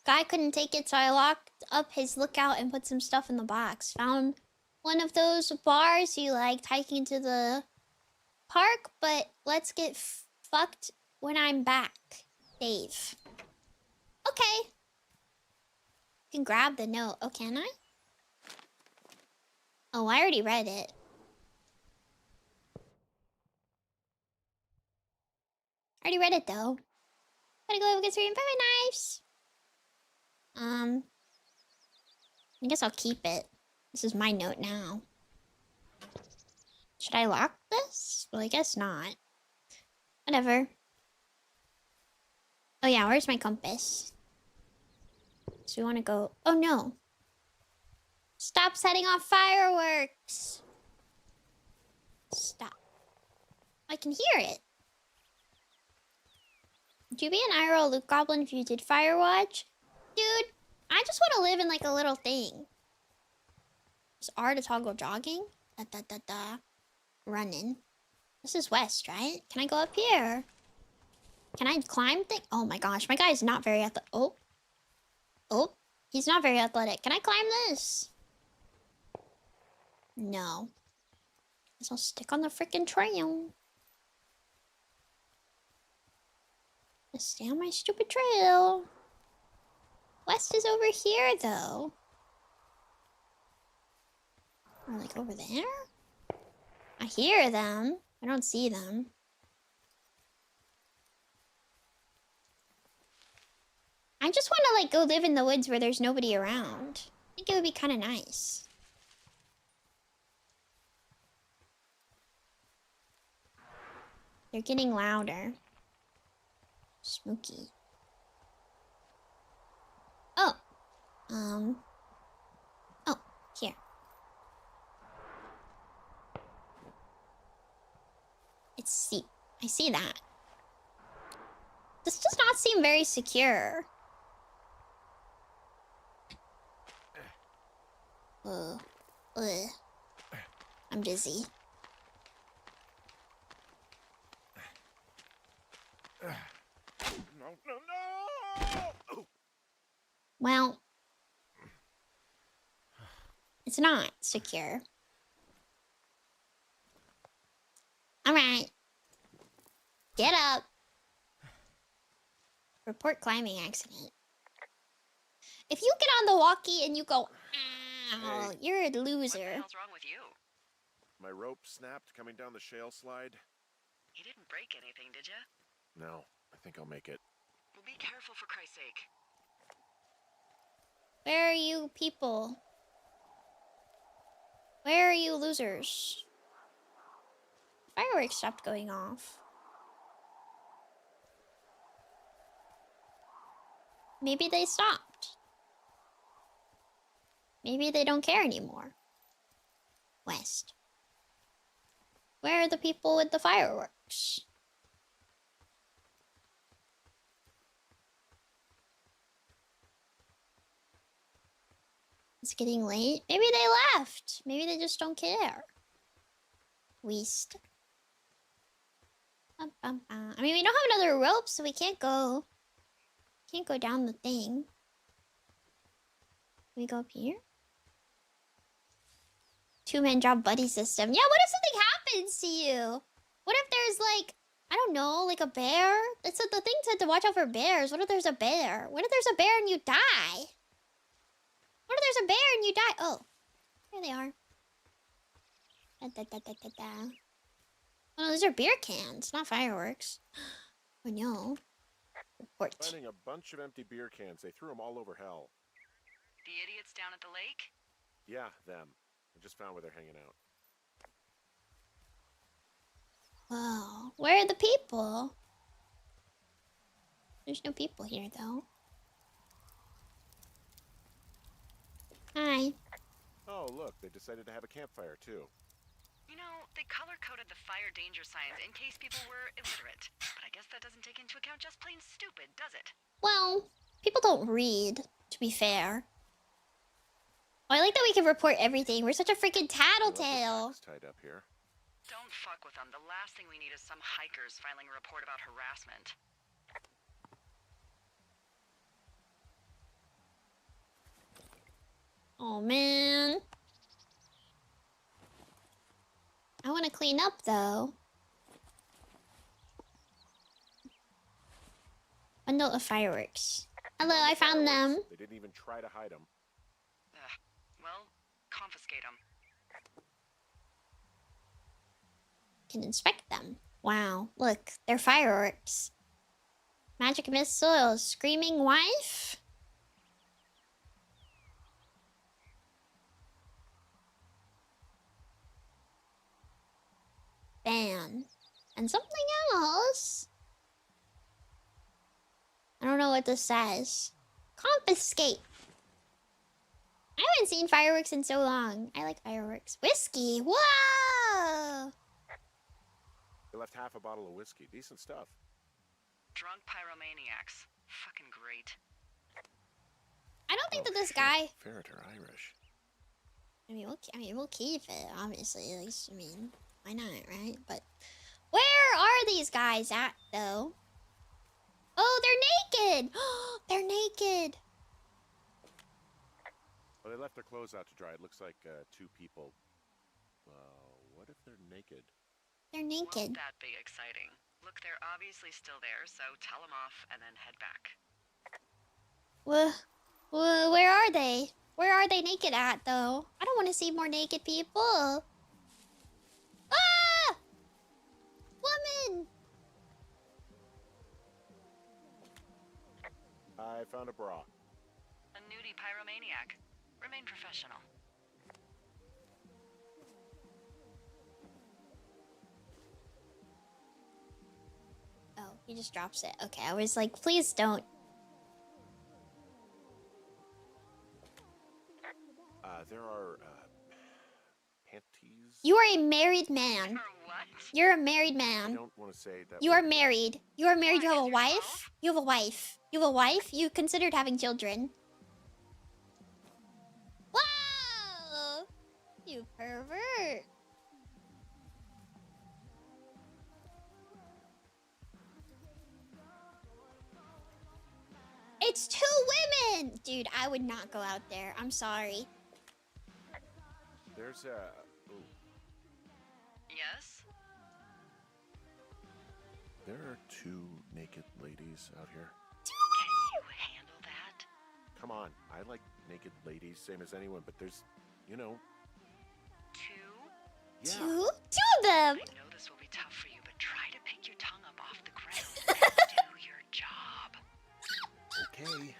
Guy couldn't take it, so I locked up his lookout and put some stuff in the box. Found one of those bars you liked hiking to the park, but let's get fucked when I'm back. Dave. Okay. You can grab the note. Oh, can I? Oh, I already read it. I already read it, though. Gotta go over get 3 and 5 knives. I guess I'll keep it. This is my note now. Should I lock this? Well, I guess not. Whatever. Oh yeah, where's my compass? So we want to go... Oh no. Stop setting off fireworks. Stop. I can hear it. Would you be an IRL Luke Goblin if you did Firewatch? Dude, I just want to live in like a little thing. Is R to toggle jogging? Da da da da. Running. This is west, right? Can I go up here? Can I climb thing? Oh my gosh, my guy is not very athletic. Oh. Oh. He's not very athletic. Can I climb this? No. Guess I'll stick on the freaking trail. Just stay on my stupid trail. West is over here, though. Or like over there? I hear them. I don't see them. I just want to like go live in the woods where there's nobody around. I think it would be kind of nice. They're getting louder. Spooky. Oh. Oh, here. It's steep. I see that. This does not seem very secure. I'm dizzy. No, no, no! Well, it's not secure. Alright. Get up. Report climbing accident. If you get on the walkie and you go, ow, Hey. you're a What the loser. hell's wrong with you? My rope snapped coming down the shale slide. You didn't break anything, did you? No, I think I'll make it. Well, be careful for Christ's sake. Where are you people? Where are you losers? Fireworks stopped going off. Maybe they stopped. Maybe they don't care anymore. West. Where are the people with the fireworks? It's getting late. Maybe they left. Maybe they just don't care. West. I mean, we don't have another rope, so we can't go. Can't go down the thing. Can we go up here? Two-man job buddy system. Yeah, what if something happens to you? What if there's like, I don't know, like a bear? It's the thing said to watch out for bears. What if there's a bear? What if there's a bear and you die? What if there's a bear and you die? Oh, there they are. Oh no, those are beer cans, not fireworks. Oh no. Report. Finding a bunch of empty beer cans. They threw them all over hell. The idiots down at the lake? Yeah, them. I just found where they're hanging out. Whoa, where are the people? There's no people here though. Hi. Oh, look, they decided to have a campfire too. You know, they color-coded the fire danger signs in case people were illiterate. But I guess that doesn't take into account just plain stupid, does it? Well, people don't read, to be fair. Oh, I like that we can report everything. We're such a freaking tattletale. Tied up here. Don't fuck with them. The last thing we need is some hikers filing a report about harassment. Oh, man. I want to clean up, though. Bundle of fireworks. Hello, I found them. They didn't even try to hide them. Well, confiscate them. Can inspect them. Wow, look, they're fireworks. Magic missile, screaming wife. Ban. And something else. I don't know what this says. Confiscate. I haven't seen fireworks in so long. I like fireworks. Whiskey. Whoa! They left half a bottle of whiskey. Decent stuff. Drunk pyromaniacs. Fucking great. I don't think that this shit. guy. Ferret are Irish. We'll keep it, obviously. At least, why not, right? But where are these guys at, though? Oh, they're naked! They're naked! Well, they left their clothes out to dry. It looks like two people. What if they're naked? They're naked. Won't that be exciting? Look, they're obviously still there, so tell them off and then head back. Where are they? Where are they naked at, though? I don't want to see more naked people. Ah! Woman! I found a bra. A nudie pyromaniac. Remain professional. Oh, he just drops it. Okay, I was like, please don't. There are panties. You are a married man. Or what? You're a married I man. don't want to say that. You are married. You are married. You have a Yourself? wife. You have a wife. You have a wife. You considered having children. Whoa! You pervert. It's two man! Dude, I would not go out there. I'm sorry. There's a... Ooh, Yes? there are 2 naked ladies out here. Can you handle that? Come on, I like naked ladies, same as anyone, but there's, you know... 2? Yeah. Two? 2 of them! I know this will be tough for you, but try to pick your tongue up off the ground and do your job. Okay.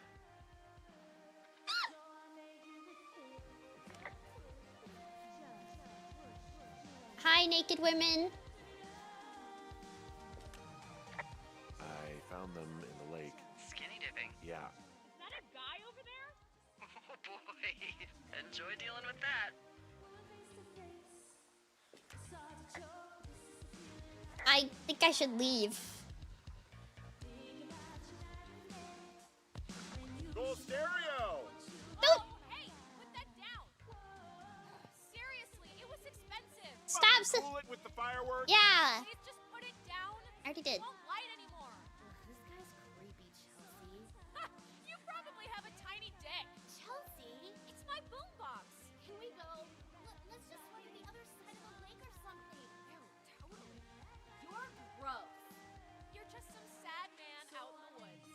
Hi, naked women. I found them in the lake. Skinny dipping. Yeah. Is that a guy over there? Oh boy. Enjoy dealing with that. I think I should leave. Gold stereo! Don't Hey, put that down. Seriously, it was expensive. stop. Cool it with the fireworks? Yeah, Please just put it down. I already did. It won't light anymore. This guy's creepy, Chelsea. Ha, you probably have a tiny dick. Chelsea? It's my boombox. Can we go? Let's just swim to the other side of the lake or something. Ew, totally. You're gross. You're just some sad man out in the woods.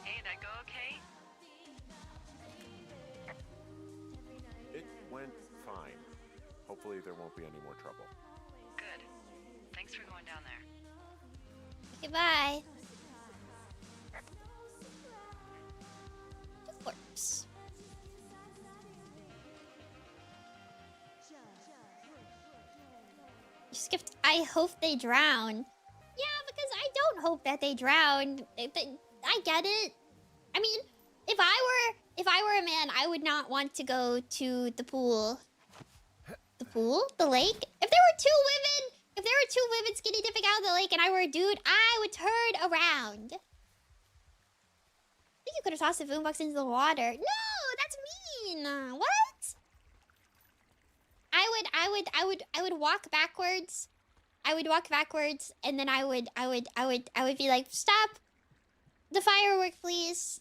Hey, that go okay? It went fine. Hopefully there won't be any more trouble. Good. Thanks for going down there. Goodbye. The corpse. You skipped. I hope they drown. Yeah, because I don't hope that they drown. I get it. I mean, if I were a man, I would not want to go to the pool. The pool? The lake? If there were 2 women skinny dipping out of the lake and I were a dude, I would turn around. I think you could have tossed the boombox into the water. No, that's mean. What? I would walk backwards. I would walk backwards and then I would be like, stop the firework, please.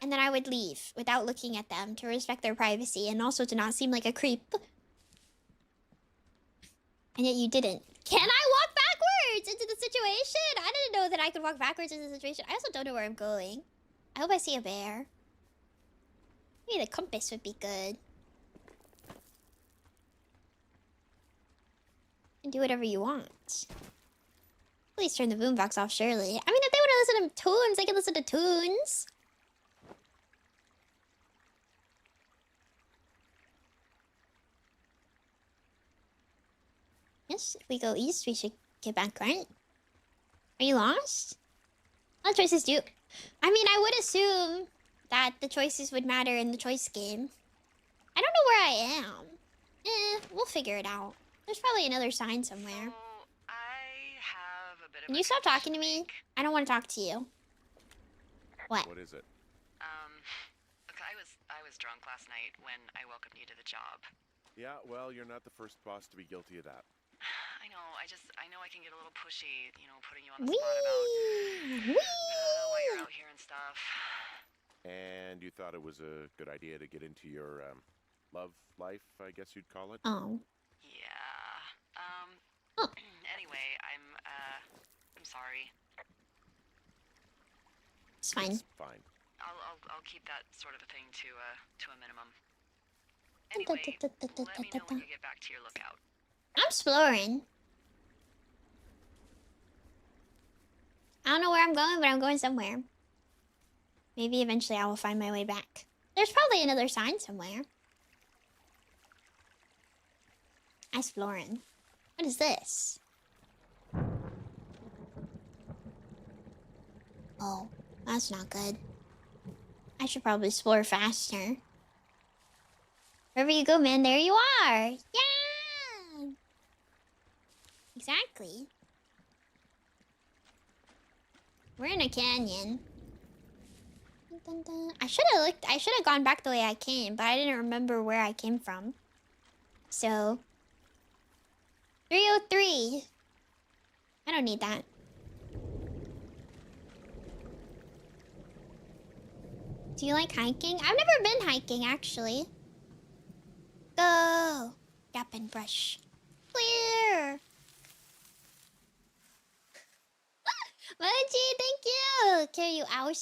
And then I would leave without looking at them to respect their privacy and also to not seem like a creep. And yet you didn't. Can I walk backwards into the situation? I didn't know that I could walk backwards into the situation. I also don't know where I'm going. I hope I see a bear. Maybe the compass would be good. And do whatever you want. Please turn the boombox off, surely. I mean, if they want to listen to tunes, they can listen to tunes. Yes, if we go east, we should get back, right? Are you lost? What choices do? I mean, I would assume that the choices would matter in the choice game. I don't know where I am. We'll figure it out. There's probably another sign somewhere. So, I have a bit of Can a you stop talking to confession me? make. I don't want to talk to you. What? What is it? Look, I was drunk last night when I welcomed you to the job. Yeah, well, you're not the first boss to be guilty of that. I know I can get a little pushy, you know, putting you on the spot about Wee! why you're out here and stuff. And you thought it was a good idea to get into your love life, I guess you'd call it? Oh. Yeah. Oh. Anyway, I'm sorry. It's fine. It's fine. I'll keep that sort of a thing to a minimum. Anyway, let me know when you get back to your lookout. I'm exploring. I don't know where I'm going, but I'm going somewhere. Maybe eventually I will find my way back. There's probably another sign somewhere. Exploring. What is this? Oh, that's not good. I should probably explore faster. Wherever you go, man, there you are! Yeah! Exactly. We're in a canyon. Dun, dun. I should have gone back the way I came, but I didn't remember where I came from. So 303. I don't need that. Do you like hiking? I've never been hiking, actually. Go! Gap and brush. Clear! Mochi, thank you! Carry you out.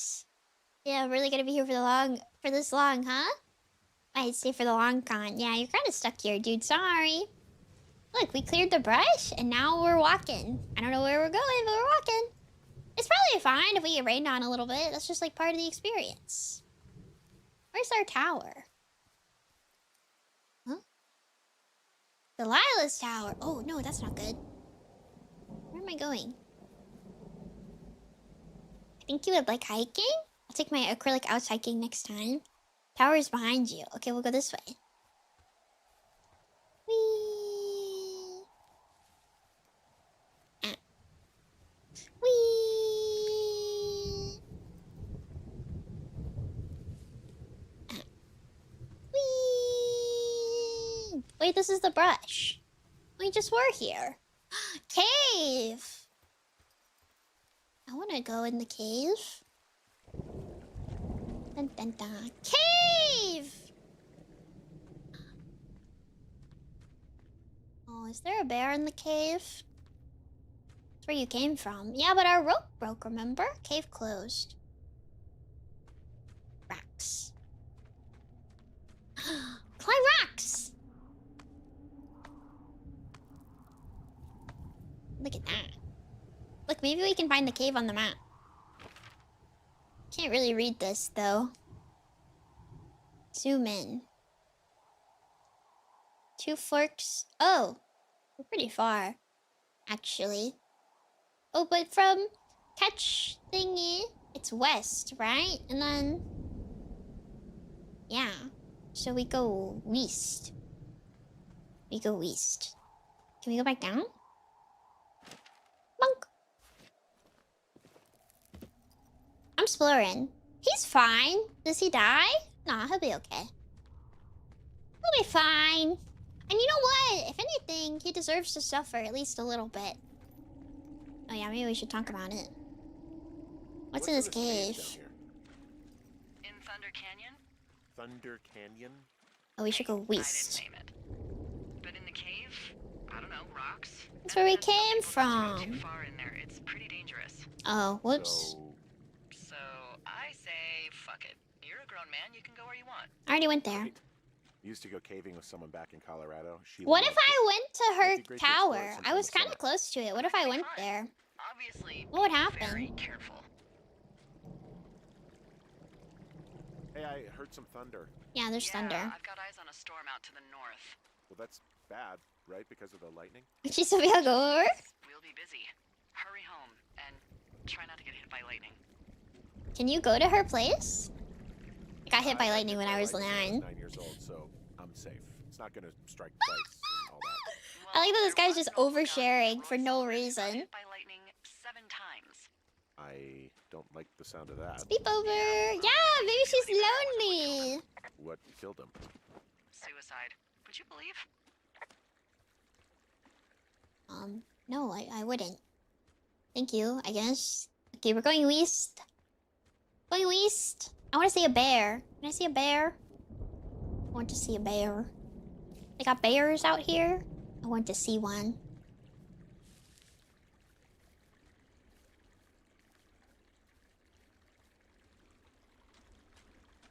Yeah, I'm really gonna be here for this long, huh? I'd say for the long con. Yeah, you're kind of stuck here, dude. Sorry. Look, we cleared the brush, and now we're walking. I don't know where we're going, but we're walking. It's probably fine if we get rained on a little bit. That's just like part of the experience. Where's our tower? Huh? Delilah's tower. Oh, no, that's not good. Where am I going? I think you would like hiking? I'll take my acrylic out hiking next time. Tower is behind you. Okay, we'll go this way. Whee! Ah. Whee! Ah. Whee! Wait, this is the brush. We just were here. Cave! I want to go in the cave. Dun, dun, dun. Cave! Oh, is there a bear in the cave? That's where you came from. Yeah, but our rope broke, remember? Cave closed. Rocks. Climb rocks! Look at that. Look, maybe we can find the cave on the map. Can't really read this, though. Zoom in. 2 forks. Oh, we're pretty far, actually. Oh, but from catch thingy, it's west, right? And then, yeah. So we go west. We go west. Can we go back down? Bonk. I'm exploring. He's fine. Does he die? Nah, he'll be okay. He'll be fine. And you know what? If anything, he deserves to suffer at least a little bit. Oh yeah, maybe we should talk about it. What's in this cave? down here? In Thunder Canyon? Thunder Canyon? Oh, we should go west. I didn't name it. But in the cave, I don't know, rocks. That's where we And some came people don't go from. Too far in there. It's pretty dangerous. Oh, whoops. So I say, fuck it. You're a grown man. You can go where you want. I already went there. Right. Used to go caving with someone back in Colorado. She What if loved it. I went to her Might be great to explore tower? sometime I was this kind summer. of close to it. What if I went there? Obviously, What would be happen? Very careful. Hey, I heard some thunder. Yeah, there's thunder. I've got eyes on a storm out to the north. Well, that's bad, right? Because of the lightning? She's Sophia, go over. We'll be busy. Hurry home and try not to get hit by lightning. Can you go to her place? I got hit by I lightning when I was 9. 9 years old, so I'm safe. It's not gonna strike twice and all that. I like that this Well, guy's there just was an old scout oversharing who for wrote no somewhere he got reason. hit by lightning 7 times. I don't like the sound of that. Beep over. Yeah, maybe she's lonely. What killed him? Suicide. Would you believe? No, I wouldn't. Thank you, I guess. Okay, we're going west. Going west. I want to see a bear. Can I see a bear? I want to see a bear. They got bears out here? I want to see one.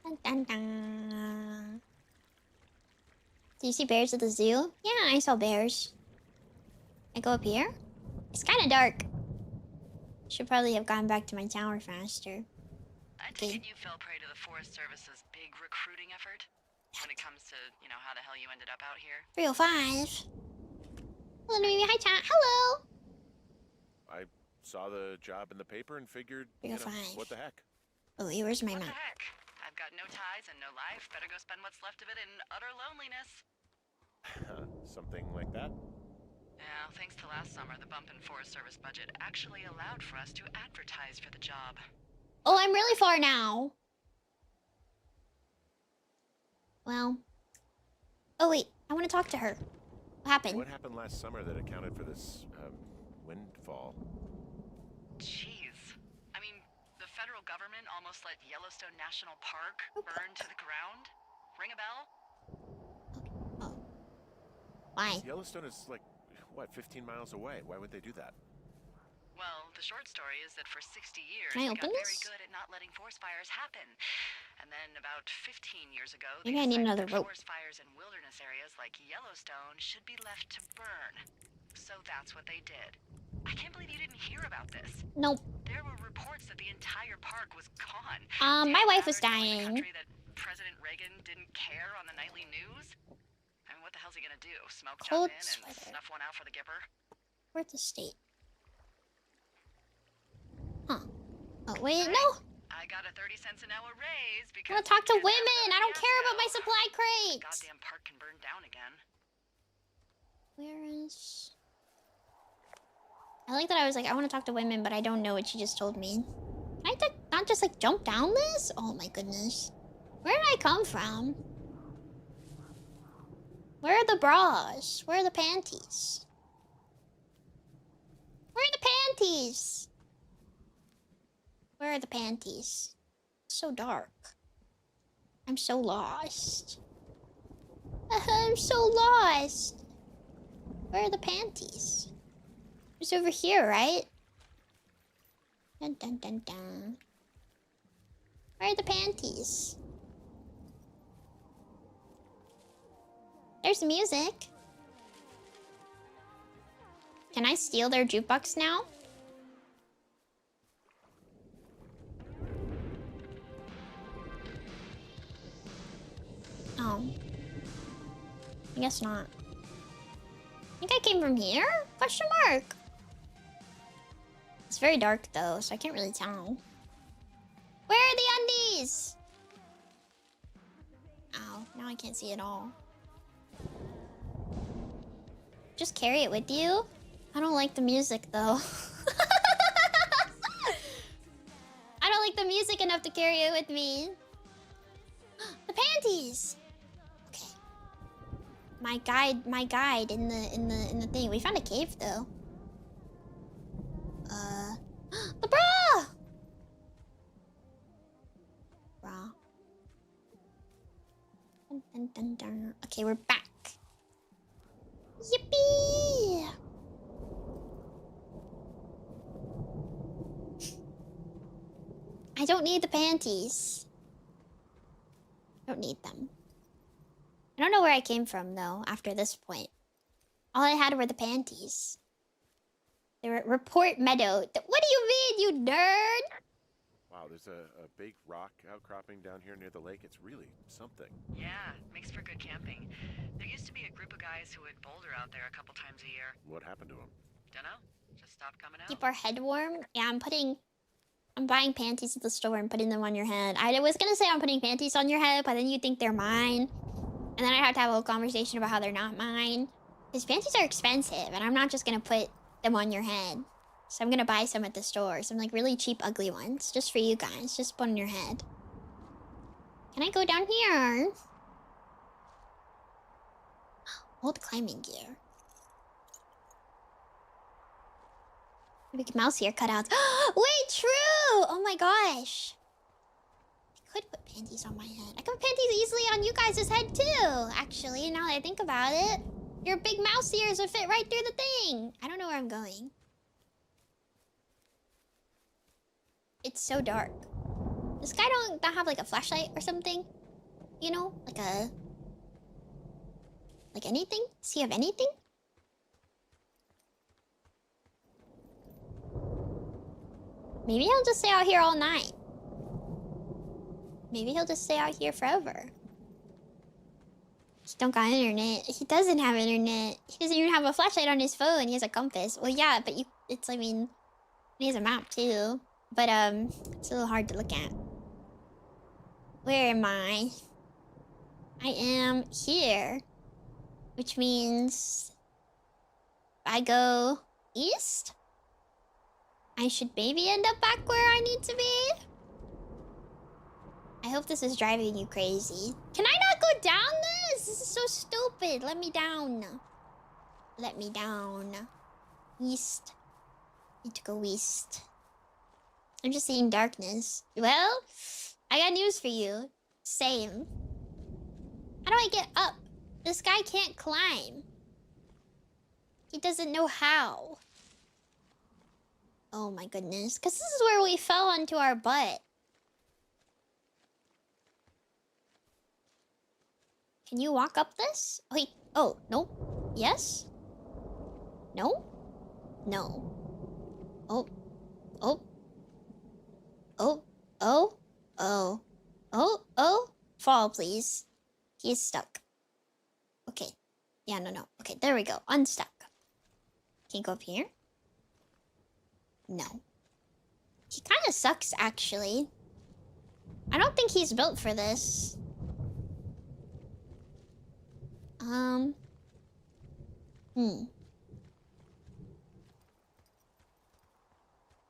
Dun, dun, dun. Do you see bears at the zoo? Yeah, I saw bears. I go up here? It's kind of dark. Should probably have gone back to my tower faster. I take it you fell prey to the Forest Service's big recruiting effort? When it comes to, you know, how the hell you ended up out here? 305. Hello, Nemimi. Hi, chat. Hello. I saw the job in the paper and figured, you know, 305. what the heck? Oh, hey, where's my What the map? heck? I've got no ties and no life. Better go spend what's left of it in utter loneliness. Something like that? Yeah, thanks to last summer, the bump in Forest Service budget actually allowed for us to advertise for the job. Oh, I'm really far now. Well. Oh, wait. I want to talk to her. What happened? What happened last summer that accounted for this, windfall? Jeez. I mean, the federal government almost let Yellowstone National Park burn to the ground? Ring a bell? Oh. Why? Yellowstone is like, what, 15 miles away? Why would they do that? Well, the short story is that for 60 years, Can I they open got very this? good at not letting forest fires happen. And then about 15 years ago, Maybe they I need decided another that rope. forest fires in wilderness areas like Yellowstone should be left to burn. So that's what they did. I can't believe you didn't hear about this. Nope. There were reports that the entire park was gone. My wife was Rather telling the dying. country that President Reagan didn't care on the nightly news. I mean, what the hell's he gonna do? Smoke Cold jump in and sweater. snuff one out for the Gipper? Where's the state? Huh. Oh, wait, no! I got a 30 cents an hour raise I because want to talk to we can't have women! I another don't care about my fiasco. supply The crates! goddamn park can burn down again. Where is... I like that I was like, I want to talk to women, but I don't know what she just told me. Can I not just like jump down this? Oh my goodness. Where did I come from? Where are the bras? Where are the panties? Where are the panties? Where are the panties? It's so dark. I'm so lost. I'm so lost. Where are the panties? It's over here, right? Dun dun dun dun. Where are the panties? There's the music. Can I steal their jukebox now? Oh. I guess not. I think I came from here? Question mark. It's very dark though, so I can't really tell. Where are the undies? Ow, now I can't see it all. Just carry it with you? I don't like the music though. I don't like the music enough to carry it with me. The panties! Okay. My guide in the thing. We found a cave though. The bra! Bra. Dun, dun, dun, dun. Okay, we're back. Yippee! I don't need the panties. I don't need them. I don't know where I came from though after this point. All I had were the panties. They were report meadow. What do you mean, you nerd? Wow, there's a big rock outcropping down here near the lake. It's really something. Yeah, makes for good camping. There used to be a group of guys who would boulder out there a couple times a year. What happened to him? Dunno, just stopped coming out. Keep our head warm. Yeah, I'm buying panties at the store and putting them on your head. I was gonna say I'm putting panties on your head, but then you think they're mine. And then I have to have a whole conversation about how they're not mine. Because panties are expensive, and I'm not just gonna put them on your head. So I'm gonna buy some at the store. Some like really cheap, ugly ones. Just for you guys. Just put on your head. Can I go down here? Old climbing gear. Big mouse here cutouts. Wait, true! Oh my gosh. I could put panties on my head. I could put panties easily on you guys' head too, actually, now that I think about it. Your big mouse ears would fit right through the thing. I don't know where I'm going. It's so dark. This guy don't have like a flashlight or something? You know? Like anything? Does he have anything? Maybe he'll just stay out here all night. Maybe he'll just stay out here forever. He don't got internet. He doesn't have internet. He doesn't even have a flashlight on his phone. He has a compass. Well, yeah, but I mean, he has a map too. But, it's a little hard to look at. Where am I? I am here. Which means if I go east, I should maybe end up back where I need to be. I hope this is driving you crazy. Can I not go down this? This is so stupid. Let me down. Let me down. East. Need to go east. I'm just seeing darkness. Well, I got news for you. Same. How do I get up? This guy can't climb. He doesn't know how. Oh my goodness. Because this is where we fell onto our butt. Can you walk up this? Wait. Oh, nope. Yes? No? No. Oh. Oh. Oh. Oh. Oh. Oh. Oh. Fall, please. He is stuck. Okay. Yeah, no. Okay, there we go. Unstuck. Can you go up here? No. He kind of sucks, actually. I don't think he's built for this.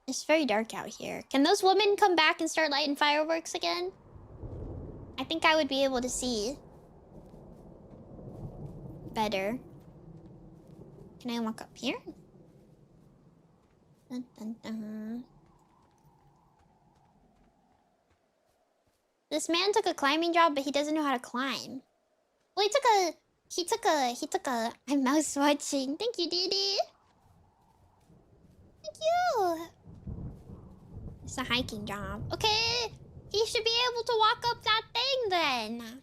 It's very dark out here. Can those women come back and start lighting fireworks again? I think I would be able to see better. Can I walk up here? Dun, dun, dun. This man took a climbing job, but he doesn't know how to climb. Well, he took a, I'm mouse watching. Thank you, Didi. Thank you. It's a hiking job. Okay, he should be able to walk up that thing then.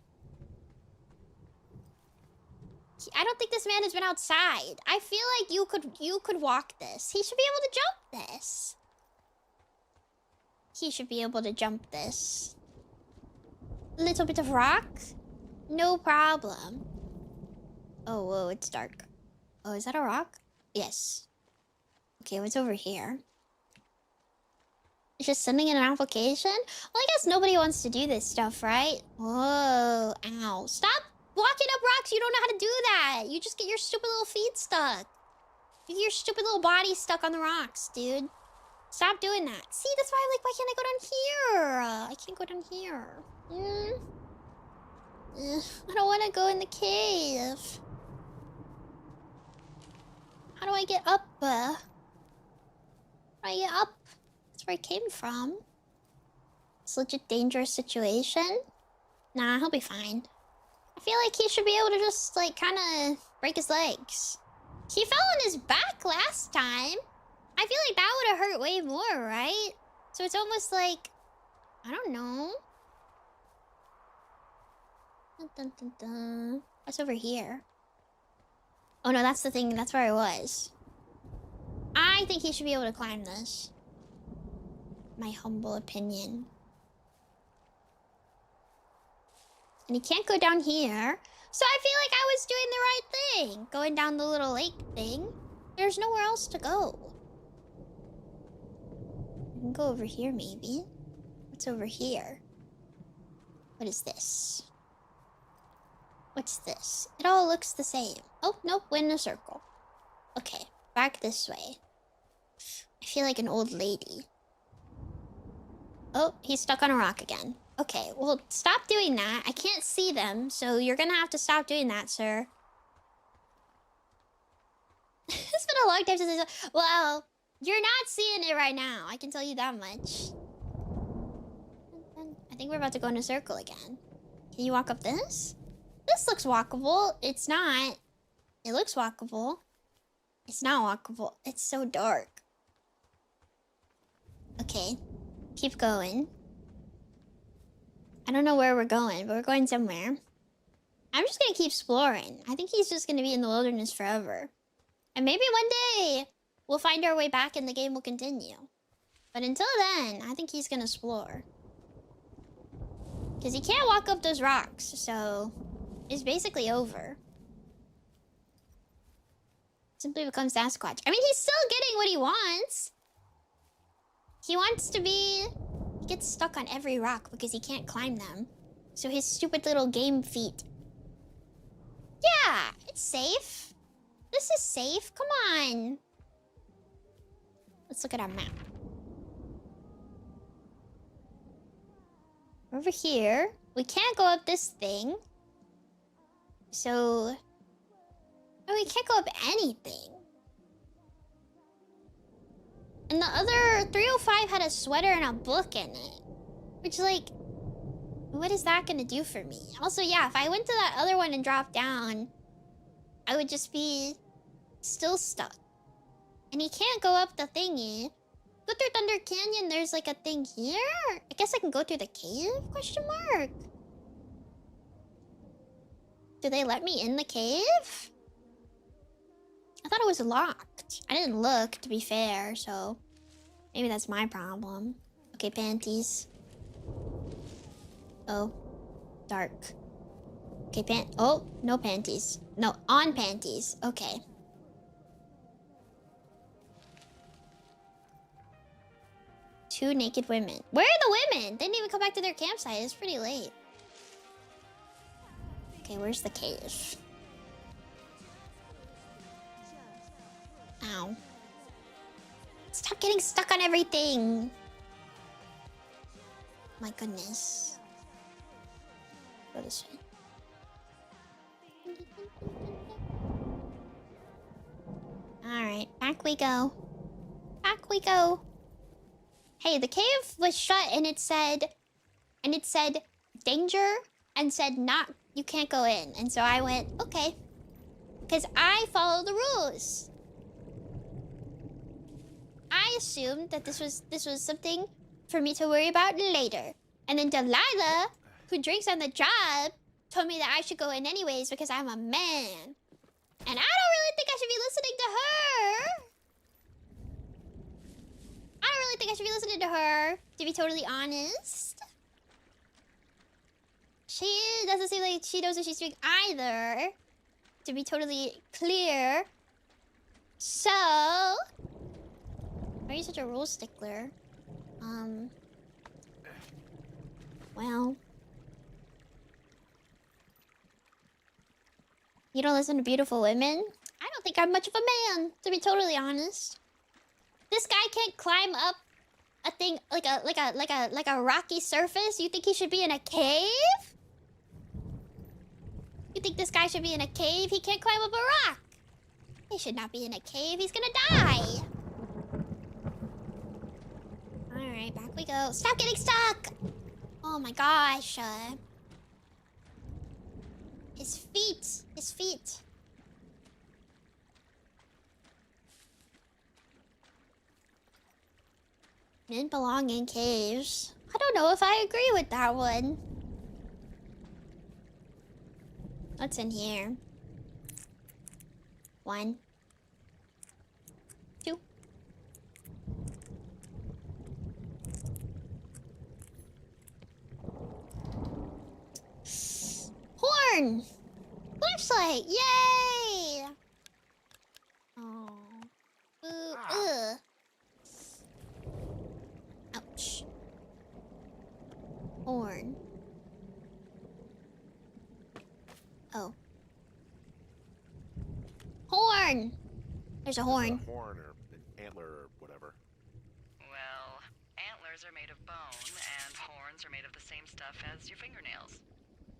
I don't think this man has been outside. I feel like you could walk this. He should be able to jump this. He should be able to jump this. A little bit of rock? No problem. Oh, whoa, it's dark. Oh, is that a rock? Yes. Okay, what's over here? It's just sending in an application? Well, I guess nobody wants to do this stuff, right? Whoa, ow. Stop walking up rocks. You don't know how to do that. You just get your stupid little feet stuck. You get your stupid little body stuck on the rocks, dude. Stop doing that. See, that's why I'm like, why can't I go down here? I can't go down here. I don't want to go in the cave. How do I get up? How do I get up? That's where I came from. It's a legit dangerous situation. Nah, he'll be fine. I feel like he should be able to just, like, kind of break his legs. He fell on his back last time. I feel like that would have hurt way more, right? So it's almost like, I don't know. Dun, dun, dun, dun. What's over here? Oh no, that's the thing. That's where I was. I think he should be able to climb this. My humble opinion. And he can't go down here. So I feel like I was doing the right thing. Going down the little lake thing. There's nowhere else to go. I can go over here, maybe. What's over here? What is this? What's this? It all looks the same. Oh, nope, went in a circle. Okay, back this way. I feel like an old lady. Oh, he's stuck on a rock again. Okay, well, stop doing that. I can't see them, so you're gonna have to stop doing that, sir. It's been a long time since I saw... Well, you're not seeing it right now. I can tell you that much. I think we're about to go in a circle again. Can you walk up this? This looks walkable. It's not. It looks walkable. It's not walkable. It's so dark. Okay. Keep going. I don't know where we're going, but we're going somewhere. I'm just gonna keep exploring. I think he's just gonna be in the wilderness forever. And maybe one day we'll find our way back and the game will continue. But until then, I think he's gonna explore. Because he can't walk up those rocks, so it's basically over. Simply becomes Sasquatch. I mean, he's still getting what he wants. He wants to be... He gets stuck on every rock because he can't climb them. So his stupid little game feet. Yeah, it's safe. This is safe. Come on. Let's look at our map. over here. We can't go up this thing. So... Oh, we can't go up anything. And the other 305 had a sweater and a book in it. Which, like... What is that gonna do for me? Also, yeah, if I went to that other one and dropped down... I would just be... still stuck. And he can't go up the thingy. Go through Thunder Canyon, there's like a thing here? I guess I can go through the cave? Question mark. Do they let me in the cave? I thought it was locked. I didn't look, to be fair, so... Maybe that's my problem. Okay, panties. Oh. Dark. Okay, oh, no panties. No, on panties. Okay. Two naked women. Where are the women? They didn't even come back to their campsite. It's pretty late. Okay, where's the cave? Ow. Stop getting stuck on everything. My goodness. Go this way. Alright, back we go. Back we go. Hey, the cave was shut and it said danger and said not, you can't go in. And so I went, okay. Because I follow the rules. I assumed that this was something for me to worry about later. And then Delilah, who drinks on the job, told me that I should go in anyways because I'm a man. And I don't really think I should be listening to her. I don't really think I should be listening to her, to be totally honest. She doesn't seem like she knows what she's doing either, to be totally clear. So... Why are you such a rule stickler? Well... You don't listen to beautiful women? I don't think I'm much of a man, to be totally honest. This guy can't climb up a thing like a rocky surface. You think he should be in a cave? You think this guy should be in a cave? He can't climb up a rock. He should not be in a cave. He's gonna die. Alright, back we go. Stop getting stuck! Oh my gosh. His feet. His feet. Men belong in caves. I don't know if I agree with that one. What's in here? 1, 2. Horn! Flashlight! Yay! Oh. Ooh, ugh. Ouch. Horn. Oh. Horn! There's a horn. A horn or an antler or whatever. Well, antlers are made of bone, and horns are made of the same stuff as your fingernails.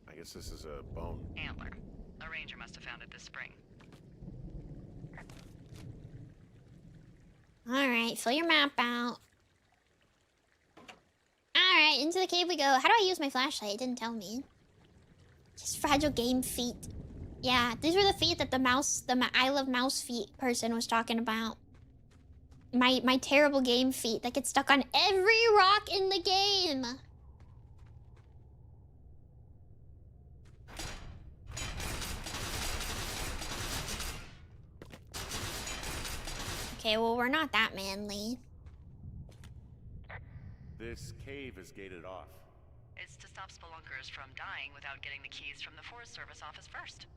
I guess this is a bone. Antler. A ranger must have found it this spring. Alright, fill your map out. Alright, into the cave we go. How do I use my flashlight? It didn't tell me. Just fragile game feet. Yeah, these were the feet that the I Love Mouse feet person was talking about. My terrible game feet that get stuck on every rock in the game. Okay, well, we're not that manly. This cave is gated off. It's to stop spelunkers from dying without getting the keys from the Forest Service office first.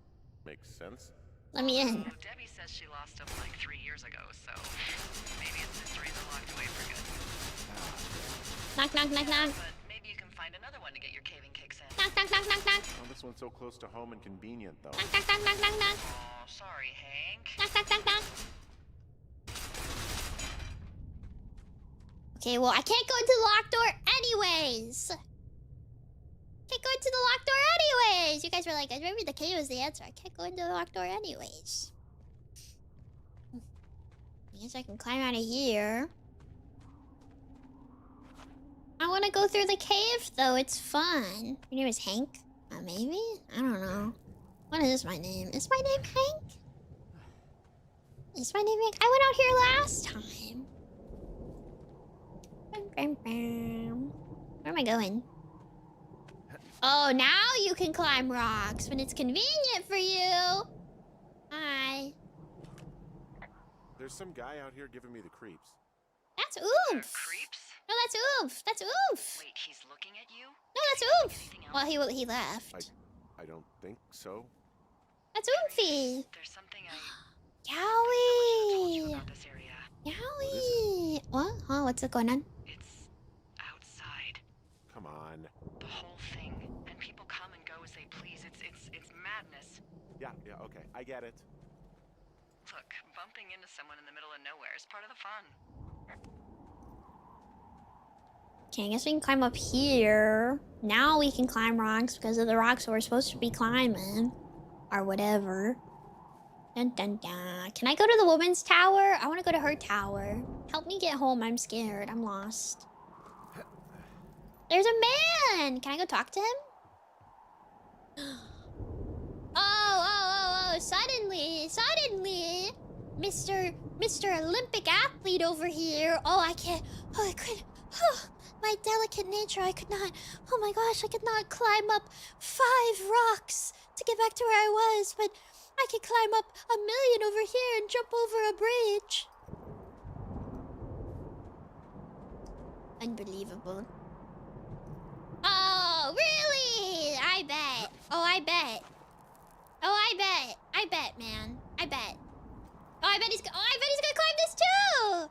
Makes sense. Let me in. Debbie says she lost them like 3 years ago, so maybe its mysteries are locked away for good. Knock, knock, knock, knock. But maybe you can find another one to get your caving kicks in. Knock, knock, knock, knock, knock. Oh, this one's so close to home and convenient, though. Knock, knock, knock, knock, knock, knock. Oh, sorry, Hank. Knock, knock, knock, knock. Okay, well, I can't go into the locked door anyways. into the locked door anyways. You guys were like, maybe the cave is the answer. I can't go into the locked door anyways. I guess I can climb out of here. I want to go through the cave, though. It's fun. Your name is Hank? Maybe? I don't know. What is my name? Is my name Hank? Is my name Hank? I went out here last time. Where am I going? Oh, now you can climb rocks when it's convenient for you. Hi. There's some guy out here giving me the creeps. That's oomph. Creeps? No, that's oomph. That's oomph. Wait, he's looking at you? No, that's oomph. Anything else? Well, he left. I don't think so. That's oomphy. There's something I told you Yowie. about this area. Yowie. What? Huh? What's going on? It's outside. Come on. The whole thing. And people come and go as they please. It's madness. Yeah, okay. I get it. Look, bumping into someone in the middle of nowhere is part of the fun. Okay, I guess we can climb up here. Now we can climb rocks because of the rocks we're supposed to be climbing. Or whatever. Dun dun dun. Can I go to the woman's tower? I want to go to her tower. Help me get home. I'm scared. I'm lost. There's a man! Can I go talk to him? Oh, suddenly, Mr. Olympic athlete over here. Oh, I can't, I couldn't, my delicate nature, I could not, oh my gosh, I could not climb up 5 rocks to get back to where I was, but I could climb up 1,000,000 over here and jump over a bridge. Unbelievable. Oh, really? I bet. Oh, I bet. Oh, I bet, man. I bet. Oh, I bet he's gonna climb this too!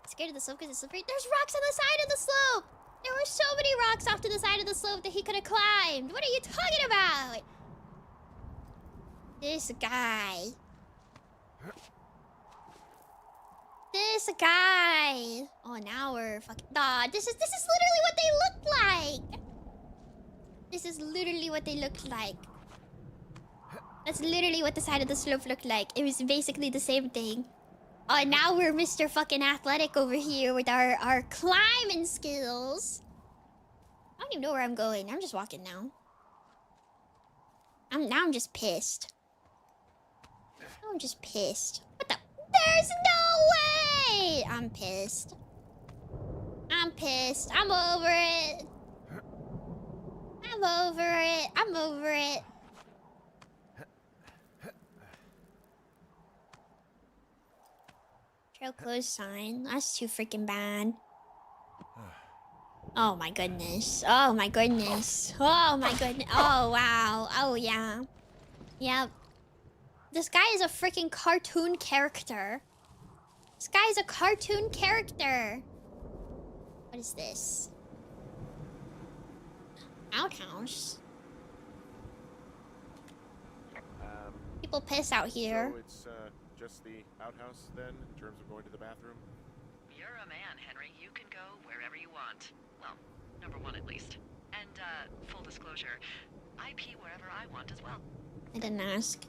Scared of the slope because it's slippery? There's rocks on the side of the slope! There were so many rocks off to the side of the slope that he could have climbed. What are you talking about? This guy. This guy. Oh, now we're fucking... Nah, this is literally what they look like. This is literally what they look like. That's literally what the side of the slope looked like. It was basically the same thing. Oh, now we're Mr. fucking Athletic over here with our climbing skills. I don't even know where I'm going. I'm just walking now. I'm just pissed. I'm just pissed. What the? There's no way! I'm pissed. I'm pissed. I'm over it. I'm over it. I'm over it. Trail closed sign. That's too freaking bad. Oh my goodness. Oh my goodness. Oh my goodness. Oh wow. Oh yeah. Yep. This guy is a freaking cartoon character. This guy is a cartoon character. What is this? Outhouse. People piss out here. So it's just the outhouse then, in terms of going to the bathroom? You're a man, Henry. You can go wherever you want. Well, number 1 at least. And, full disclosure, I pee wherever I want as well. I didn't ask.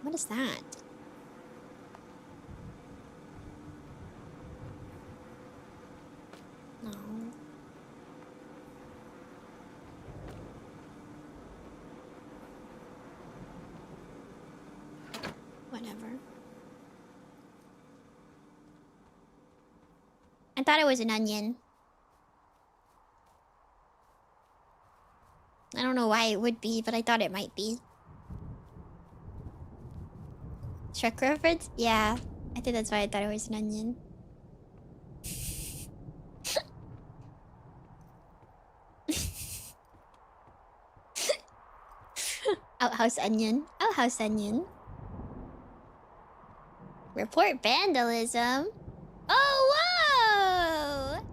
What is that? No. Whatever. I thought it was an onion. I don't know why it would be, but I thought it might be. Shrek reference? Yeah. I think that's why I thought it was an onion. Outhouse onion. Outhouse onion. Report vandalism. Oh, whoa!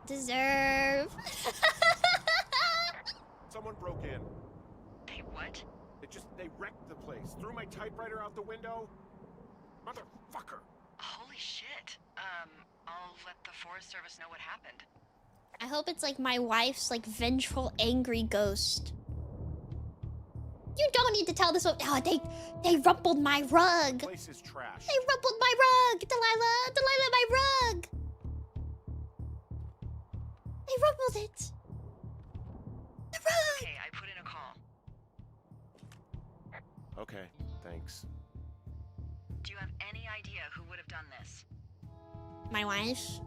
Deserve. Someone broke in. They what? They wrecked the place. Threw my typewriter out the window. Motherfucker. Holy shit. I'll let the Forest Service know what happened. I hope it's like my wife's like vengeful, angry ghost. You don't need to tell this one. Oh, they rumpled my rug. The place is trash. They rumpled my rug, Delilah, my rug. They rumpled it. The rug. Okay, I put in a call. Okay, thanks. Do you have any idea who would have done this? My wife.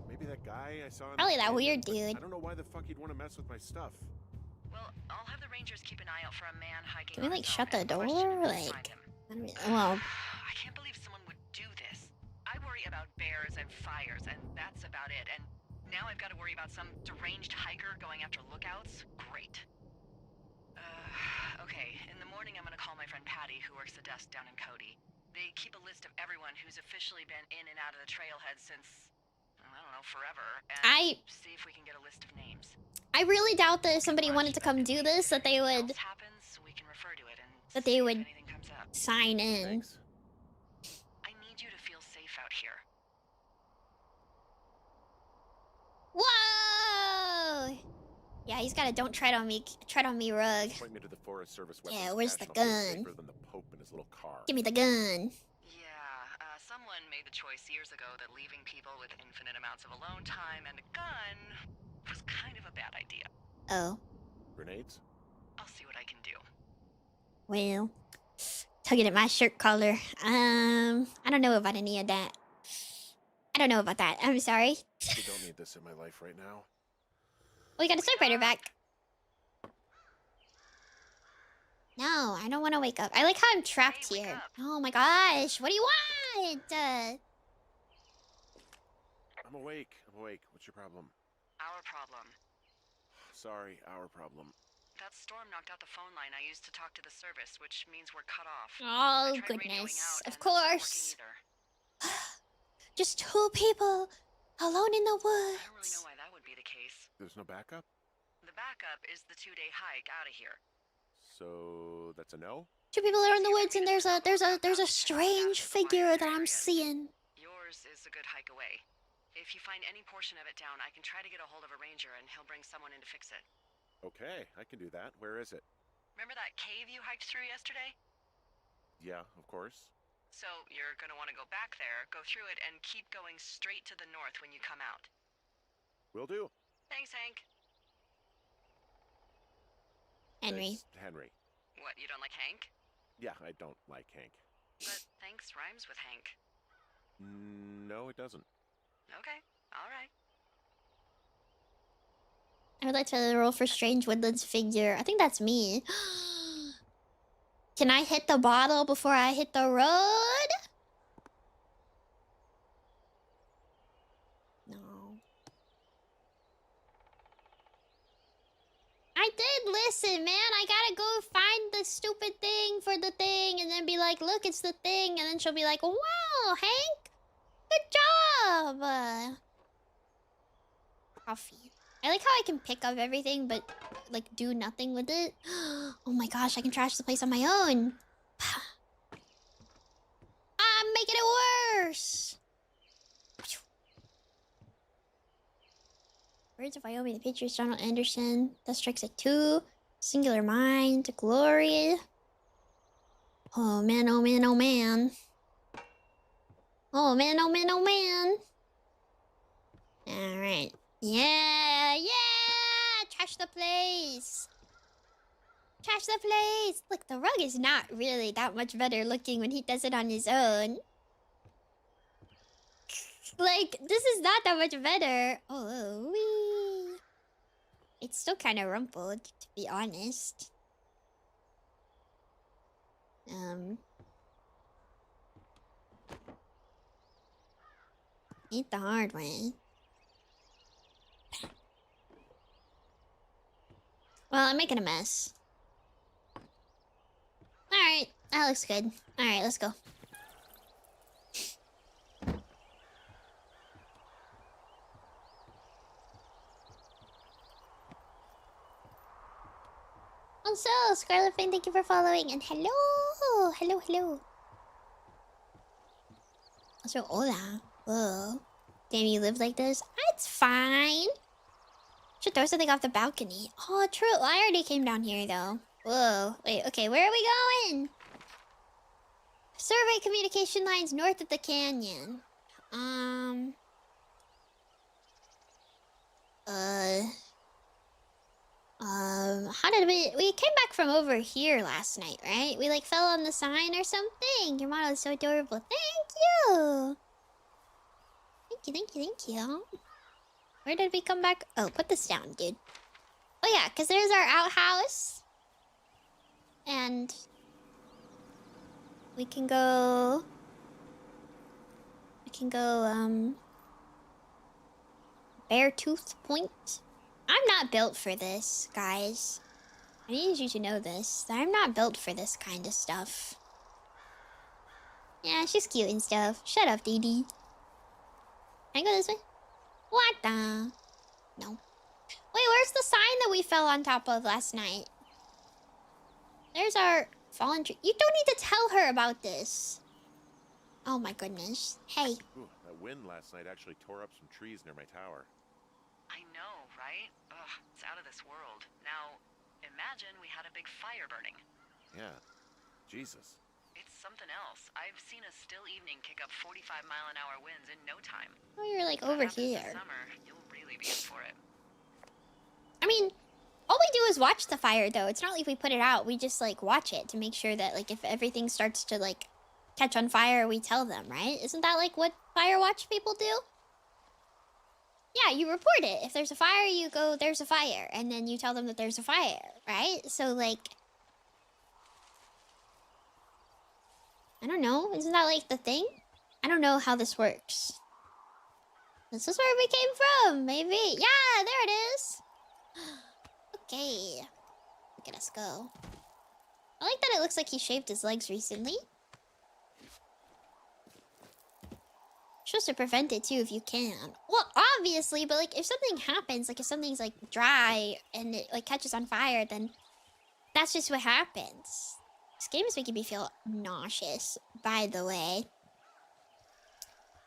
Maybe that guy I saw in Probably the that canyon, weird but dude. I don't know why the fuck he'd want to mess with my stuff. Well, I'll have the Rangers keep an eye out for a man hiking. Can we on like his shut own the and door? question him when we Like, find him. well, I can't believe someone would do this. I worry about bears and fires, and that's about it. And now I've got to worry about some deranged hiker going after lookouts? Great. Okay, in the morning I'm gonna call my friend Patty, who works the desk down in Cody. They keep a list of everyone who's officially been in and out of the trailhead since, I don't know, forever. And see if we can get a list of names. I really doubt that if somebody wanted to come do this, that they would, Happens, we can refer to it and that they see would if anything comes up. sign in. Thanks. I need you to feel safe out here. Whoa! Yeah, he's got a don't tread on me rug. Point me to the Forest Service weapons Yeah, where's the cache, and I'll feel gun? safer than the Pope in his little car. Give me the gun. Yeah, someone made the choice years ago that leaving people with infinite amounts of alone time and a gun was kind of a bad idea. Oh, Grenades? I'll see what I can do. well, tugging at my shirt collar. I don't know about any of that. I don't know about that. I'm sorry. I don't need this in my life right now. We got a typewriter back. No, I don't want to wake up. I like how I'm trapped Hey, wake here. up. Oh my gosh, what do you want? I'm awake. What's your problem? Our problem. Sorry, our problem. That storm knocked out the phone line I used to talk to the service, which means we're cut off. Oh I tried radioing goodness, out, of and it's not working course. either. Just two people alone in the I don't really know woods. why that would be the case. There's no backup? The backup is the 2-day hike out of here. So that's a no? Two people are in the woods, and there's a strange figure that I'm seeing. Yours is a good hike away. If you find any portion of it down, I can try to get a hold of a ranger and he'll bring someone in to fix it. Okay, I can do that. Where is it? Remember that cave you hiked through yesterday? Yeah, of course. So you're gonna want to go back there, go through it, and keep going straight to the north when you come out. Will do. Thanks, Hank. Henry. It's Henry. What, you don't like Hank? Yeah, I don't like Hank. But thanks rhymes with Hank. No, it doesn't. Okay, alright. I would like to roll for strange woodlands figure. I think that's me. Can I hit the bottle before I hit the road? No. I did listen, man. I gotta go find the stupid thing for the thing and then be like, look, it's the thing. And then she'll be like, wow, Hank, good job. Coffee. I like how I can pick up everything, but like do nothing with it. Oh my gosh, I can trash the place on my own. I'm making it worse. Birds of Wyoming, the Patriots, Donald Anderson. That strikes at 2. Singular Mind, Glory. Oh man, oh man, oh man. Oh man, oh man, oh man. Alright. Yeah, yeah! Trash the place! Trash the place! Look, the rug is not really that much better looking when he does it on his own. Like, this is not that much better. Oh, wee. It's still kind of rumpled, to be honest. Ain't the hard way. Well, I'm making a mess. Alright, that looks good. Alright, let's go. Also, Scarlet Fang, thank you for following. And hello! Hello, hello. Also, hola. Whoa. Damn, you live like this? It's fine. Should throw something off the balcony. Oh, true. I already came down here, though. Whoa. Wait, okay, where are we going? Survey communication lines north of the canyon. How did we came back from over here last night, right? We like fell on the sign or something. Your model is so adorable. Thank you. Thank you, thank you, thank you. Where did we come back? Oh, put this down, dude. Oh yeah, because there's our outhouse. And we can go Beartooth Point. I'm not built for this, guys. I need you to know this. I'm not built for this kind of stuff. Yeah, she's cute and stuff. Shut up, Dee Dee. Can I go this way? What the? No. Wait, where's the sign that we fell on top of last night? There's our fallen tree. You don't need to tell her about this. Oh my goodness. Hey. Ooh, that wind last night actually tore up some trees near my tower. I know, right? Ugh, it's out of this world. Now, imagine we had a big fire burning. Yeah. Jesus. It's something else. I've seen a still evening kick up 45-mile-an-hour winds in no time. Oh, you're like over here. This summer, you'll really be in for it. I mean, all we do is watch the fire, though. It's not like we put it out. We just, like, watch it to make sure that, like, if everything starts to, like, catch on fire, we tell them, right? Isn't that, like, what Firewatch people do? Yeah, you report it. If there's a fire, you go, there's a fire. And then you tell them that there's a fire, right? So, like... I don't know. Isn't that, like, the thing? I don't know how this works. This is where we came from, maybe. Yeah, there it is. Okay. Look at us go. I like that it looks like he shaved his legs recently. Supposed to prevent it too if you can. Well, obviously, but like if something happens, like if something's like dry and it like catches on fire, then that's just what happens. This game is making me feel nauseous, by the way.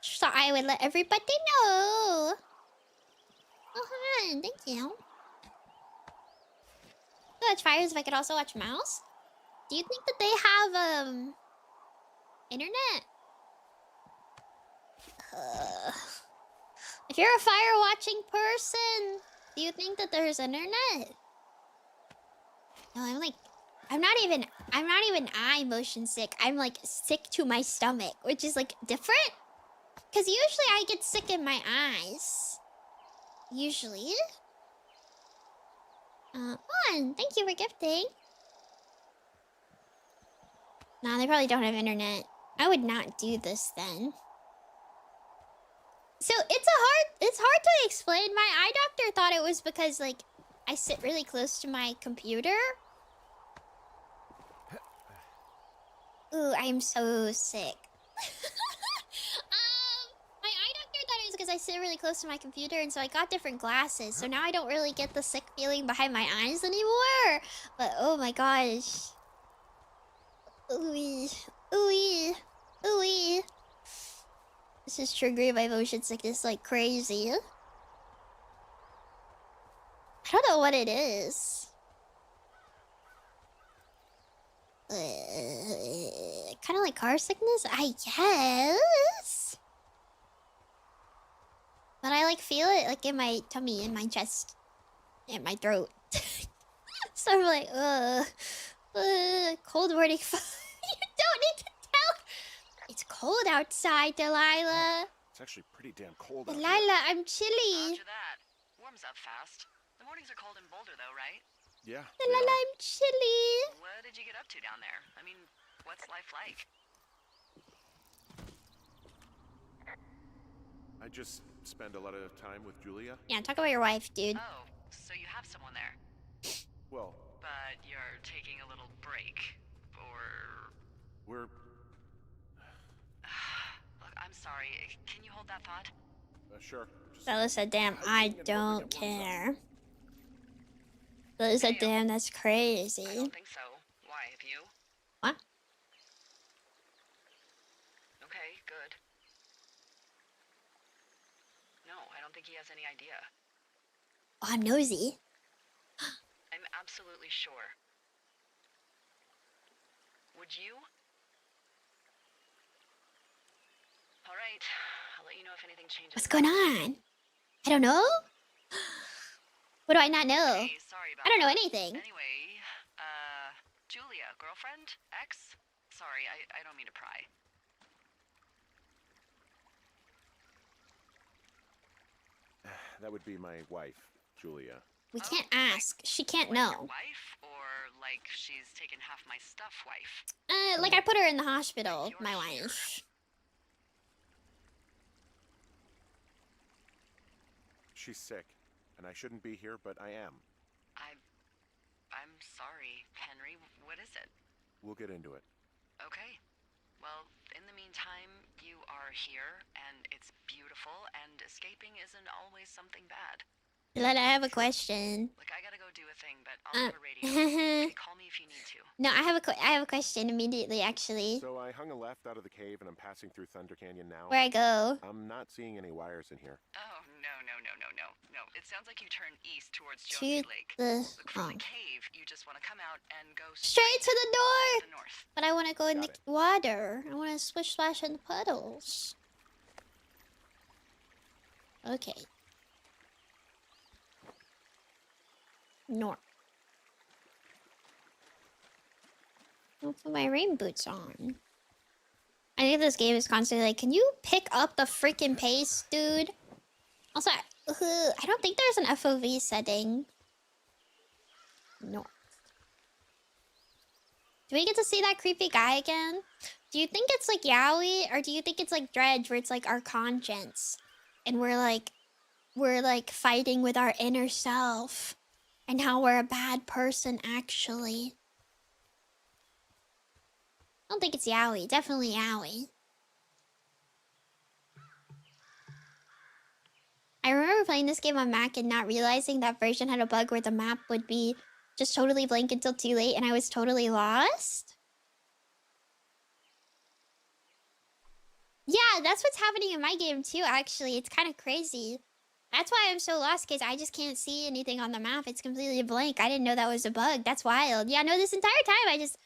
So I would let everybody know. Oh, hon, thank you. Watch fires if I could also watch mouse. Do you think that they have internet? If you're a fire watching person, do you think that there's internet? No, I'm not even eye motion sick. I'm like sick to my stomach, which is like different. Cause usually I get sick in my eyes. Usually. On, thank you for gifting. Nah, they probably don't have internet. I would not do this then. So it's hard to explain. My eye doctor thought it was because like I sit really close to my computer. Ooh, I'm so sick. My eye doctor thought it was because I sit really close to my computer, and so I got different glasses. So now I don't really get the sick feeling behind my eyes anymore. But oh my gosh. Ooh-wee. Ooh-wee. Ooh-wee. This is triggering my motion sickness like crazy. I don't know what it is. Kind of like car sickness, I guess. But I like feel it like in my tummy, in my chest, in my throat. So I'm like, cold morning. You don't need to tell. It's cold outside, Delilah. It's actually pretty damn cold out Delilah, here. I'm chilly. Roger that. Warms up fast. The mornings are cold in Boulder, though, right? Yeah. Delilah, I'm chilly. What did you get up to down there? I mean, what's life like? I just spend a lot of time with Julia. Yeah, talk about your wife, dude. Oh, so you have someone there. Well, But you're taking a little break. Or... we're... Look, I'm sorry. Can you hold that thought? Sure. Just Bella said, damn, I don't care. Bella said, damn, that's I crazy. don't think so. Why, have you? What? Okay, good. Oh, I'm nosy. I'm absolutely sure. Would you? All right. I'll let you know if anything changes. What's going on? I don't know. What do I not know? Hey, sorry about I don't know that. anything. Anyway, Julia, girlfriend? Ex? Sorry, I don't mean to pry. That would be my wife, Julia. We can't ask. She can't know. Your wife, or like she's taken half my stuff, wife? Like I put her in the hospital, my wife. She's sick, and I shouldn't be here, but I am. I'm sorry, Henry. What is it? We'll get into it. Okay. Well, in the meantime, you are here, and it's beautiful, and escaping isn't always something bad. Lila, I have a question. Look, I gotta go do a thing, but I'll have a radio. Okay, call me if you need to. No, I have a question immediately, actually. So I hung a left out of the cave, and I'm passing through Thunder Canyon now. Where I go? I'm not seeing any wires in here. Oh, no. It sounds like you turn east towards Jonesy Lake. The Look, from the cave, you just want to come out and go straight to the north. But I want to go in the water. I want to splish splash in the puddles. Okay. North. I'll put my rain boots on. I think this game is constantly like, can you pick up the freaking pace, dude? Also, I don't think there's an FOV setting. North. Do we get to see that creepy guy again? Do you think it's like Yowie, or do you think it's like Dredge, where it's like our conscience, and we're like fighting with our inner self, and how we're a bad person actually? I don't think it's Yowie. Definitely Yowie. I remember playing this game on Mac and not realizing that version had a bug where the map would be just totally blank until too late and I was totally lost. Yeah, that's what's happening in my game too, actually. It's kind of crazy. That's why I'm so lost, because I just can't see anything on the map. It's completely blank. I didn't know that was a bug. That's wild. Yeah, no, this entire time I just...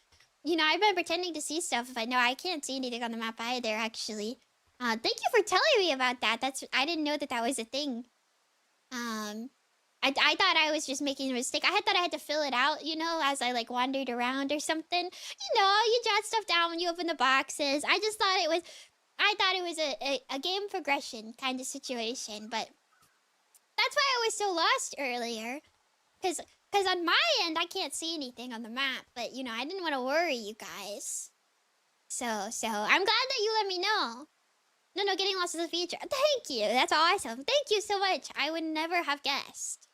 You know, I've been pretending to see stuff, but no, I can't see anything on the map either, actually. Thank you for telling me about that. I didn't know that that was a thing. I thought I was just making a mistake. I had thought I had to fill it out, you know, as I, like, wandered around or something. You know, you jot stuff down when you open the boxes. I thought it was a game progression kind of situation, but... That's why I was so lost earlier. Because on my end, I can't see anything on the map. But, you know, I didn't want to worry you guys. So, I'm glad that you let me know. No, getting lost is a feature. Thank you. That's awesome. Thank you so much. I would never have guessed.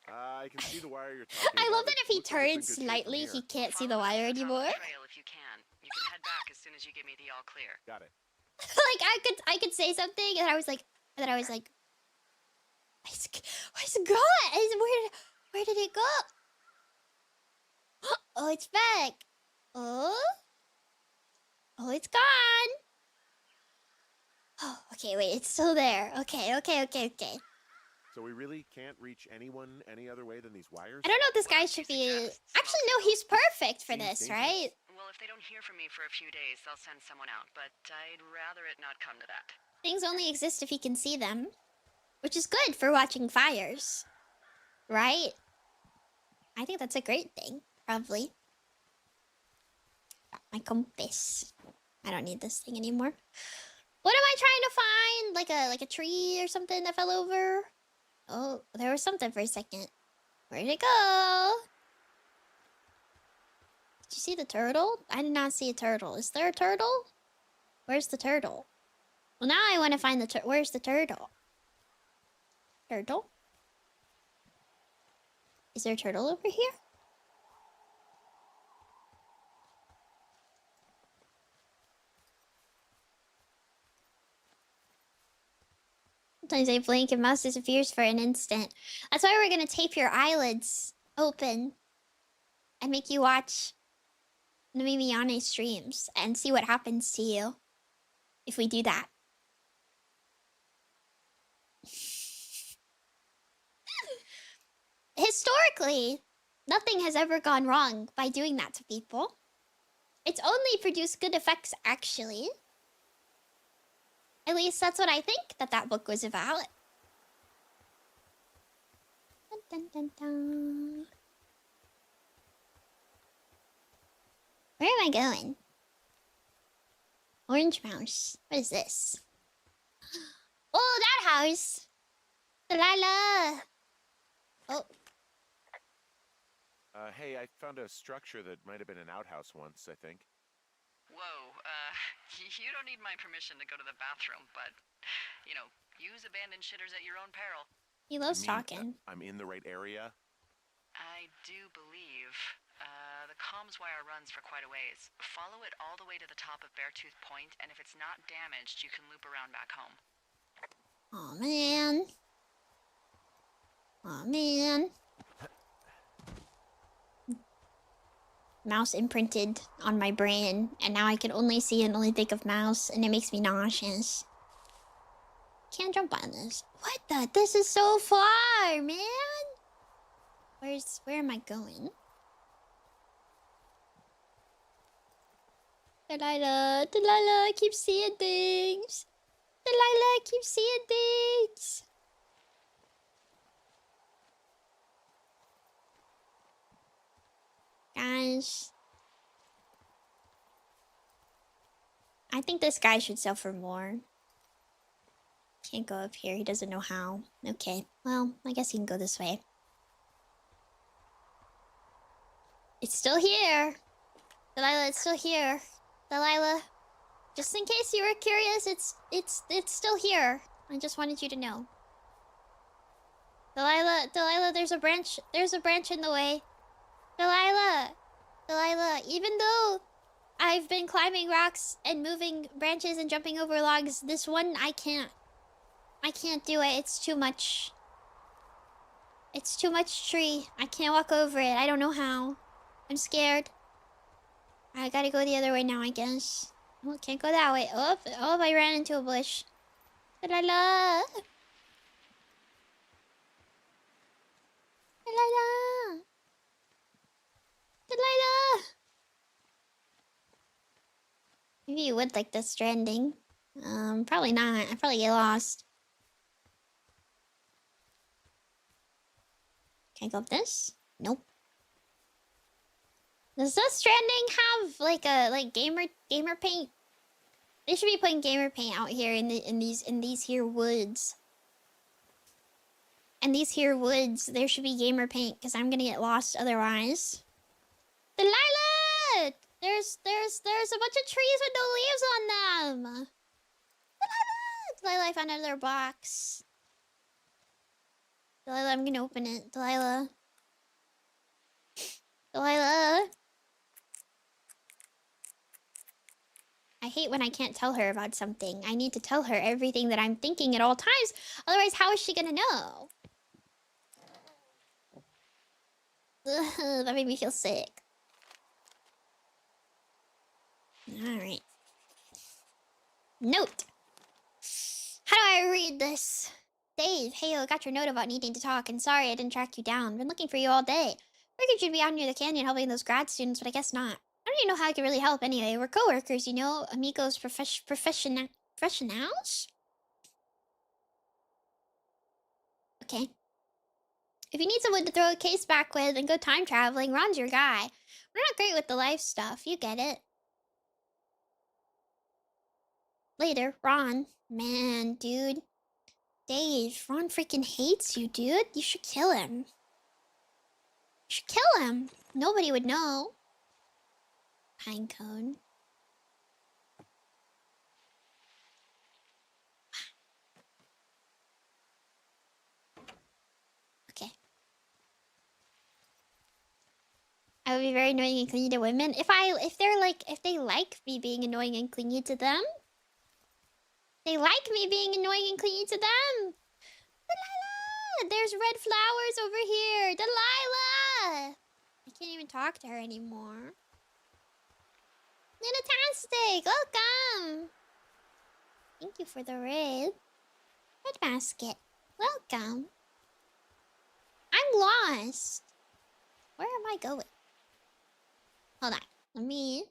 I can see the wire you're talking I love about. that if he turns slightly, he can't see the wire anymore. If you can head back as soon as you give me the all clear. Got it. Like, I could say something, and I was like... Where's it gone? Where did it go? Oh, it's back. Oh, it's gone. Oh, okay, wait, it's still there. Okay. So we really can't reach anyone any other way than these wires? I don't know if this guy should be... Actually, no, he's perfect for this, right? Well, if they don't hear from me for a few days, they'll send someone out, but I'd rather it not come to that. Things only exist if he can see them. Which is good for watching fires. Right? I think that's a great thing, probably. Got my compass. I don't need this thing anymore. What am I trying to find? Like a tree or something that fell over? Oh, there was something for a second. Where did it go? Did you see the turtle? I did not see a turtle. Is there a turtle? Where's the turtle? Well, now I want to find the turtle. Where's the turtle? Turtle? Is there a turtle over here? Sometimes I blink and mouse disappears for an instant. That's why we're gonna tape your eyelids open and make you watch Nemimi Yane streams and see what happens to you if we do that. historically, nothing has ever gone wrong by doing that to people. It's only produced good effects, actually. At least that's what I think that book was about. Dun, dun, dun, dun. Where am I going? Orange mouse. What is this? Oh, that house! Delilah! Oh. Hey, I found a structure that might have been an outhouse once, I think. Whoa, you don't need my permission to go to the bathroom, but, you know, use abandoned shitters at your own peril. He loves talking. I'm in the right area? I do believe. The comms wire runs for quite a ways. Follow it all the way to the top of Beartooth Point, and if it's not damaged, you can loop around back home. Aw, man. Aw, man. Mouse imprinted on my brain, and now I can only see and only think of mouse, and it makes me nauseous. Can't jump on this. What the? This is so far, man! Where am I going? Delilah, Delilah, I keep seeing things. Delilah, I keep seeing things. Guys. I think this guy should suffer more. Can't go up here. He doesn't know how. Okay. Well, I guess he can go this way. It's still here. Delilah, it's still here. Delilah, just in case you were curious, it's still here. I just wanted you to know. Delilah, there's a branch in the way. Delilah, even though I've been climbing rocks and moving branches and jumping over logs, this one I can't do it. It's too much. It's too much tree. I can't walk over it. I don't know how. I'm scared. I gotta go the other way now, I guess. Oh, can't go that way. Oh, I ran into a bush. Delilah! Delilah! Delilah! Maybe you would like this stranding. Probably not. I'd probably get lost. Can I go up this? Nope. Does this stranding have like a gamer paint? They should be putting gamer paint out here in these here woods. And these here woods, there should be gamer paint because I'm gonna get lost otherwise. Delilah! There's a bunch of trees with no leaves on them. Delilah, I found another box. Delilah, I'm gonna open it. Delilah. I hate when I can't tell her about something. I need to tell her everything that I'm thinking at all times. Otherwise, how is she gonna know? Ugh, that made me feel sick. Alright. Note. How do I read this? Dave, hey, I got your note about needing to talk, and sorry I didn't track you down. Been looking for you all day. Figured you'd be out near the canyon helping those grad students, but I guess not. I don't even know how I could really help anyway. We're co-workers, you know? Amigos professionals? Okay. If you need someone to throw a case back with and go time traveling, Ron's your guy. We're not great with the life stuff. You get it. Later, Ron. Man, dude. Dave, Ron freaking hates you, dude. You should kill him. You should kill him. Nobody would know. Pinecone. Okay. I would be very annoying and clingy to women. If they like me being annoying and clingy to them. They like me being annoying and clingy to them. Delilah! There's red flowers over here. Delilah! I can't even talk to her anymore. Fantastic! Welcome! Thank you for the raid. Red basket. Welcome. I'm lost. Where am I going? Hold on. Let me...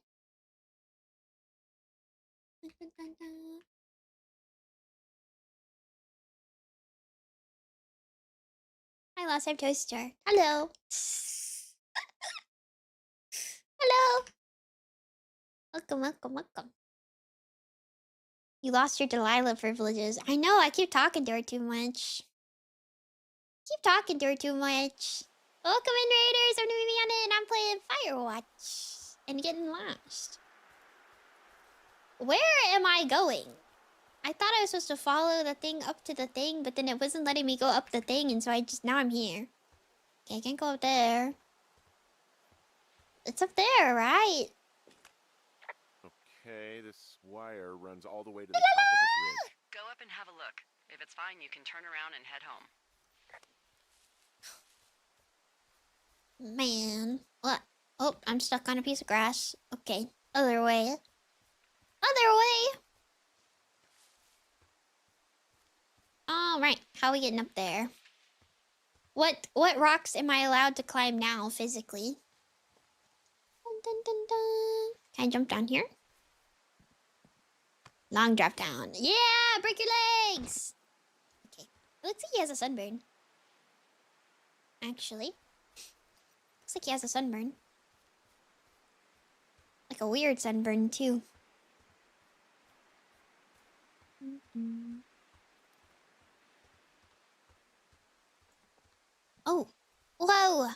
I lost our toaster. Hello. Hello. Welcome, welcome, welcome. You lost your Delilah privileges. I know, I keep talking to her too much. Keep talking to her too much. Welcome in, Raiders. I'm Nemimi and I'm playing Firewatch and getting lost. Where am I going? I thought I was supposed to follow the thing up to the thing, but then it wasn't letting me go up the thing, and so now I'm here. Okay, I can't go up there. It's up there, right? Okay, this wire runs all the way to the top of this ridge. Go up and have a look. If it's fine, you can turn around and head home. Man. What? Oh, I'm stuck on a piece of grass. Okay. Other way. Other way! Alright. How are we getting up there? What rocks am I allowed to climb now, physically? Dun, dun, dun, dun. Can I jump down here? Long drop down. Yeah! Break your legs! Okay. It looks like he has a sunburn. Actually. Looks like he has a sunburn. Like a weird sunburn, too. Oh. Whoa! Rock!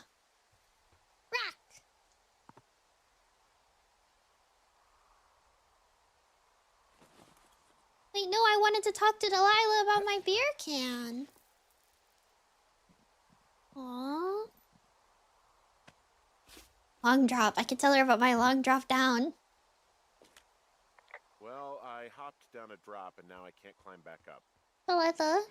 Wait, no, I wanted to talk to Delilah about my beer can. Aww. Long drop. I could tell her about my long drop down. Well, I hopped down a drop and now I can't climb back up. Delilah.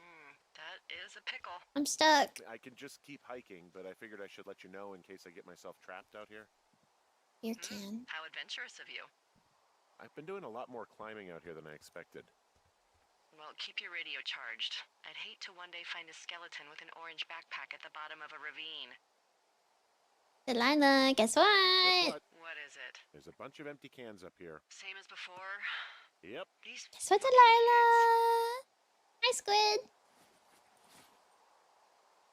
That is a pickle. I'm stuck. I can just keep hiking, but I figured I should let you know in case I get myself trapped out here. Beer can. How adventurous of you. I've been doing a lot more climbing out here than I expected. Well, keep your radio charged. I'd hate to one day find a skeleton with an orange backpack at the bottom of a ravine. Delilah, guess what? Guess what? What is it? There's a bunch of empty cans up here. Same as before? Yep. Guess what, Delilah? Hi, Squid.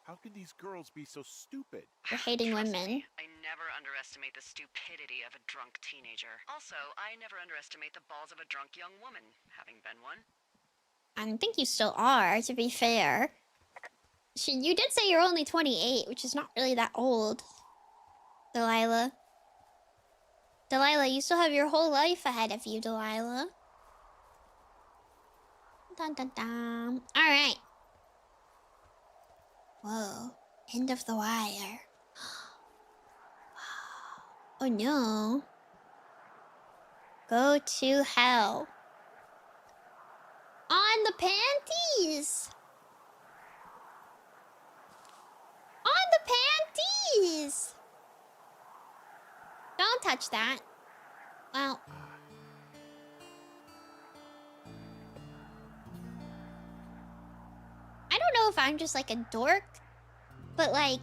How can these girls be so stupid? We're hating Trust women. me, I never underestimate the stupidity of a drunk teenager. Also, I never underestimate the balls of a drunk young woman, having been one. I think you still are, to be fair. You did say you're only 28, which is not really that old. Delilah. Delilah, you still have your whole life ahead of you, Delilah. Dun dun dun. Alright. Whoa. End of the wire. Oh no. Go to hell. On the panties! On the panties! Don't touch that. Well. I don't know if I'm just like a dork, but like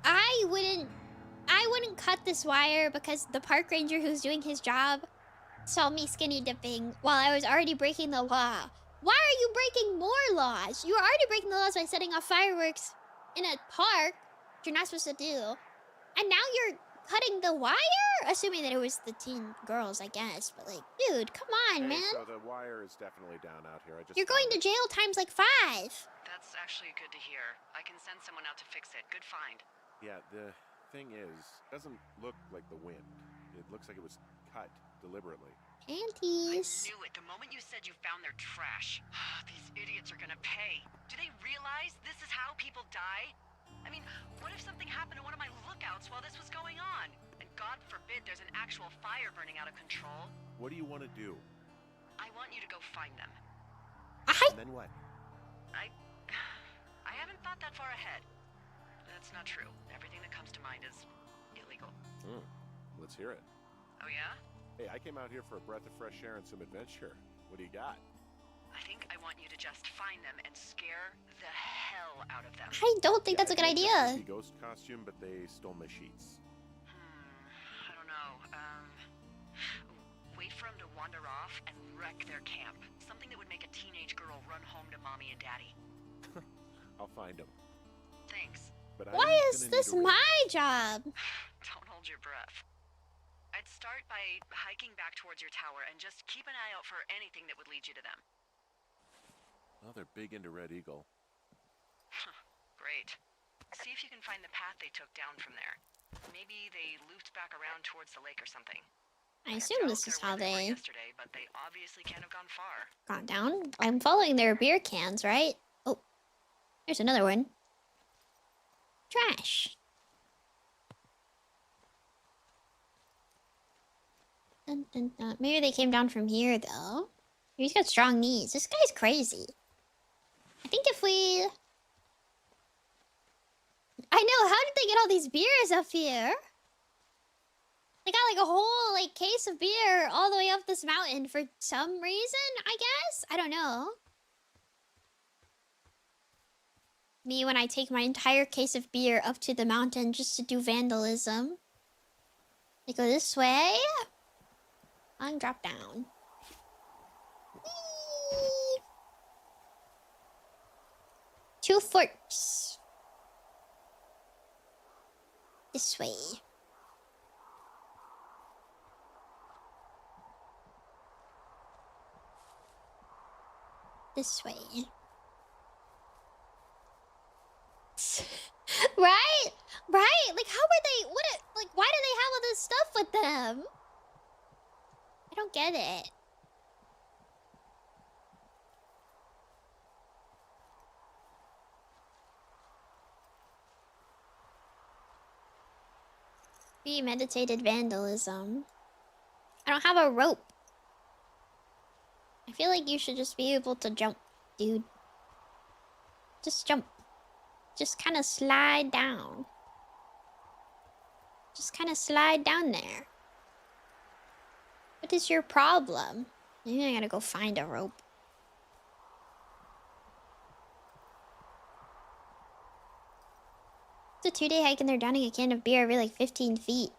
I wouldn't cut this wire because the park ranger who's doing his job saw me skinny dipping while I was already breaking the law. Why are you breaking more laws? You were already breaking the laws by setting off fireworks in a park, which you're not supposed to do. And now you're cutting the wire? Assuming that it was the teen girls, I guess. But like, dude, come on, Hey, man. so the wire is definitely down out here. You're going to jail times like 5. That's actually good to hear. I can send someone out to fix it. Good find. Yeah, the thing is, it doesn't look like the wind. It looks like it was cut deliberately. Panties. I knew it. The moment you said you found their trash. These idiots are gonna pay. Do they realize this is how people die? I mean, what if something happened to one of my lookouts while this was going on? And God forbid there's an actual fire burning out of control. What do you want to do? I want you to go find them. And then what? I haven't thought that far ahead. That's not true. Everything that comes to mind is illegal. Let's hear it. Oh yeah? Hey, I came out here for a breath of fresh air and some adventure. What do you got? I think I want want you to just find them and scare the hell out of them. I don't think that's a good I built a idea. creepy ghost costume, but they stole my sheets. I don't know. Wait for them to wander off and wreck their camp. Something that would make a teenage girl run home to mommy and daddy. I'll find them. Thanks. But Why is this my job? Don't hold your breath. I'd start by hiking back towards your tower and just keep an eye out for anything that would lead you to them. Well, they're big into Red Eagle. Great. See if you can find the path they took down from there. Maybe they looped back around towards the lake or something. I assume this is how they yesterday, but they obviously can't have gone far. got down. I'm following their beer cans, right? Oh, there's another one. Trash. Dun, dun, dun. Maybe they came down from here, though. He's got strong knees. This guy's crazy. I think if we... I know, how did they get all these beers up here? They got like a whole like case of beer all the way up this mountain for some reason, I guess? I don't know. Me when I take my entire case of beer up to the mountain just to do vandalism. They go this way. And drop down. Whee! 2 forks. This way. This way. Right? Right? Like, how were they... Like, why do they have all this stuff with them? I don't get it. Premeditated vandalism. I don't have a rope. I feel like you should just be able to jump, dude. Just jump. Just kind of slide down. Just kind of slide down there. What is your problem? Maybe I gotta go find a rope. It's a 2-day hike and they're downing a can of beer every like 15 feet.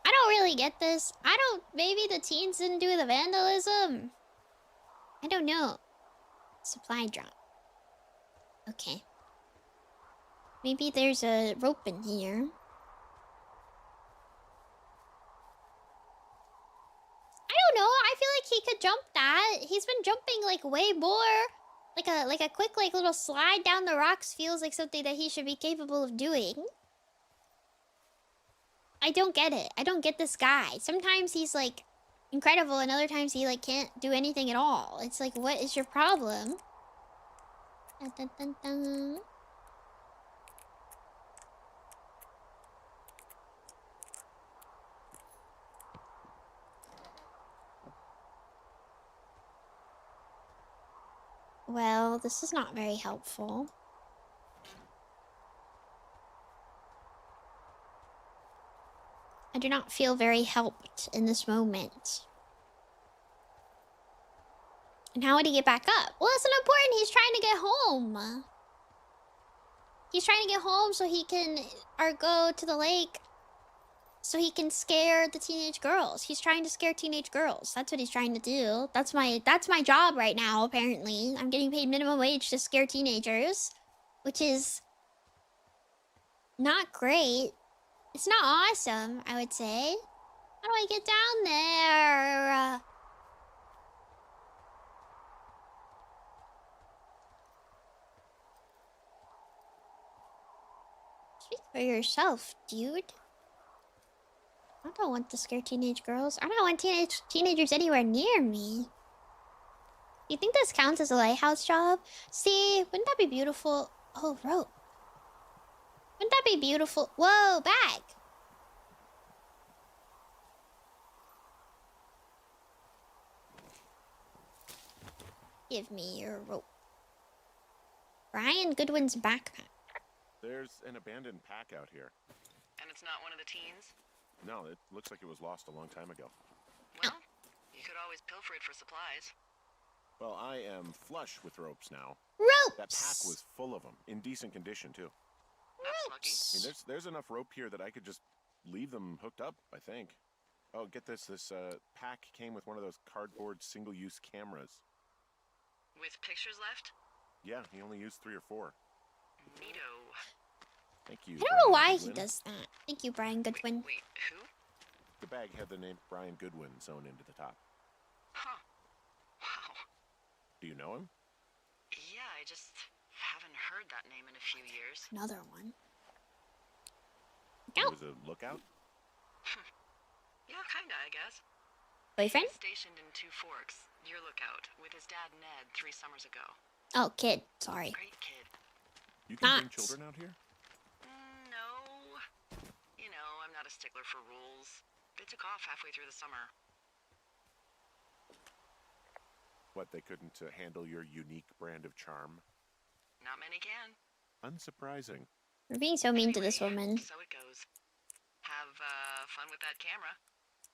I don't really get this. Maybe the teens didn't do the vandalism. I don't know. Supply drop. Okay. Maybe there's a rope in here. I don't know. I feel like he could jump that. He's been jumping like way more. Like a quick like little slide down the rocks feels like something that he should be capable of doing. I don't get it. I don't get this guy. Sometimes he's like incredible and other times he like can't do anything at all. It's like, what is your problem? Dun, dun, dun, dun. Well, this is not very helpful. I do not feel very helped in this moment. And how would he get back up? Well, that's not important. He's trying to get home. He's trying to get home so he can, or go to the lake so he can scare the teenage girls. He's trying to scare teenage girls. That's what he's trying to do. That's my job right now, apparently. I'm getting paid minimum wage to scare teenagers, which is not great. It's not awesome, I would say. How do I get down there? Speak for yourself, dude. I don't want to scare teenage girls. I don't want teenagers anywhere near me. You think this counts as a lighthouse job? See, wouldn't that be beautiful? Oh, rope. Wouldn't that be beautiful? Whoa, bag! Give me your rope. Brian Goodwin's backpack. There's an abandoned pack out here. And it's not one of the teens? No, it looks like it was lost a long time ago. Well, you could always pilfer it for supplies. Well, I am flush with ropes now. Ropes! That pack was full of them, in decent condition, too. That's lucky. I mean, there's enough rope here that I could just leave them hooked up, I think. Oh, get this. This pack came with one of those cardboard single-use cameras. With pictures left? Yeah, he only used 3 or 4. Neato. Thank you. I don't know why Brian he Goodwin. does that. Thank you, Brian Goodwin. Wait, who? The bag had the name Brian Goodwin sewn into the top. Huh. Wow. Do you know him? Yeah, I just haven't heard that name in a few years. Another one. He Go. was a lookout? Yeah, kinda, I guess. Boyfriend? Stationed in Two Forks, your lookout, with his dad Ned 3 summers ago. Oh, kid. Sorry. Great kid. You can bring Not. children out here? No. You know, I'm not a stickler for rules. They took off halfway through the summer. What, they couldn't handle your unique brand of charm? Not many can. Unsurprising. We're being so mean to this Anyway, woman. So it goes. Have fun with that camera.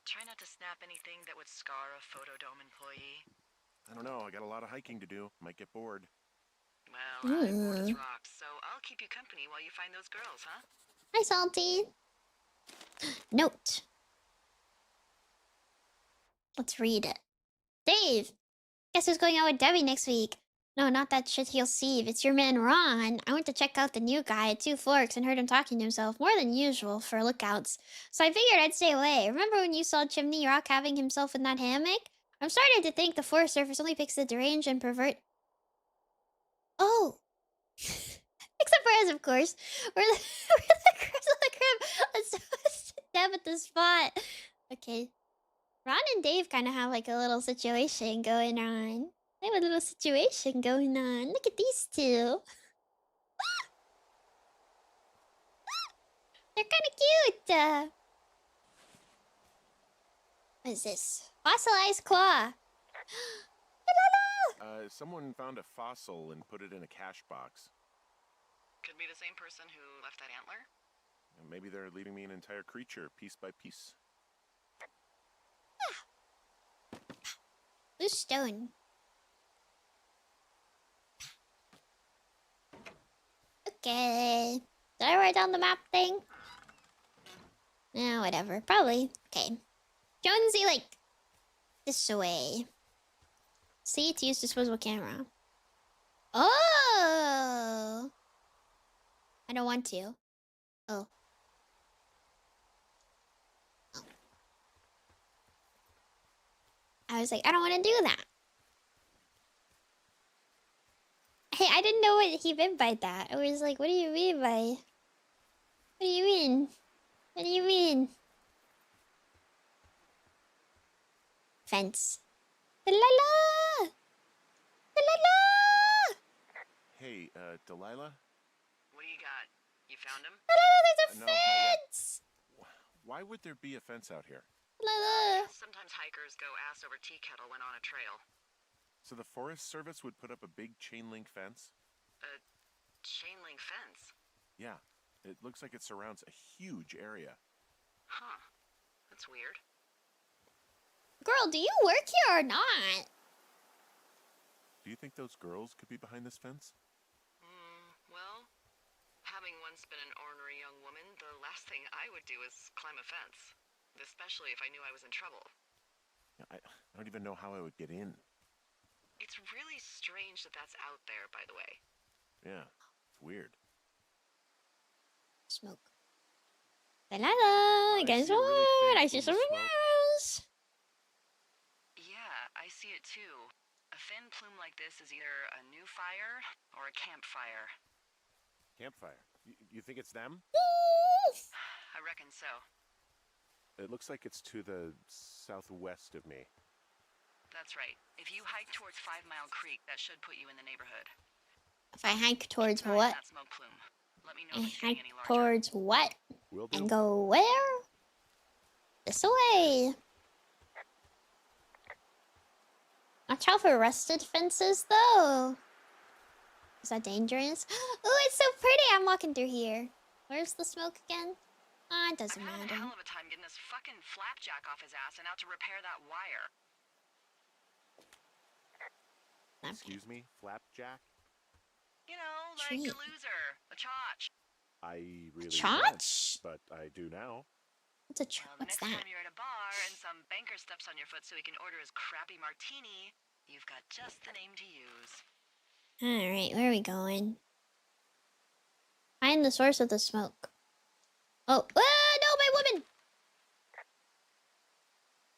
Try not to snap anything that would scar a Photodome employee. I don't know, I got a lot of hiking to do. Might get bored. Well, I'm bored as rocks, so I'll keep you company while you find those girls, huh? Hi, Salty. Note. Let's read it. Dave! Guess who's going out with Debbie next week? No, not that shitheel Steve. It's your man Ron. I went to check out the new guy at Two Forks and heard him talking to himself more than usual for lookouts. So I figured I'd stay away. Remember when you saw Chimney Rock having himself in that hammock? I'm starting to think the Forest Service only picks the deranged and pervert... Oh! Except for us, of course. We're the Crips of the Crib. Let's stab at the spot. Okay. Ron and Dave kind of have like a little situation going on. They have a little situation going on. Look at these two. They're kind of cute. What is this? Fossilized claw. Someone found a fossil and put it in a cache box. Could be the same person who left that antler. And maybe they're leaving me an entire creature, piece by piece. Loose stone. Okay. Did I write down the map thing? Yeah, whatever. Probably. Okay. Jonesy, like, this way. See, to use disposable camera. Oh! I don't want to. Oh. I was like, I don't want to do that. Hey, I didn't know what he meant by that. I was like, what do you mean by... What do you mean? What do you mean? Fence. Delilah! Delilah! Hey, Delilah? What do you got? You found him? Delilah, there's a No, not yet. fence! Why would there be a fence out here? Delilah. Sometimes hikers go ass over tea kettle when on a trail. So the Forest Service would put up a big chain link fence? A chain link fence? Yeah, it looks like it surrounds a huge area. Huh. That's weird. Girl, do you work here or not? Do you think those girls could be behind this fence? Well, having once been an ornery young woman, the last thing I would do is climb a fence. Especially if I knew I was in trouble. I don't even know how I would get in. It's really strange that that's out there, by the way. Yeah, it's weird. Smoke. Delilah, guess see a really what? thin I see plume some of smoke. rumors. Yeah, I see it too. A thin plume like this is either a new fire or a campfire. Campfire. You think it's them? I reckon so. It looks like it's to the southwest of me. That's right. If you hike towards 5 Mile Creek, that should put you in the neighborhood. If I hike towards Keep an eye on what? that smoke plume. Let me know I if it's getting hike any larger. towards what? Will do. And go where? This way. Watch out for rusted fences, though. Is that dangerous? Oh, it's so pretty. I'm walking through here. Where's the smoke again? Ah, it doesn't I'm having a matter. hell of a time getting this fucking flapjack off his ass and out to repair that wire. Excuse me, flapjack? You know, like Tree. a loser, a chotch. I really Chotch? don't, but I do now. What's a Well, the what's next that? time you're at a bar and some banker steps on your foot so he can order his crappy martini, you've got just the name to use. Alright, where are we going? Find the source of the smoke. Oh, no, my woman!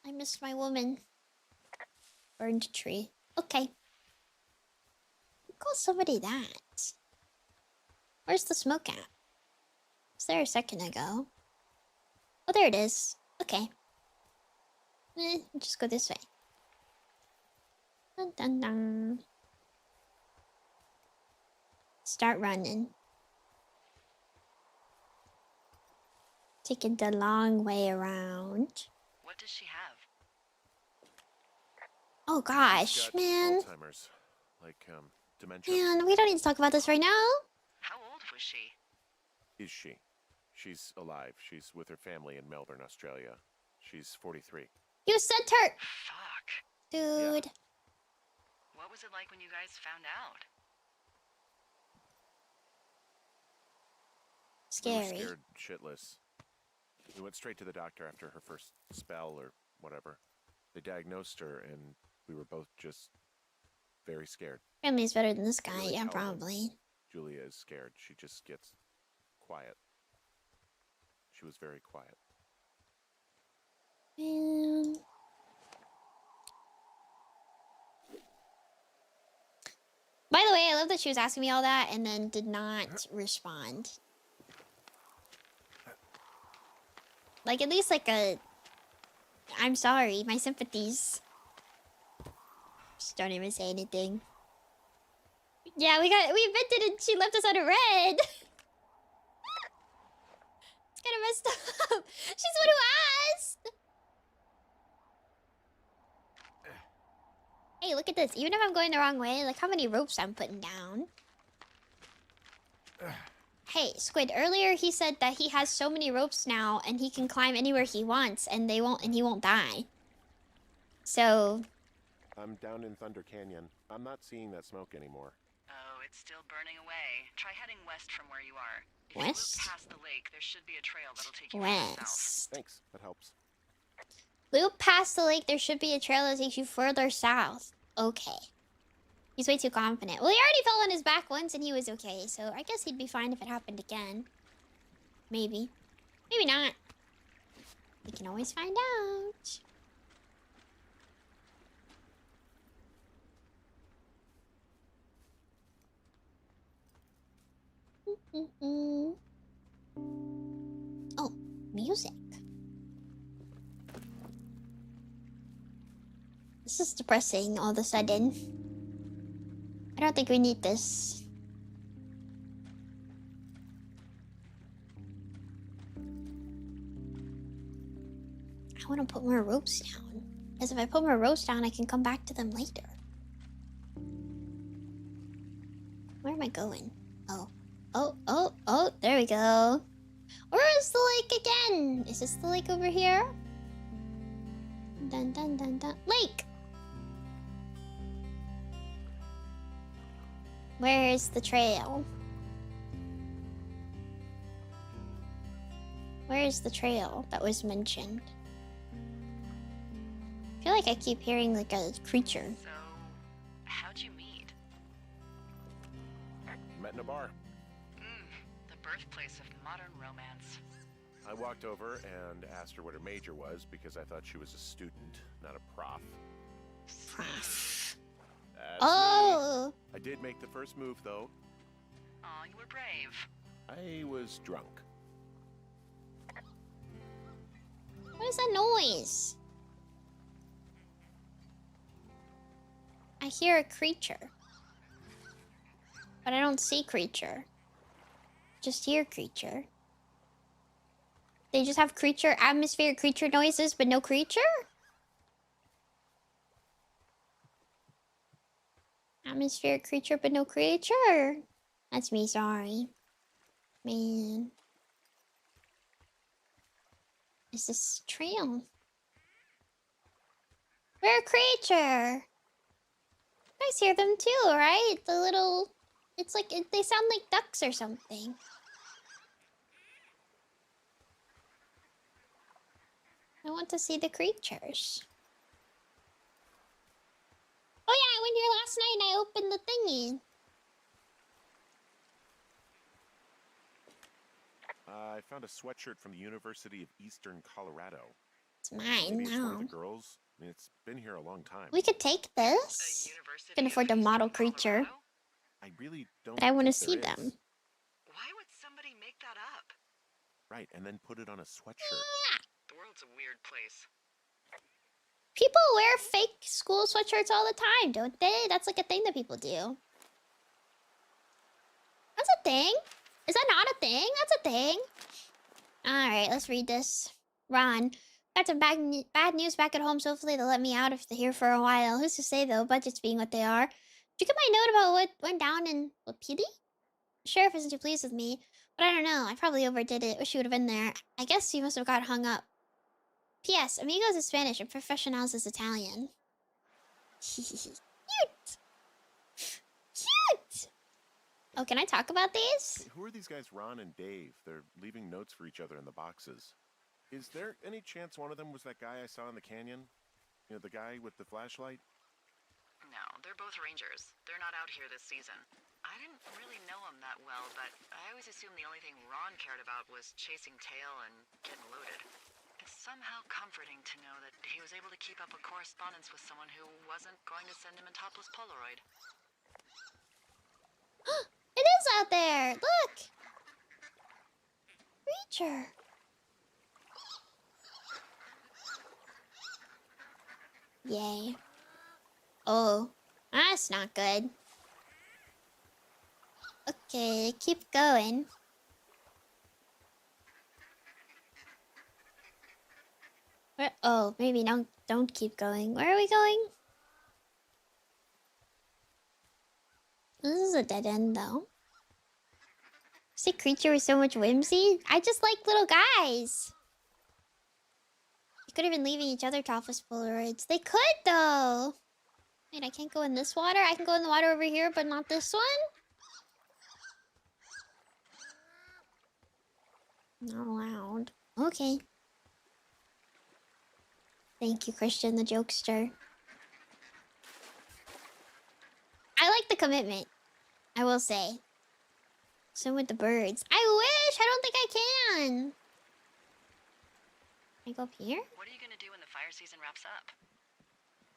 I missed my woman. Burned tree. Okay. Call somebody that. Where's the smoke at? Was there a second ago? Oh, there it is. Okay. Just go this way. Dun dun dun. Start running. Taking the long way around. What does she have? Oh gosh, She's got man. Alzheimer's, like dementia. Man, we don't need to talk about this right now. How old was she? Is she? She's alive. She's with her family in Melbourne, Australia. She's 43. You sent her, Fuck. dude. Yeah. What was it like when you guys found out? We were Scary. scared shitless. We went straight to the doctor after her first spell or whatever. They diagnosed her, and we were both just very scared. Family's better than this guy. Really Yeah, how probably. Julia is scared. She just gets quiet. She was very quiet. Man. By the way, I love that she was asking me all that and then did not respond. Like, at least like a... I'm sorry, my sympathies. Just don't even say anything. Yeah, we invented it. She left us on a red. It's kind of messed up. She's the one who asked. Hey, look at this. Even if I'm going the wrong way, like how many ropes I'm putting down. Hey, Squid, earlier he said that he has so many ropes now and he can climb anywhere he wants and he won't die. So, I'm down in Thunder Canyon. I'm not seeing that smoke anymore. Oh, it's still burning away. Try heading west from where you are. If West? you loop past the lake, there should be a trail that'll take you further south. west. Thanks, that helps. Loop past the lake, there should be a trail that takes you further south. Okay. He's way too confident. Well, he already fell on his back once and he was okay, so I guess he'd be fine if it happened again. Maybe. Maybe not. We can always find out. Oh, music. This is depressing all of a sudden. I don't think we need this. I want to put more ropes down. Because if I put more ropes down, I can come back to them later. Where am I going? Oh, there we go. Where is the lake again? Is this the lake over here? Dun dun dun dun. Lake! Where is the trail? Where is the trail that was mentioned? I feel like I keep hearing like a creature. So, how'd you meet? Met in a bar. The birthplace of modern romance. I walked over and asked her what her major was because I thought she was a student, not a prof. Prof. That's Oh! me. I did make the first move, though. Aw, you were brave. I was drunk. What is that noise? I hear a creature. But I don't see creature. Just hear creature. They just have creature, atmospheric creature noises, but no creature? Atmospheric creature, but no creature. That's me, sorry. Man. Is this trail? Where creature? You guys hear them too, right? The little... It's like... they sound like ducks or something. I want to see the creatures. Oh yeah, I went here last night and I opened the thingy. I found a sweatshirt from the University of Eastern Colorado. It's mine Maybe it's one of now. the girls. I mean, it's been here a long time. We could take this. Can afford the model creature. I really don't. But I want to think see there them. is. Why would somebody make that up? Right, and then put it on a sweatshirt. The world's a weird place. People wear fake school sweatshirts all the time, don't they? That's like a thing that people do. That's a thing. Is that not a thing? That's a thing. Alright, let's read this. Ron. Got some bad news back at home, so hopefully they'll let me out if they're here for a while. Who's to say, though, budgets being what they are. Did you get my note about what went down in Wapiti? The sheriff isn't too pleased with me, but I don't know. I probably overdid it. Wish you would have been there. I guess you must have got hung up. P.S. Amigos is Spanish and Professionals is Italian. Cute! Cute! Oh, can I talk about these? Who are these guys, Ron and Dave? They're leaving notes for each other in the boxes. Is there any chance one of them was that guy I saw in the canyon? You know, the guy with the flashlight? No, they're both rangers. They're not out here this season. I didn't really know him that well, but I always assumed the only thing Ron cared about was chasing tail and getting loaded. It's somehow comforting to know that he was able to keep up a correspondence with someone who wasn't going to send him a topless Polaroid. It is out there! Look! Creature. Yay. Oh, that's not good. Okay, keep going. Where, oh, maybe don't keep going. Where are we going? This is a dead end, though. See, creature with so much whimsy. I just like little guys. They could have been leaving each other topless Polaroids. They could, though. Wait, I can't go in this water? I can go in the water over here, but not this one? Not allowed. Okay. Thank you, Christian the jokester. I like the commitment. I will say. Same with the birds. I wish! I don't think I can! Can I go up here? What are you gonna do when the fire season wraps up?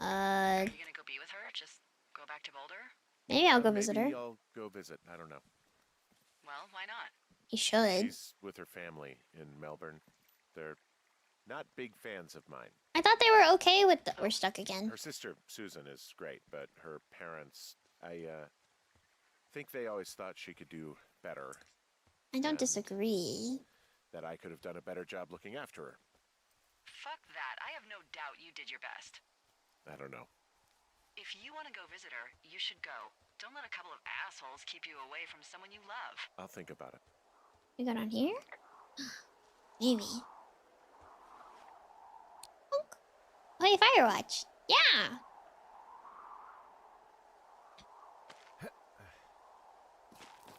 Are you gonna go be with her? Just go back to Boulder? Maybe I'll go visit her. Maybe I'll go visit. I don't know. Well, why not? You should. She's with her family in Melbourne. They're not big fans of mine. I thought they were okay with the... We're stuck again. Her sister, Susan, is great, but her parents, I think they always thought she could do better. I don't disagree. That I could have done a better job looking after her. Fuck that. I have no doubt you did your best. I don't know. If you want to go visit her, you should go. Don't let a couple of assholes keep you away from someone you love. I'll think about it. We go down here? Maybe. Oh, hey, Firewatch. Yeah!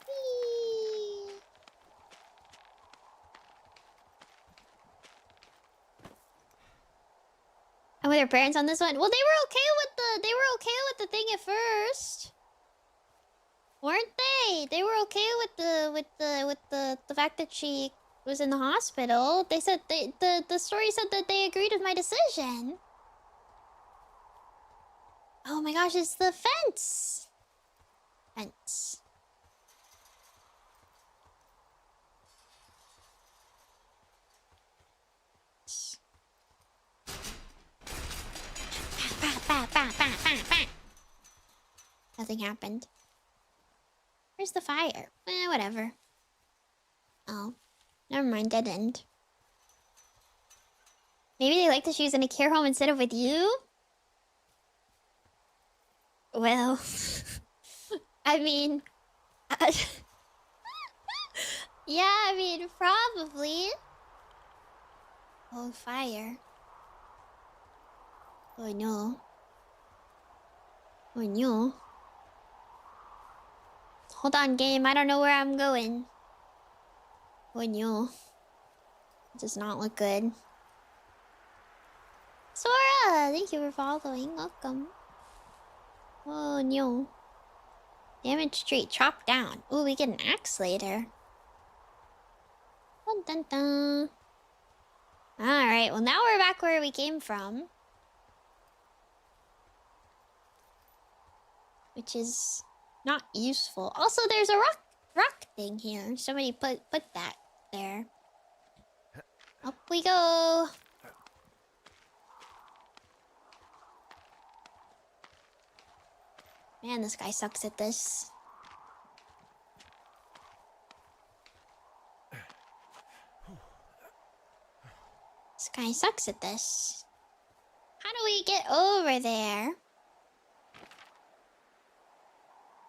Whee! And with their parents on this one? Well, they were okay with the thing at first. Weren't they? They were okay with the fact that she was in the hospital. They said the story said that they agreed with my decision. Oh my gosh, it's the fence. Fence. Nothing happened. Where's the fire? Whatever. Oh. Never mind, dead end. Maybe they like that she was in a care home instead of with you? Well... I mean... yeah, I mean, probably. Oh, fire. Oh, no. Oh no. Hold on, game. I don't know where I'm going. Oh no. It does not look good. Sora! Thank you for following. Welcome. Oh no. Damage tree. Chop down. Ooh, we get an axe later. Dun dun dun. Alright, well now we're back where we came from. Which is not useful. Also, there's a rock thing here. Somebody put that there. Up we go. Man, this guy sucks at this. This guy sucks at this. How do we get over there?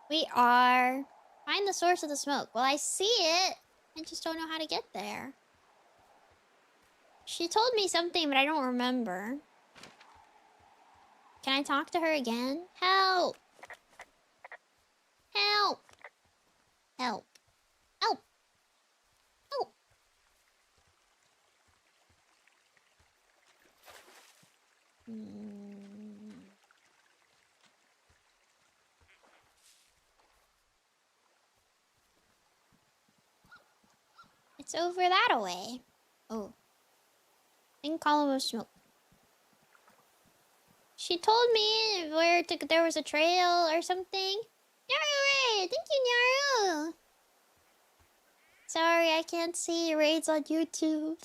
We are... Find the source of the smoke. Well, I see it. I just don't know how to get there. She told me something, but I don't remember. Can I talk to her again? Help! Help! Help! Help! Help! It's over that way. Oh. Thin column of smoke. She told me where there was a trail or something. Naru! Thank you, Naru! Sorry, I can't see raids on YouTube.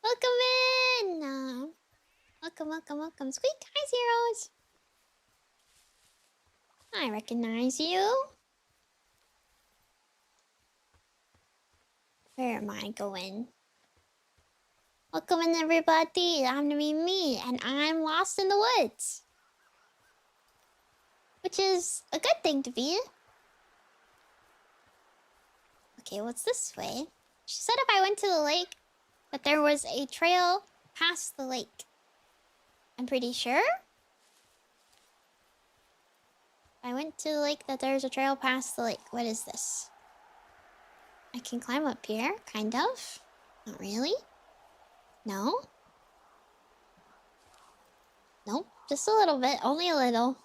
Welcome in! Welcome, welcome, welcome. Squeak, hi, Zeros! I recognize you. Where am I going? Welcome in, everybody. I'm Nemimi, and I'm lost in the woods. Which is a good thing to be. Okay, what's this way? She said if I went to the lake, that there was a trail past the lake. I'm pretty sure. I went to the lake, that there's a trail past the lake. What is this? I can climb up here, kind of. Not really. No? Nope, just a little bit, only a little.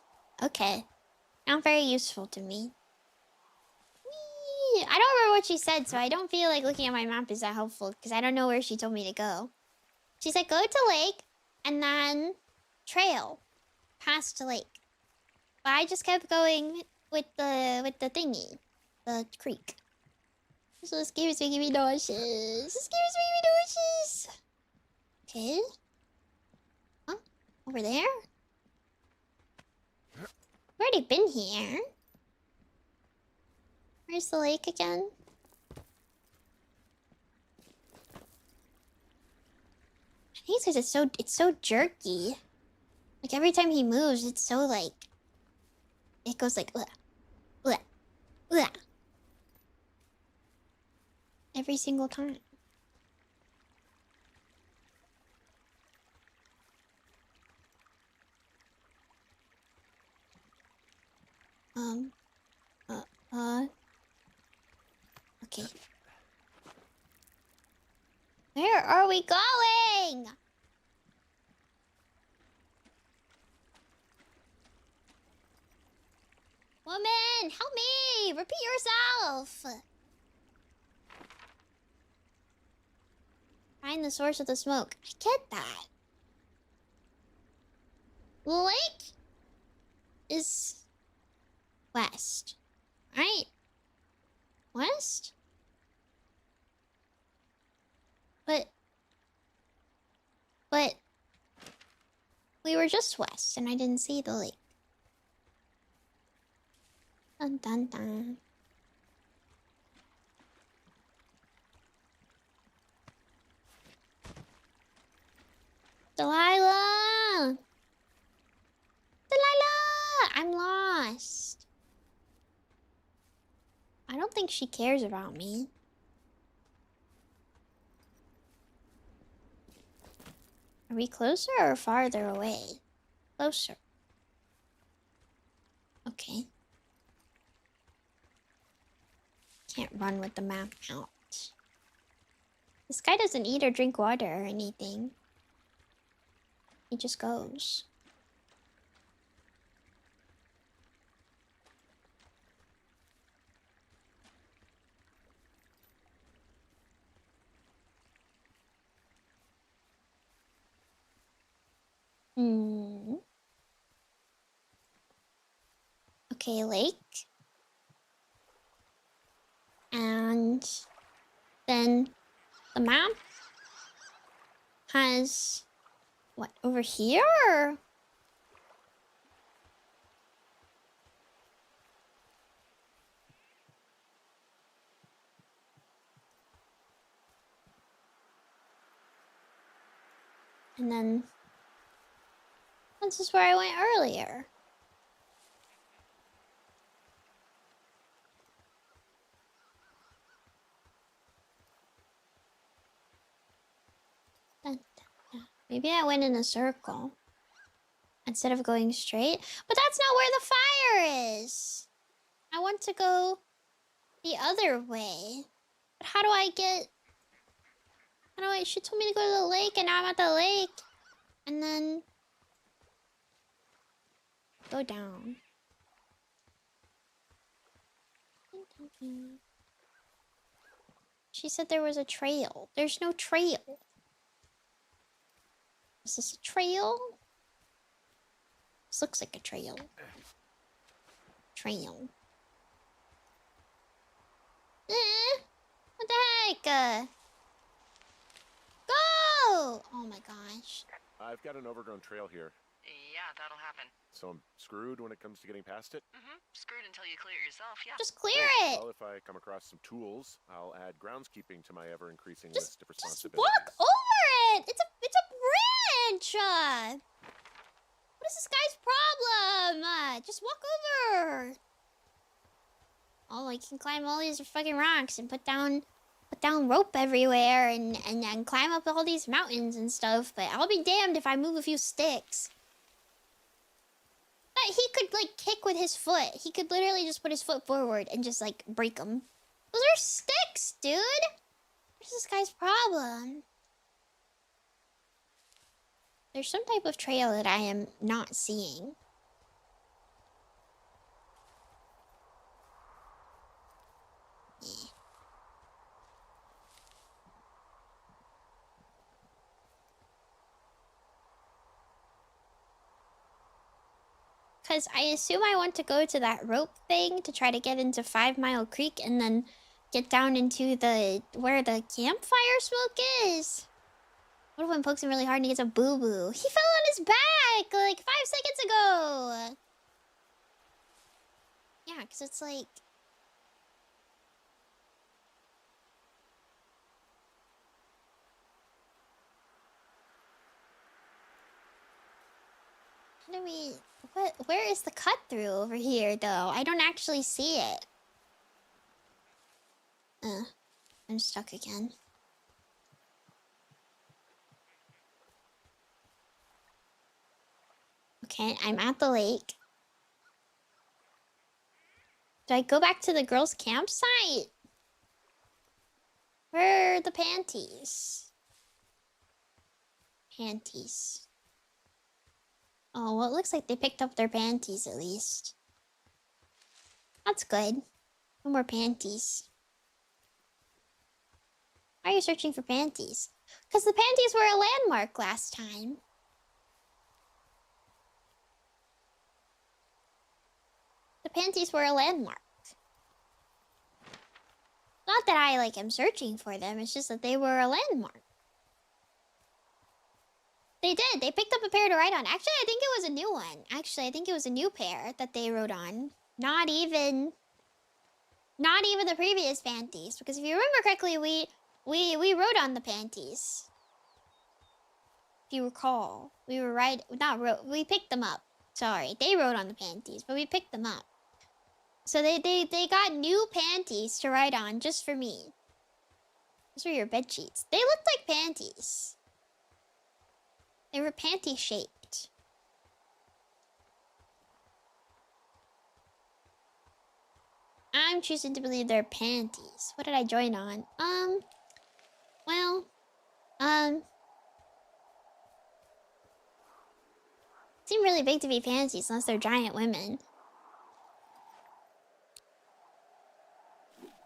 Okay. Not very useful to me. Whee! I don't remember what she said, so I don't feel like looking at my map is that helpful, because I don't know where she told me to go. She said go to lake, and then trail past the lake. But I just kept going with the thingy. The creek. So this game is making me nauseous. This game is making me nauseous. Okay. Huh? Over there? I've already been here. Where's the lake again? I think it's because it's so jerky. Like every time he moves, it's so like it goes like ugh, ugh, ugh. Every single time. Okay. Where are we going? Woman, help me! Repeat yourself! Find the source of the smoke. I get that. The lake is west, right? West? But we were just west and I didn't see the lake. Dun dun dun. Delilah! Delilah! I'm lost. I don't think she cares about me. Are we closer or farther away? Closer. Okay. Can't run with the map out. This guy doesn't eat or drink water or anything. He just goes. Okay, lake. And then the map has what over here? And then this is where I went earlier. Maybe I went in a circle instead of going straight. But that's not where the fire is. I want to go the other way. But how do I get... How do I... She told me to go to the lake and now I'm at the lake. And then... Go down. She said there was a trail. There's no trail. Is this a trail? This looks like a trail. Trail. What the heck? Go! Oh my gosh. I've got an overgrown trail here. Yeah, that'll happen. So I'm screwed when it comes to getting past it? Screwed until you clear it yourself, yeah. Just clear it! Well, if I come across some tools, I'll add groundskeeping to my ever-increasing Just list of responsibilities. walk over it! It's a branch! What is this guy's problem? Just walk over! Oh, I can climb all these fucking rocks and put down rope everywhere and climb up all these mountains and stuff, but I'll be damned if I move a few sticks. But he could, like, kick with his foot. He could literally just put his foot forward and just, like, break them. Those are sticks, dude! What's this guy's problem? There's some type of trail that I am not seeing. Yeah. Because I assume I want to go to that rope thing to try to get into 5 Mile Creek and then get down into where the campfire smoke is. What if one pokes him really hard and he gets a boo-boo? He fell on his back like 5 seconds ago. Yeah, because it's like... How do we... Where is the cut through over here, though? I don't actually see it. I'm stuck again. Okay, I'm at the lake. Do I go back to the girls' campsite? Where are the panties? Panties. Oh, well, it looks like they picked up their panties at least. That's good. No more panties. Why are you searching for panties? Because the panties were a landmark last time. The panties were a landmark. Not that I, like, am searching for them. It's just that they were a landmark. They did. They picked up a pair to ride on. Actually, I think it was a new one. Actually, I think it was a new pair that they rode on. Not even the previous panties. Because if you remember correctly, we rode on the panties. If you recall, we were we picked them up. Sorry, they rode on the panties, but we picked them up. So they got new panties to ride on just for me. Those were your bed sheets. They looked like panties. They were panty shaped. I'm choosing to believe they're panties. What did I join on? Well, seem really big to be panties unless they're giant women.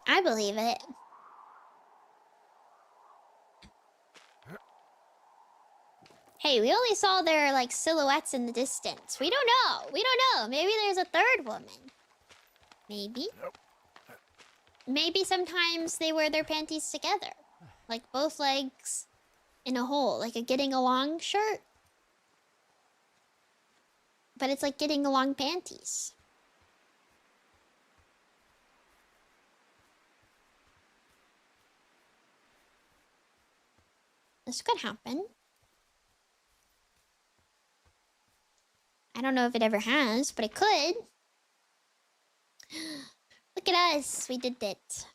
I believe it. Hey, we only saw their, like, silhouettes in the distance. We don't know. We don't know. Maybe there's a third woman. Maybe. Nope. Maybe sometimes they wear their panties together. Like, both legs in a hole. Like a getting along shirt. But it's like getting along panties. This could happen. I don't know if it ever has, but it could. Look at us. We did it.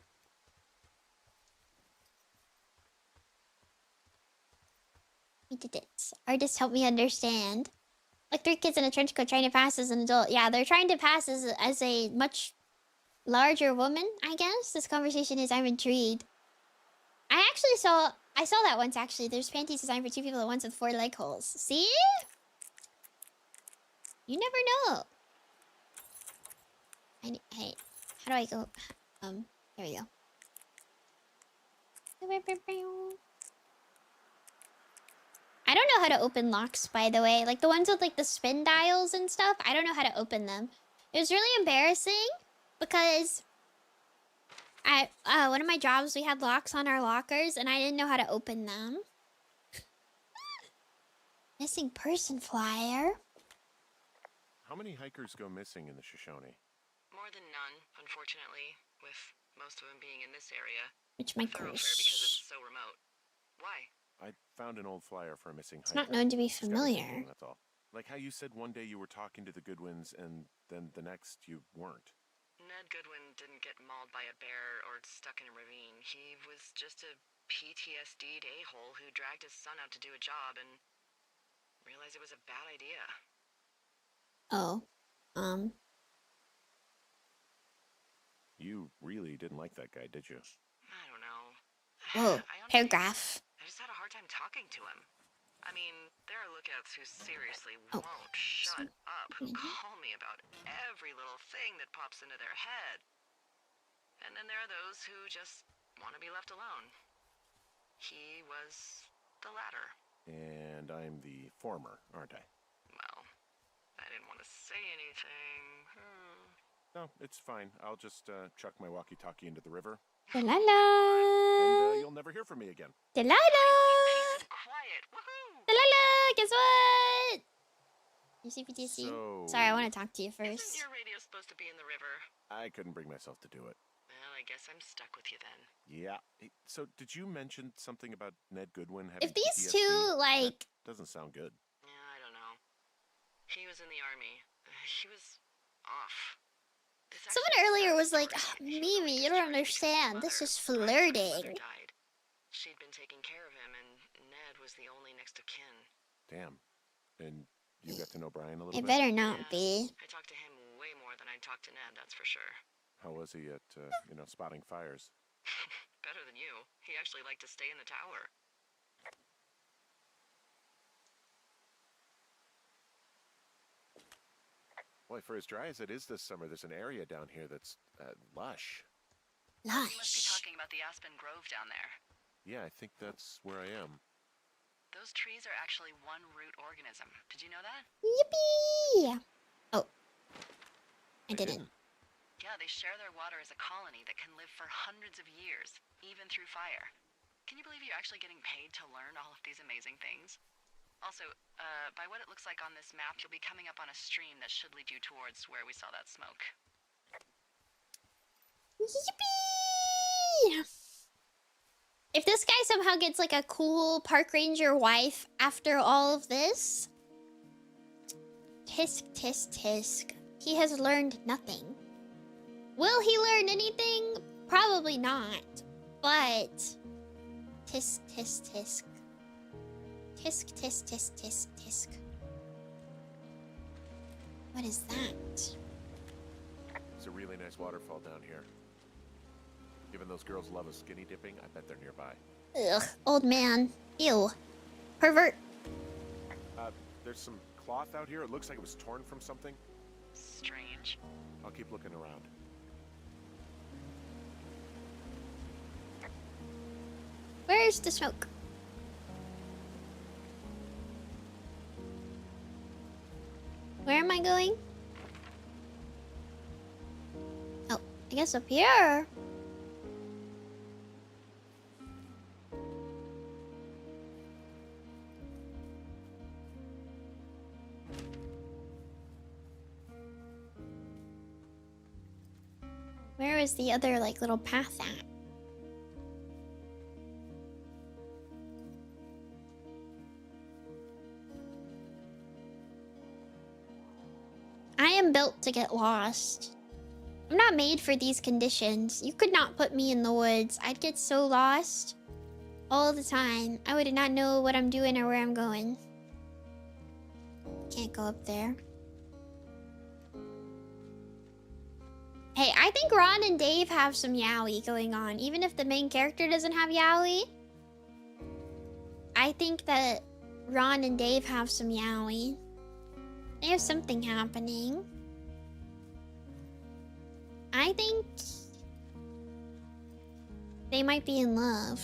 We did it. Artists help me understand. Like 3 kids in a trench coat trying to pass as an adult. Yeah, they're trying to pass as a much larger woman, I guess. This conversation is, I'm intrigued. I saw that once, actually. There's panties designed for 2 people at once with 4 leg holes. See? You never know. Hey, how do I go? There we go. I don't know how to open locks, by the way. Like the ones with like the spin dials and stuff. I don't know how to open them. It was really embarrassing because one of my jobs, we had locks on our lockers and I didn't know how to open them. Missing person flyer. How many hikers go missing in the Shoshone? More than none, unfortunately, with most of them being in this area. Which my Thoroughfare because it's so remote. Why? I found an old flyer for a missing hiker. It's not known to be It's got familiar. everything, that's all. Like how you said one day you were talking to the Goodwins and then the next you weren't. Ned Goodwin didn't get mauled by a bear or stuck in a ravine. He was just a PTSD'd a-hole who dragged his son out to do a job and realized it was a bad idea. Oh. You really didn't like that guy, did you? I don't know. Whoa. I Paragraph. just had a hard time talking to him. I mean, there are lookouts who seriously Oh. won't shut up, who call me about every little thing that pops into their head. And then there are those who just want to be left alone. He was the latter. And I'm the former, aren't I? Well, I didn't want to say anything. No, it's fine. I'll just chuck my walkie-talkie into the river. Delilah. And you'll never hear from me again. Delilah. Quiet. Woohoo! Delilah, guess what? UCPTC. So- Sorry, I want to talk to you Isn't first. your radio supposed to be in the river? I couldn't bring myself to do it. Well, I guess I'm stuck with you then. Yeah. Hey, so did you mention something about Ned Goodwin having If these PTSD? two, like... That doesn't sound good. Yeah, I don't know. He was in the army. He was off. It's Someone actually a earlier sad was like, story. "Ugh, She Mimi, only you don't discharged because his understand. This mother, is my friend's flirting." mother, died. She'd been taking care of him, and Ned was the only next of kin. Damn. And you got to know Brian a little It bit? better not Yeah, be. I talked to him way more than I talked to Ned, that's for sure. How was he at, spotting fires? Better than you. He actually liked to stay in the tower. Boy, for as dry as it is this summer, there's an area down here that's lush. You must be Lush. talking about the Aspen Grove down there. Yeah, I think that's where I am. Those trees are actually one root organism. Did you know that? Yippee! Oh. I didn't. Yeah, they share their water as a colony that can live for hundreds of years, even through fire. Can you believe you're actually getting paid to learn all of these amazing things? Also, by what it looks like on this map, you'll be coming up on a stream that should lead you towards where we saw that smoke. Yippee! If this guy somehow gets like a cool park ranger wife after all of this, tisk tisk tisk. He has learned nothing. Will he learn anything? Probably not. But tisk tisk tisk. Tisk tisk tisk tisk tisk. What is that? There's a really nice waterfall down here. Given those girls love a skinny dipping, I bet they're nearby. Ugh, old man. Ew. Pervert. There's some cloth out here. It looks like it was torn from something. Strange. I'll keep looking around. Where's the smoke? Where am I going? Oh, I guess up here. Where is the other, like, little path at? I am built to get lost. I'm not made for these conditions. You could not put me in the woods. I'd get so lost all the time. I would not know what I'm doing or where I'm going. Can't go up there. Hey, I think Ron and Dave have some yaoi going on. Even if the main character doesn't have yaoi, I think that Ron and Dave have some yaoi. They have something happening. I think they might be in love.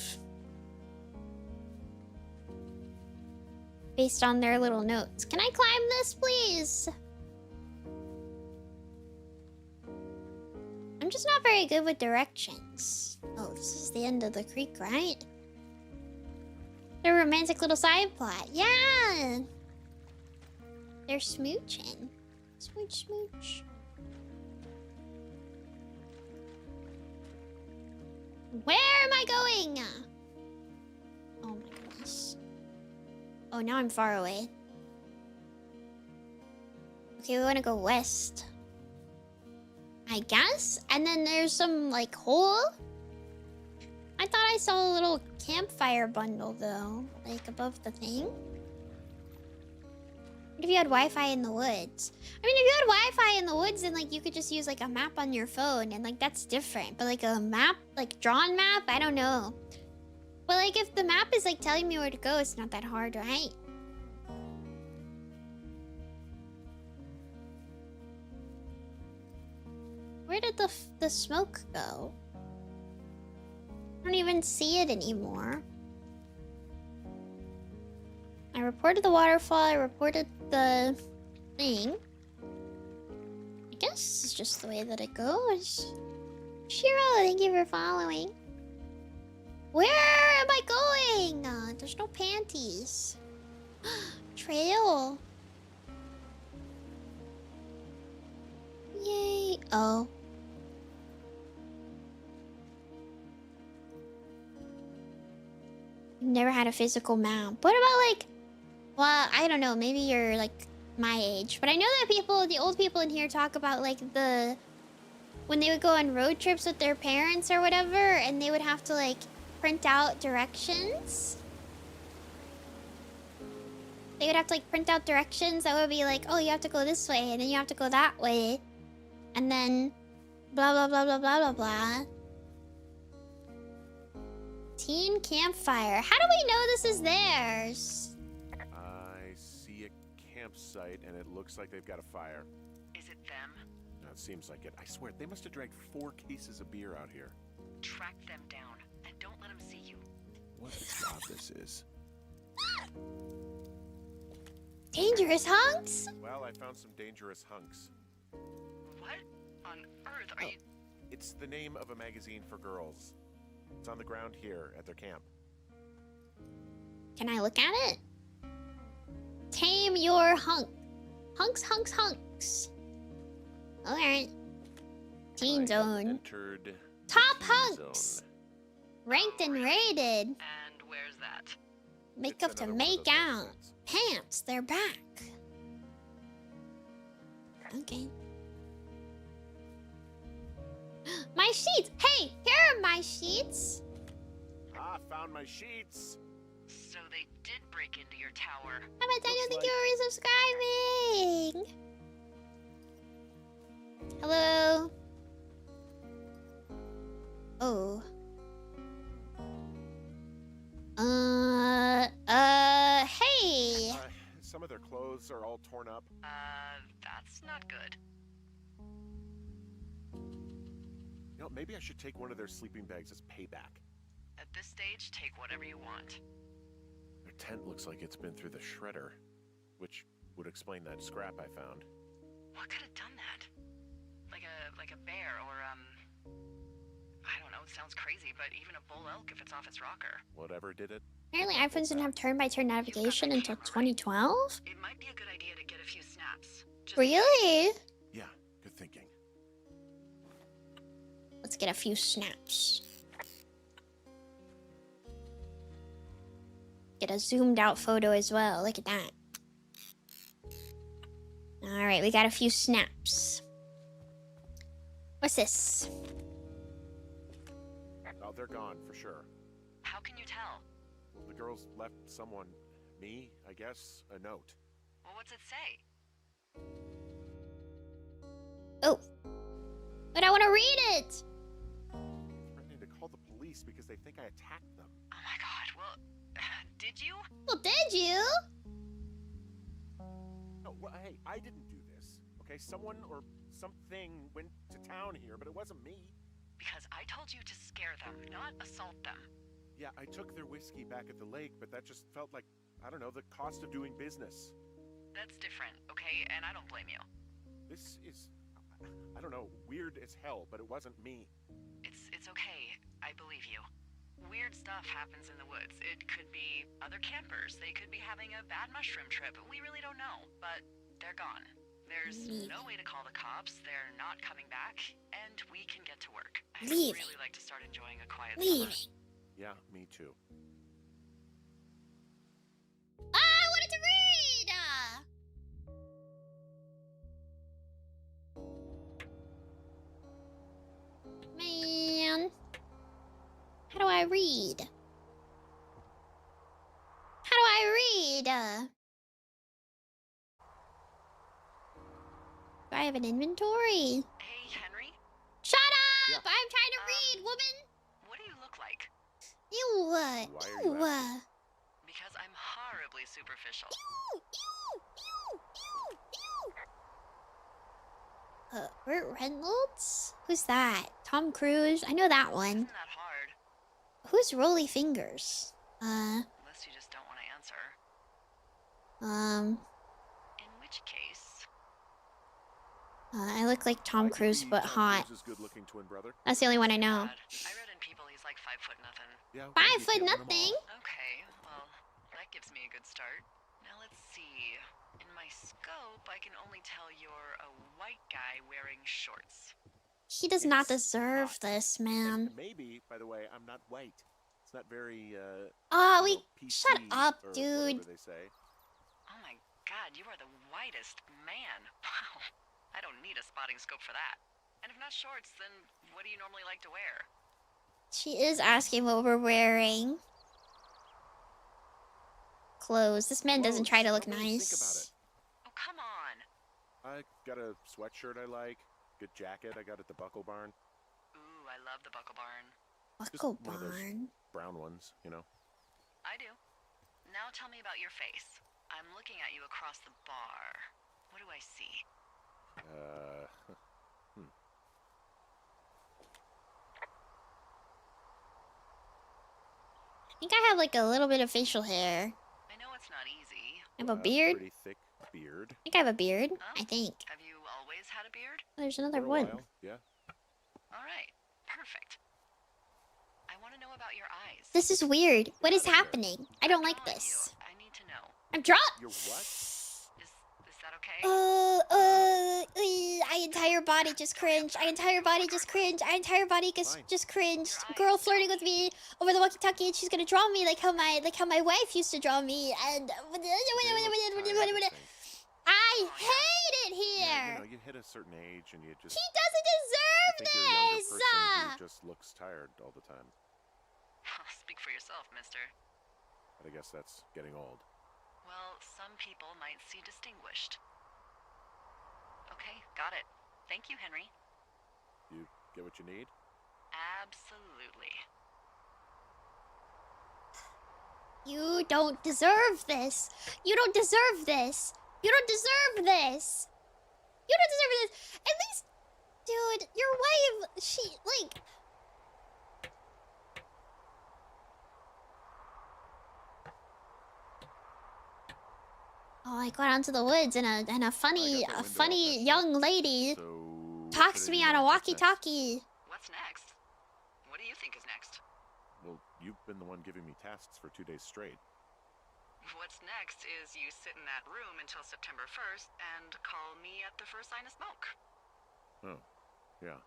Based on their little notes. Can I climb this, please? I'm just not very good with directions. Oh, this is the end of the creek, right? A romantic little side plot. Yeah! They're smooching. Smooch, smooch. Where am I going? Oh my goodness. Oh, now I'm far away. Okay, we want to go west, I guess. And then there's some, like, hole. I thought I saw a little campfire bundle, though. Like, above the thing. What if you had Wi-Fi in the woods? I mean, if you had Wi-Fi in the woods, then, like, you could just use, like, a map on your phone. And, like, that's different. But, like, a map, like, drawn map? I don't know. But, like, if the map is, like, telling me where to go, it's not that hard, right? Where did the smoke go? I don't even see it anymore. I reported the waterfall. I reported the thing. I guess this is just the way that it goes. Shiro, thank you for following. Where am I going? There's no panties. Trail. Yay. Oh. Never had a physical map. What about, like, well, I don't know, maybe you're like my age, but I know that people, the old people in here talk about, like, when they would go on road trips with their parents or whatever, and they would have to, like, print out directions. They would have to, like, print out directions that would be like, oh, you have to go this way, and then you have to go that way, and then blah blah blah blah blah blah blah. Teen campfire. How do we know this is theirs? I see a campsite, and it looks like they've got a fire. Is it them? No, it seems like it. I swear, they must have dragged 4 cases of beer out here. Track them down, and don't let them see you. What a job this is. Dangerous hunks? Well, I found some dangerous hunks. What on earth are you... It's the name of a magazine for girls. It's on the ground here at their camp. Can I look at it? Tame your hunk. Hunks, hunks, hunks. Alright. Teen zone. Entered Top teen hunks. zone. Ranked and rated. And where's that? Make It's up to another one of make those out. websites. Pants, they're back. Okay. My sheets! Hey, here are my sheets! Ah, found my sheets. So they did break into your tower. How about Daniel? Thank Looks you for resubscribing! Hello? Oh. Hey. Some of their clothes are all torn up. That's not good. You know, maybe I should take one of their sleeping bags as payback. At this stage, take whatever you want. Their tent looks like it's been through the shredder, which would explain that scrap I found. What could have done that? Like a bear or, I don't know, it sounds crazy, but even a bull elk if it's off its rocker. Whatever did it. Apparently iPhones didn't have turn-by-turn navigation until 2012? It might be a good idea to get a few snaps. Just Really? Yeah, good thinking. Let's get a few snaps. Get a zoomed out photo as well. Look at that. Alright, we got a few snaps. What's this? Oh, they're gone for sure. How can you tell? Well, the girls left someone, me, I guess, a note. Well, what's it say? Oh. But I want to read it! Threatening to call the police because they think I attacked them. Oh my god, well, did you? Well, did you? No, well, hey, I didn't do this. Okay, someone or something went to town here, but it wasn't me. Because I told you to scare them, not assault them. Yeah, I took their whiskey back at the lake, but that just felt like, I don't know, the cost of doing business. That's different, okay? And I don't blame you. This is, I don't know, weird as hell, but it wasn't me. It's okay. I believe you. Weird stuff happens in the woods. It could be other campers. They could be having a bad mushroom trip. We really don't know, but they're gone. There's no way to call the cops. They're not coming back, and we can get to work. I'd really like to start enjoying a quiet summer. Yeah, me too. I wanted to read! Man. How do I read? How do I read? Do I have an inventory? Hey, Henry? Shut up! Yeah. I'm trying to read, woman! What do you look like? Ew! Why are you asking? Because I'm horribly superficial. Burt Reynolds? Who's that? Tom Cruise? I know that one. Isn't that hard? Who's Rolly Fingers? Unless you just don't want to answer. In which case... I look like Tom Cruise, but hot. Good-looking twin brother. That's the only one I know. I read in People he's like 5 foot nothing. Yeah, 5 foot nothing? Okay, well, that gives me a good start. Now let's see. In my scope, I can only tell you're a white guy wearing shorts. He does not deserve this, man. And maybe, by the way, I'm not white. It's not very, Oh, you know, PC shut up, or dude. whatever they say. Oh my god, you are the whitest man. Wow. I don't need a spotting scope for that. And if not shorts, then what do you normally like to wear? She is asking what we're wearing. Clothes. This man doesn't try to look Don't really think about nice. it. Oh, come on. I got a sweatshirt I like, good jacket I got at the Buckle Barn. Ooh, I love the Buckle Barn. Buckle one of those- Barn. Brown ones, you know. I do. Now tell me about your face. I'm looking at you across the bar. What do I see? I think I have like a little bit of facial hair. I know it's not easy. I have a beard. Pretty thick beard. I think I have a beard. Oh, I think. Have you always had a beard? There's another For a one. while, yeah. All right. Perfect. I want to know about your eyes. This is weird. What is Outta here. happening? I don't like Drawing this. You. I need to know. I'm dropped. You're what? Is that okay? I entire body just cringe. I entire body just cringe. I entire body just cringed. Girl flirting with me over the walkie-talkie, and she's gonna draw me like how my wife used to draw me. And I hate it here. Yeah, you know, you hit a certain age and you just He doesn't you deserve think you're a younger this. person who just looks tired all the time. Speak for yourself, mister. But I guess that's getting old. Well, some people might see distinguished. Okay, got it. Thank you, Henry. You get what you need? Absolutely. You don't deserve this. You don't deserve this. You don't deserve this. You don't deserve this. At least, dude, your wife, she, like... Oh, I go out to the woods and a funny young lady talks to me on a walkie-talkie. What's next? What do you think is next? Well, you've been the one giving me tasks for 2 days straight. What's next is you sit in that room until September 1st and call me at the first sign of smoke. Oh, yeah.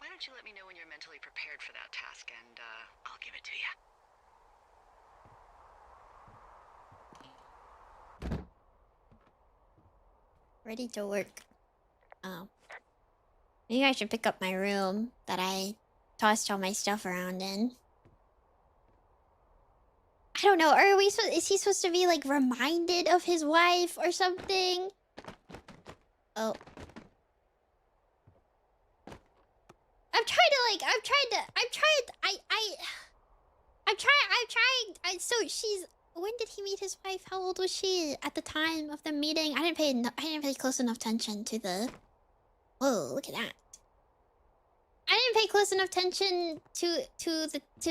Why don't you let me know when you're mentally prepared for that task and I'll give it to you. Ready to work. Oh. Maybe I should pick up my room that I tossed all my stuff around in. I don't know. Are we is he supposed to be like reminded of his wife or something? Oh. So when did he meet his wife? How old was she at the time of the meeting? I didn't pay close enough attention to the... Whoa, look at that. I didn't pay close enough attention to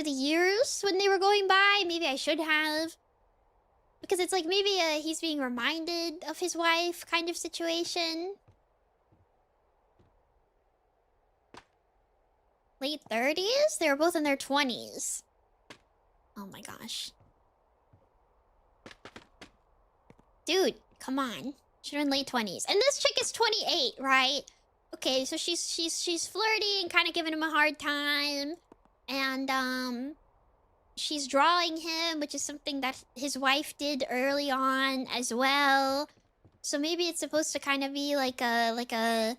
the years when they were going by. Maybe I should have. Because it's like maybe he's being reminded of his wife kind of situation. Late 30s? They were both in their 20s. Oh my gosh. Dude, come on. Should have been late 20s. And this chick is 28, right? Okay, so she's flirty and kind of giving him a hard time. And she's drawing him, which is something that his wife did early on as well. So maybe it's supposed to kind of be like a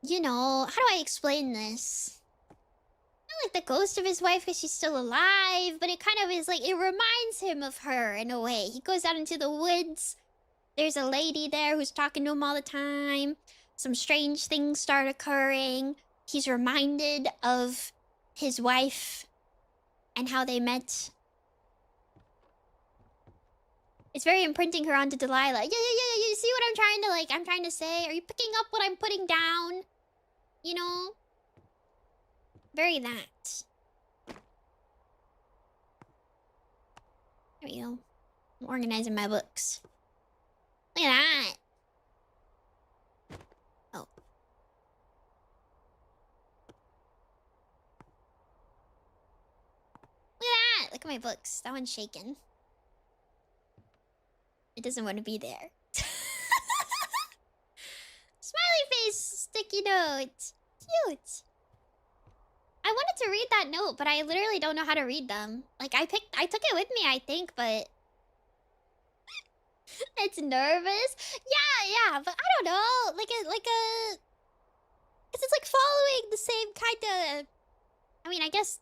you know, how do I explain this? Not like the ghost of his wife because she's still alive, but it kind of is like, it reminds him of her in a way. He goes out into the woods. There's a lady there who's talking to him all the time. Some strange things start occurring. He's reminded of his wife and how they met. It's very imprinting her onto Delilah. Yeah. You see what I'm trying to say? Are you picking up what I'm putting down? You know? Very that. There we go. I'm organizing my books. Look at that. Oh. Look at that. Look at my books. That one's shaking. It doesn't want to be there. Smiley face sticky note. Cute. I wanted to read that note, but I literally don't know how to read them. Like, I took it with me, I think, but... It's nervous? Yeah, but I don't know. Like a... Because it's like following the same kind of... I mean, I guess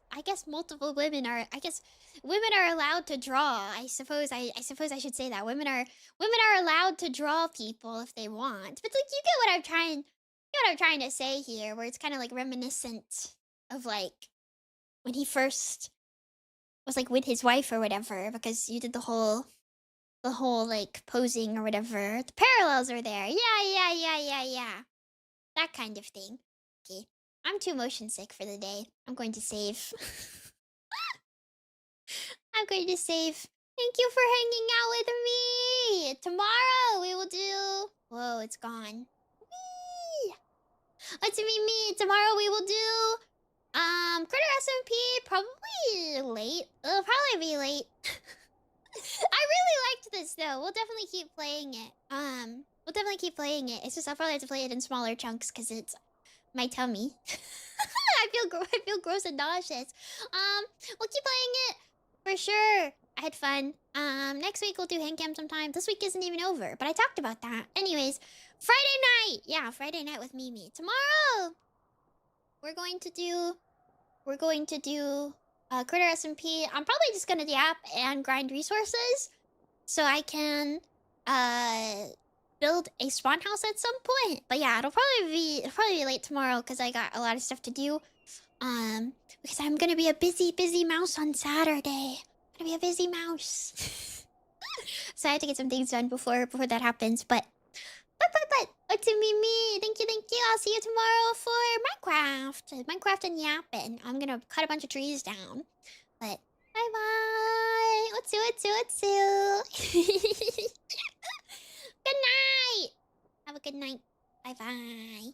multiple women are... I guess women are allowed to draw. I suppose I should say that. Women are allowed to draw people if they want. But like, you get what I'm trying to say here, where it's kind of like reminiscent of like when he first was like with his wife or whatever, because you did the whole like posing or whatever. The parallels are there. Yeah. That kind of thing. Okay. I'm too motion sick for the day. I'm going to save. I'm going to save. Thank you for hanging out with me. Tomorrow we will do... Whoa, it's gone. Whee! Let's me. Tomorrow we will do... Critter SMP, probably late. It'll probably be late. I really liked this though. We'll definitely keep playing it. It's just I'll probably have to play it in smaller chunks because it's my tummy. I feel gross and nauseous. We'll keep playing it for sure. I had fun. Next week we'll do hand cam sometime. This week isn't even over, but I talked about that. Anyways, Friday night. Yeah, Friday night with Mimi. Tomorrow we're going to do Critter SMP. I'm probably just gonna yap and grind resources so I can build a spawn house at some point. But yeah, it'll probably be late tomorrow because I got a lot of stuff to do. Because I'm gonna be a busy mouse on Saturday. I'm gonna be a busy mouse. So I have to get some things done before that happens. But it's me. Thank you. I'll see you tomorrow for Minecraft and yapping. I'm gonna cut a bunch of trees down. But bye. Otsu. Good night. Have a good night. Bye.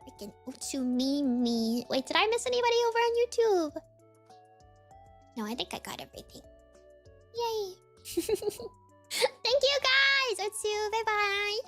Freaking Otsumimi. Wait, did I miss anybody over on YouTube? No, I think I got everything. Yay. Thank you guys. Otsu. Bye.